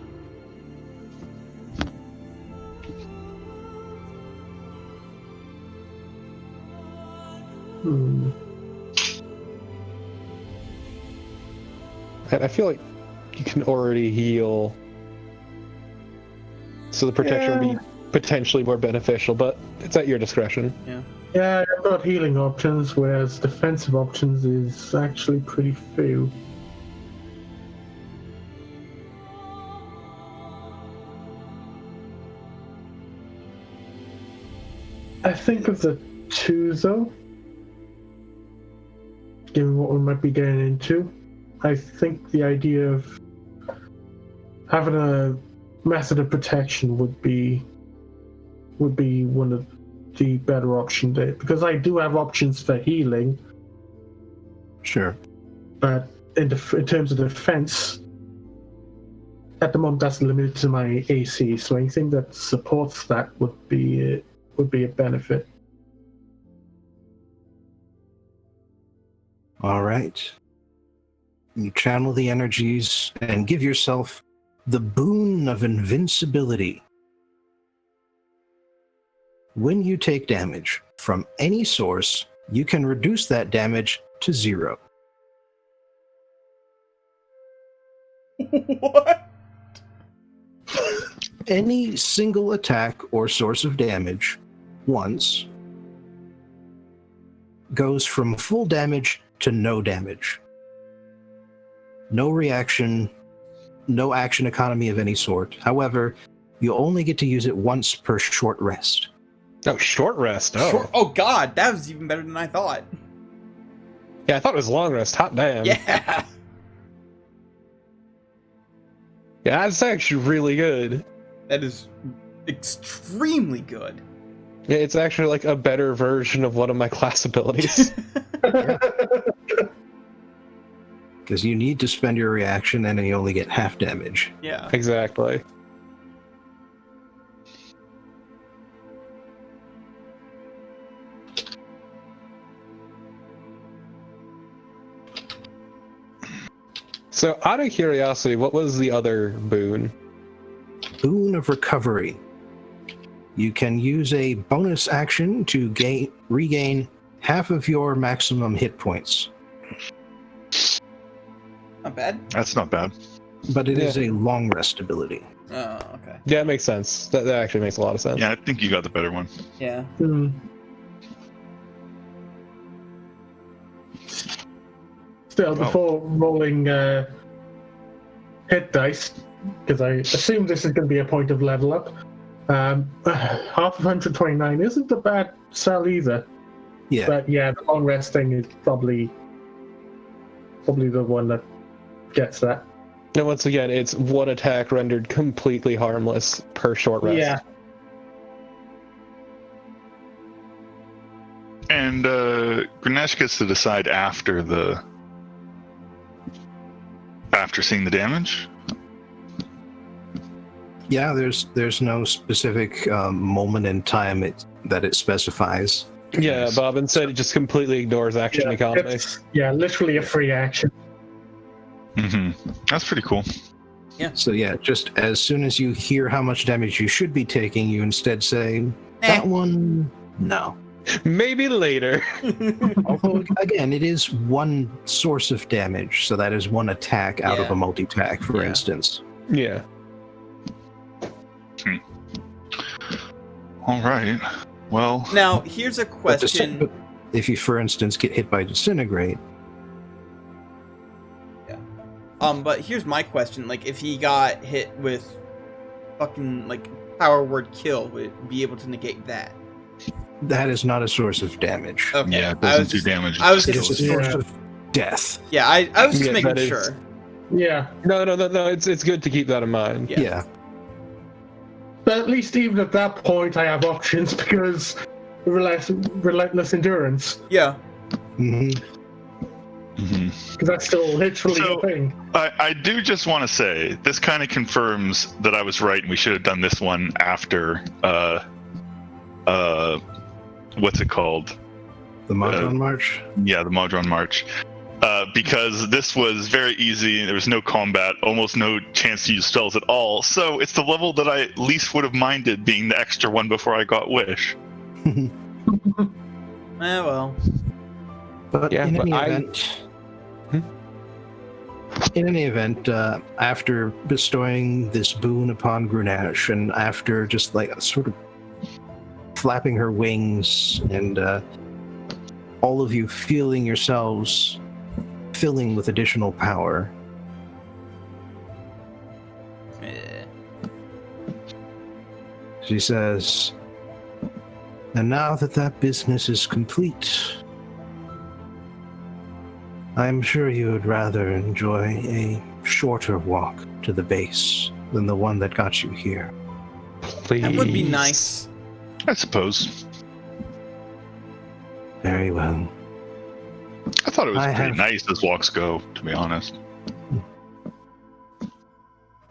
And I feel like you can already heal. So the protection would be potentially more beneficial, but it's at your discretion. Yeah. Yeah, I've got healing options, whereas defensive options is actually pretty few. I think of the two, though, given what we might be getting into. I think the idea of having a method of protection would be one of the better options there, because I do have options for healing, Sure. but in terms of defense, at the moment that's limited to my AC. So anything that supports that would be a benefit. All right. You channel the energies and give yourself the boon of invincibility. When you take damage from any source, you can reduce that damage to 0. What? Any single attack or source of damage once goes from full damage to no damage. No reaction, no action economy of any sort. However, you only get to use it once per short rest. Oh, short rest. Oh. Oh god, that was even better than I thought. Yeah, I thought it was long rest. Hot damn. Yeah. Yeah, that's actually really good. That is extremely good. Yeah, it's actually like a better version of one of my class abilities. Because you need to spend your reaction and then you only get half damage. Yeah. Exactly. So, out of curiosity, what was the other boon? Boon of Recovery. You can use a bonus action to regain half of your maximum hit points. Not bad. that's not bad. But it is a long rest ability. Oh, okay. Yeah, it makes sense. That actually makes a lot of sense. Yeah, I think you got the better one. Yeah. Still, before rolling hit dice, because I assume this is going to be a point of level up, half of 129 isn't a bad sell either. Yeah. But yeah, the long rest thing is probably the one that gets that. And once again, it's one attack rendered completely harmless per short rest. Yeah. And Grenache gets to decide after seeing the damage. Yeah, there's no specific moment in time that it specifies. Yeah, Bobbin said it just completely ignores action economy. It's, literally a free action. Mm-hmm. That's pretty cool. Yeah. So yeah, just as soon as you hear how much damage you should be taking, you instead say, that one, no. Maybe later. Although, again, it is one source of damage, so that is one attack out of Yeah. a multi-attack, for Yeah. instance. Yeah. All right. Well, Now, here's a But question. if you, for instance, get hit by Disintegrate, But here's my question. Like, if he got hit with fucking, like, power word kill, would it be able to negate that? that is not a source of damage. Okay. yeah, it I doesn't was do just, damage. I was It just, is a Yeah. source of death. yeah, I was just Yeah, making that is- sure. Yeah, No. It's good to keep that in mind. Yeah. Yeah. but at least even at that point, I have options because relentless endurance. Yeah. hmm Because that's still literally So- a thing. I do just want to say this kind of confirms that I was right, and we should have done this one after. What's it called? The Modron March. Yeah, the Modron March. Because this was very easy. There was no combat, almost no chance to use spells at all. So it's the level that I least would have minded being the extra one before I got Wish. Well. But Yeah, in but any I- event, after bestowing this boon upon Grunash, and after just like sort of flapping her wings, and all of you feeling yourselves filling with additional power, eh. she says, "And now that that business is complete, I'm sure you would rather enjoy a shorter walk to the base than the one that got you here." Please. That would be nice. I suppose. Very well. I thought it was I pretty have- nice as walks go, to be honest.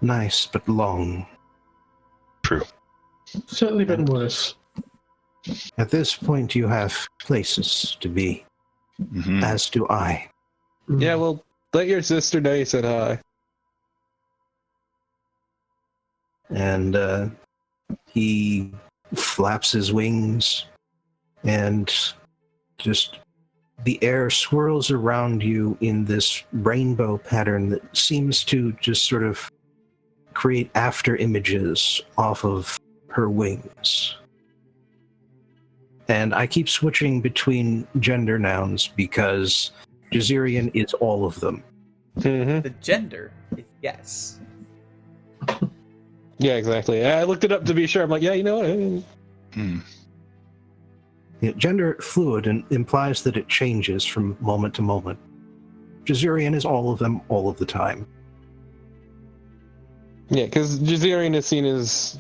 Nice, but long. True. Certainly been worse. At this point, you have places to be, Hmm. as do I. Yeah, well, let your sister know you said hi. And he flaps his wings, and just the air swirls around you in this rainbow pattern that seems to just sort of create after images off of her wings. And I keep switching between gender nouns because Jazerian is all of them. Mm-hmm. The gender is yes. Yeah, exactly. I looked it up to be sure. I'm like, yeah, you know what? Hmm. Yeah, gender fluid and implies that it changes from moment to moment. Jazerian is all of them all of the time. Yeah, because Jazerian is seen as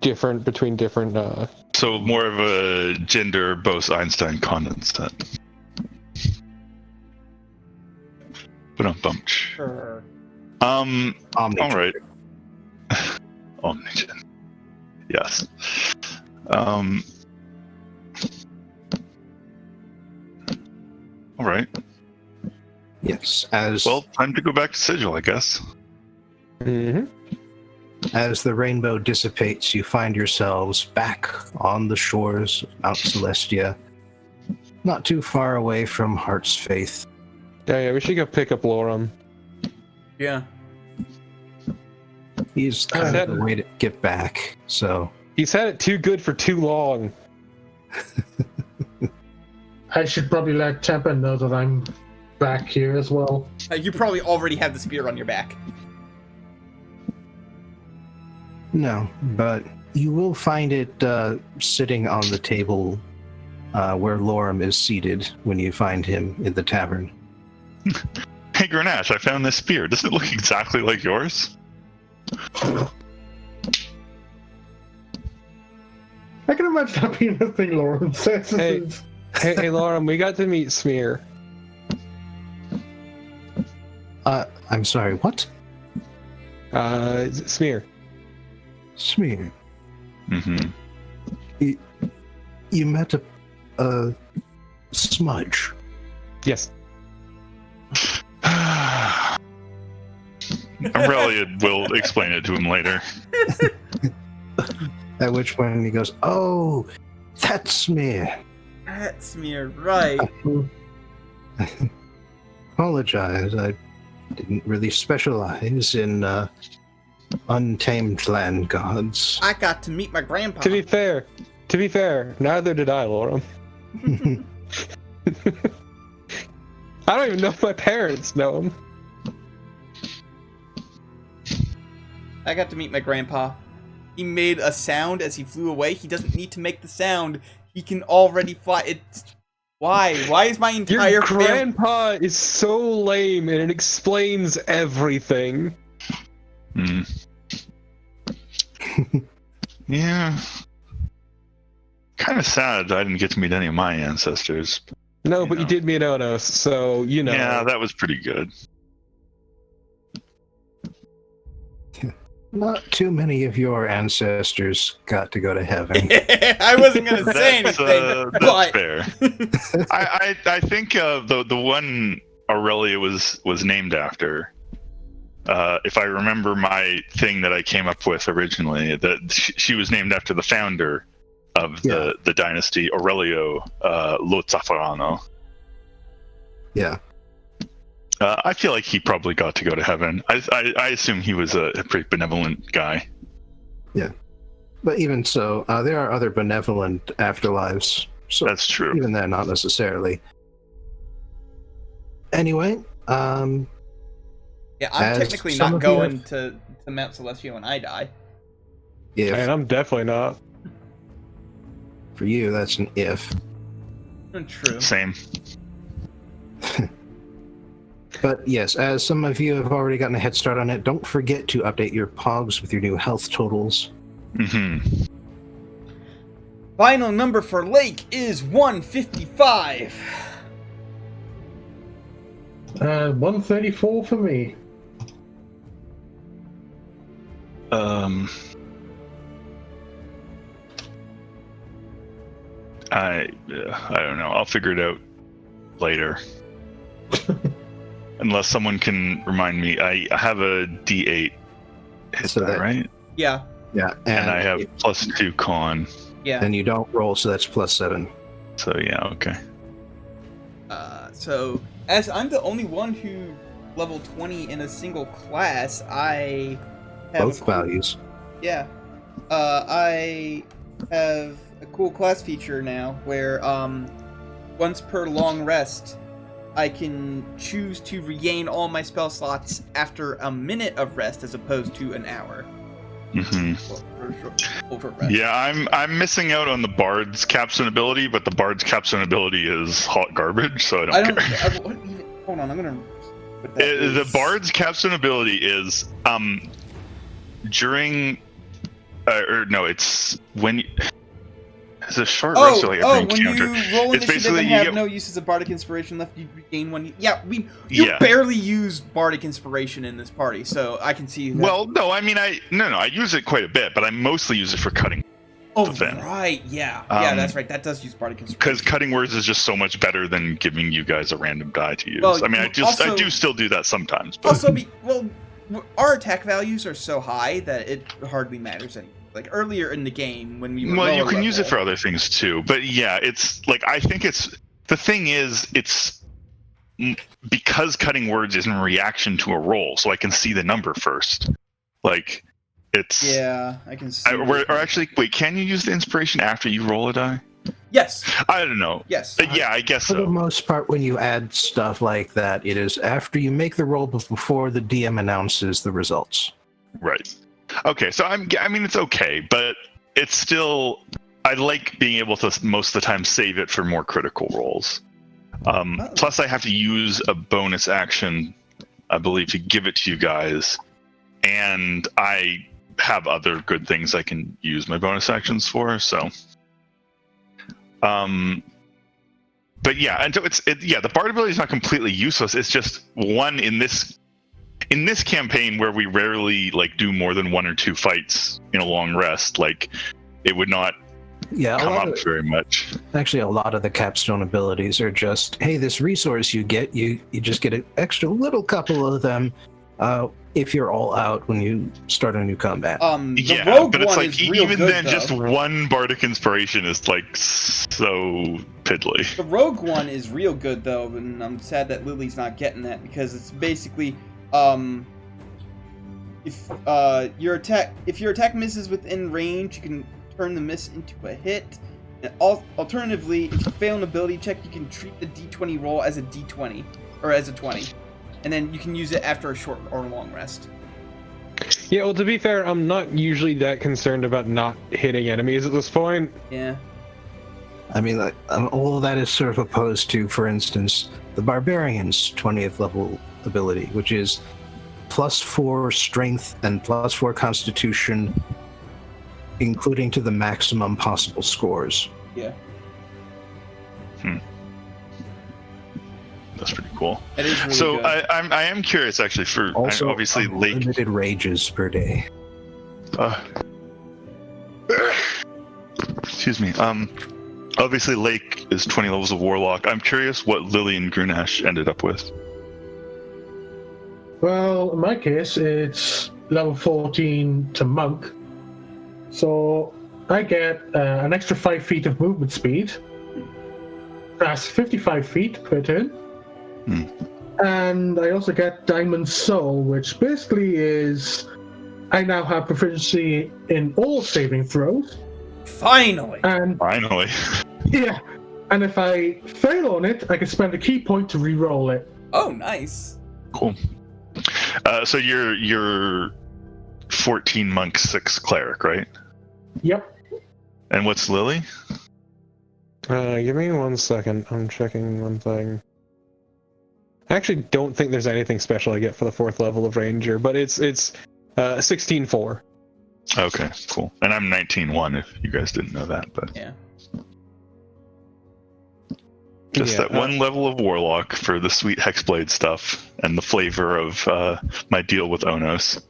different between different. So more of a gender Bose-Einstein condensate. But I'm bummed. Sure. Omni. All right. Omnigen. Yes. All right. Yes, as Well, time to go back to Sigil, I guess. Mm-hmm. as the rainbow dissipates, you find yourselves back on the shores of Mount Celestia, not too far away from Heart's Faith. Yeah, we should go pick up Loram. Yeah. He's kind of the way to get back, so He's had it too good for too long. I should probably let Tempa know that I'm back here as well. You probably already have the spear on your back. no, but you will find it sitting on the table where Lorem is seated when you find him in the tavern. Hey, Grenache, I found this spear. Doesn't it look exactly like yours? I can imagine that being a thing Lauren says. Hey. Hey, Loram, we got to meet Smear. I'm sorry, what? Smear. Smear. Mm-hmm. You met a Smudge. Yes. Aurelia will explain it to him later. At which point he goes, "Oh, that's me. That's me, right. Apologize. I didn't really specialize in untamed land gods." I got to meet my grandpa. To be fair, neither did I, Laura. I don't even know if my parents know him. I got to meet my grandpa. He made a sound as he flew away. He doesn't need to make the sound. He can already fly. It's why? Why is my entire Your grandpa is so lame, and it explains everything. Hmm. Yeah. Kind of sad I didn't get to meet any of my ancestors. No, but you did meet Onos, so you know. Yeah, that was pretty good. Not too many of your ancestors got to go to heaven. I wasn't gonna say anything, That's but fair. I think the one Aurelia was named after. If I remember my thing that I came up with originally, that she was named after the founder of the dynasty, Aurelio Lo. Yeah. I feel like he probably got to go to heaven. I assume he was a pretty benevolent guy. Yeah. But even so, there are other benevolent afterlives. So That's true. even then, not necessarily. Anyway, yeah, I'm as technically some not of you going to Mount Celestio when I die. if And I'm definitely not. for you, that's an if. True. Same. But yes, as some of you have already gotten a head start on it, don't forget to update your pogs with your new health totals. Mm-hmm. Final number for Lake is 155. 134 for me. I don't know. I'll figure it out later. Unless someone can remind me. I have a D8. Is So that that- right? Yeah, Yeah, And I have +2 con. yeah. and you don't roll, so that's +7. So yeah, okay. So, as I'm the only one who level 20 in a single class, I have Both values. Yeah. I have a cool class feature now where once per long rest, I can choose to regain all my spell slots after a minute of rest as opposed to an hour. Mm-hmm. Over rest. Yeah, I'm missing out on the Bard's capstone ability, but the Bard's capstone ability is hot garbage, so I don't care. Hold on, I'm gonna. The Bard's capstone ability is during, or no, it's when. It's a short rest, like every when encounter. you roll It's initiative basically and you have get- no uses of bardic inspiration left, you regain one. Yeah, you Yeah. barely use bardic inspiration in this party, so I can see. That. Well, no, I mean, I use it quite a bit, but I mostly use it for cutting. oh then. right, yeah, that's right. That does use bardic inspiration. Because cutting words is just so much better than giving you guys a random die to use. Well, I mean, I also- do still do that sometimes. But Also, our attack values are so high that it hardly matters anymore. Like earlier in the game when we were well, you lower can use it level- for other things too. But yeah, it's like I think it's the thing is it's because cutting words is in reaction to a roll, so I can see the number first. Like it's Yeah, I can see. or actually, wait, can you use the inspiration after you roll a die? Yes. I don't know. Yes. Yeah, I guess For the so. most part, when you add stuff like that, it is after you make the roll, but before the DM announces the results. Right. Okay, so I mean, it's okay, but it's still. I like being able to most of the time save it for more critical rolls. Plus, I have to use a bonus action, I believe, to give it to you guys, and I have other good things I can use my bonus actions for. So, but yeah, and so the Bard ability is not completely useless. It's just one in this campaign where we rarely like do more than 1 or 2 fights in a long rest. Like, it would not Yeah, come up very much. actually, a lot of the capstone abilities are just, hey, this resource you get, you just get an extra little couple of them, If you're all out when you start a new combat. The Yeah, rogue but it's one like is real even good, then, though. just one bardic inspiration is like so piddly. The rogue one is real good though, and I'm sad that Lily's not getting that because it's basically if your attack misses within range, you can turn the miss into a hit. And alternatively, if you fail an ability check, you can treat the d20 roll as a d20 or as a 20, and then you can use it after a short or long rest. Yeah, well, to be fair, I'm not usually that concerned about not hitting enemies at this point. Yeah. I mean, like, all of that is sort of opposed to, for instance, the barbarians' 20th level ability, which is +4 strength and +4 constitution, including to the maximum possible scores. Yeah. That's pretty cool. It is really So good. I am curious actually for Also, obviously Lake. limited rages per day. Excuse me. Obviously Lake is 20 levels of Warlock. I'm curious what Lily and Grunash ended up with. Well, in my case, it's level 14 to monk. So I get an extra 5 feet of movement speed. That's 55 feet per turn. And I also get Diamond Soul, which basically is I now have proficiency in all saving throws. Finally. And Finally. yeah, and if I fail on it, I can spend a key point to re-roll it. Oh, nice. Cool. So you're 14 monk, 6 cleric, right? Yep. And what's Lily? Give me 1 second. I'm checking one thing. I actually don't think there's anything special I get for the 4th level of Ranger, but it's 16-4. Okay, cool. And I'm 19-1 if you guys didn't know that, but Yeah. just Yeah, that one level of Warlock for the sweet Hexblade stuff and the flavor of my deal with Onos.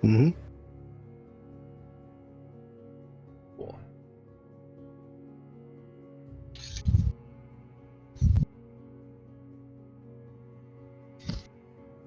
Mm-hmm.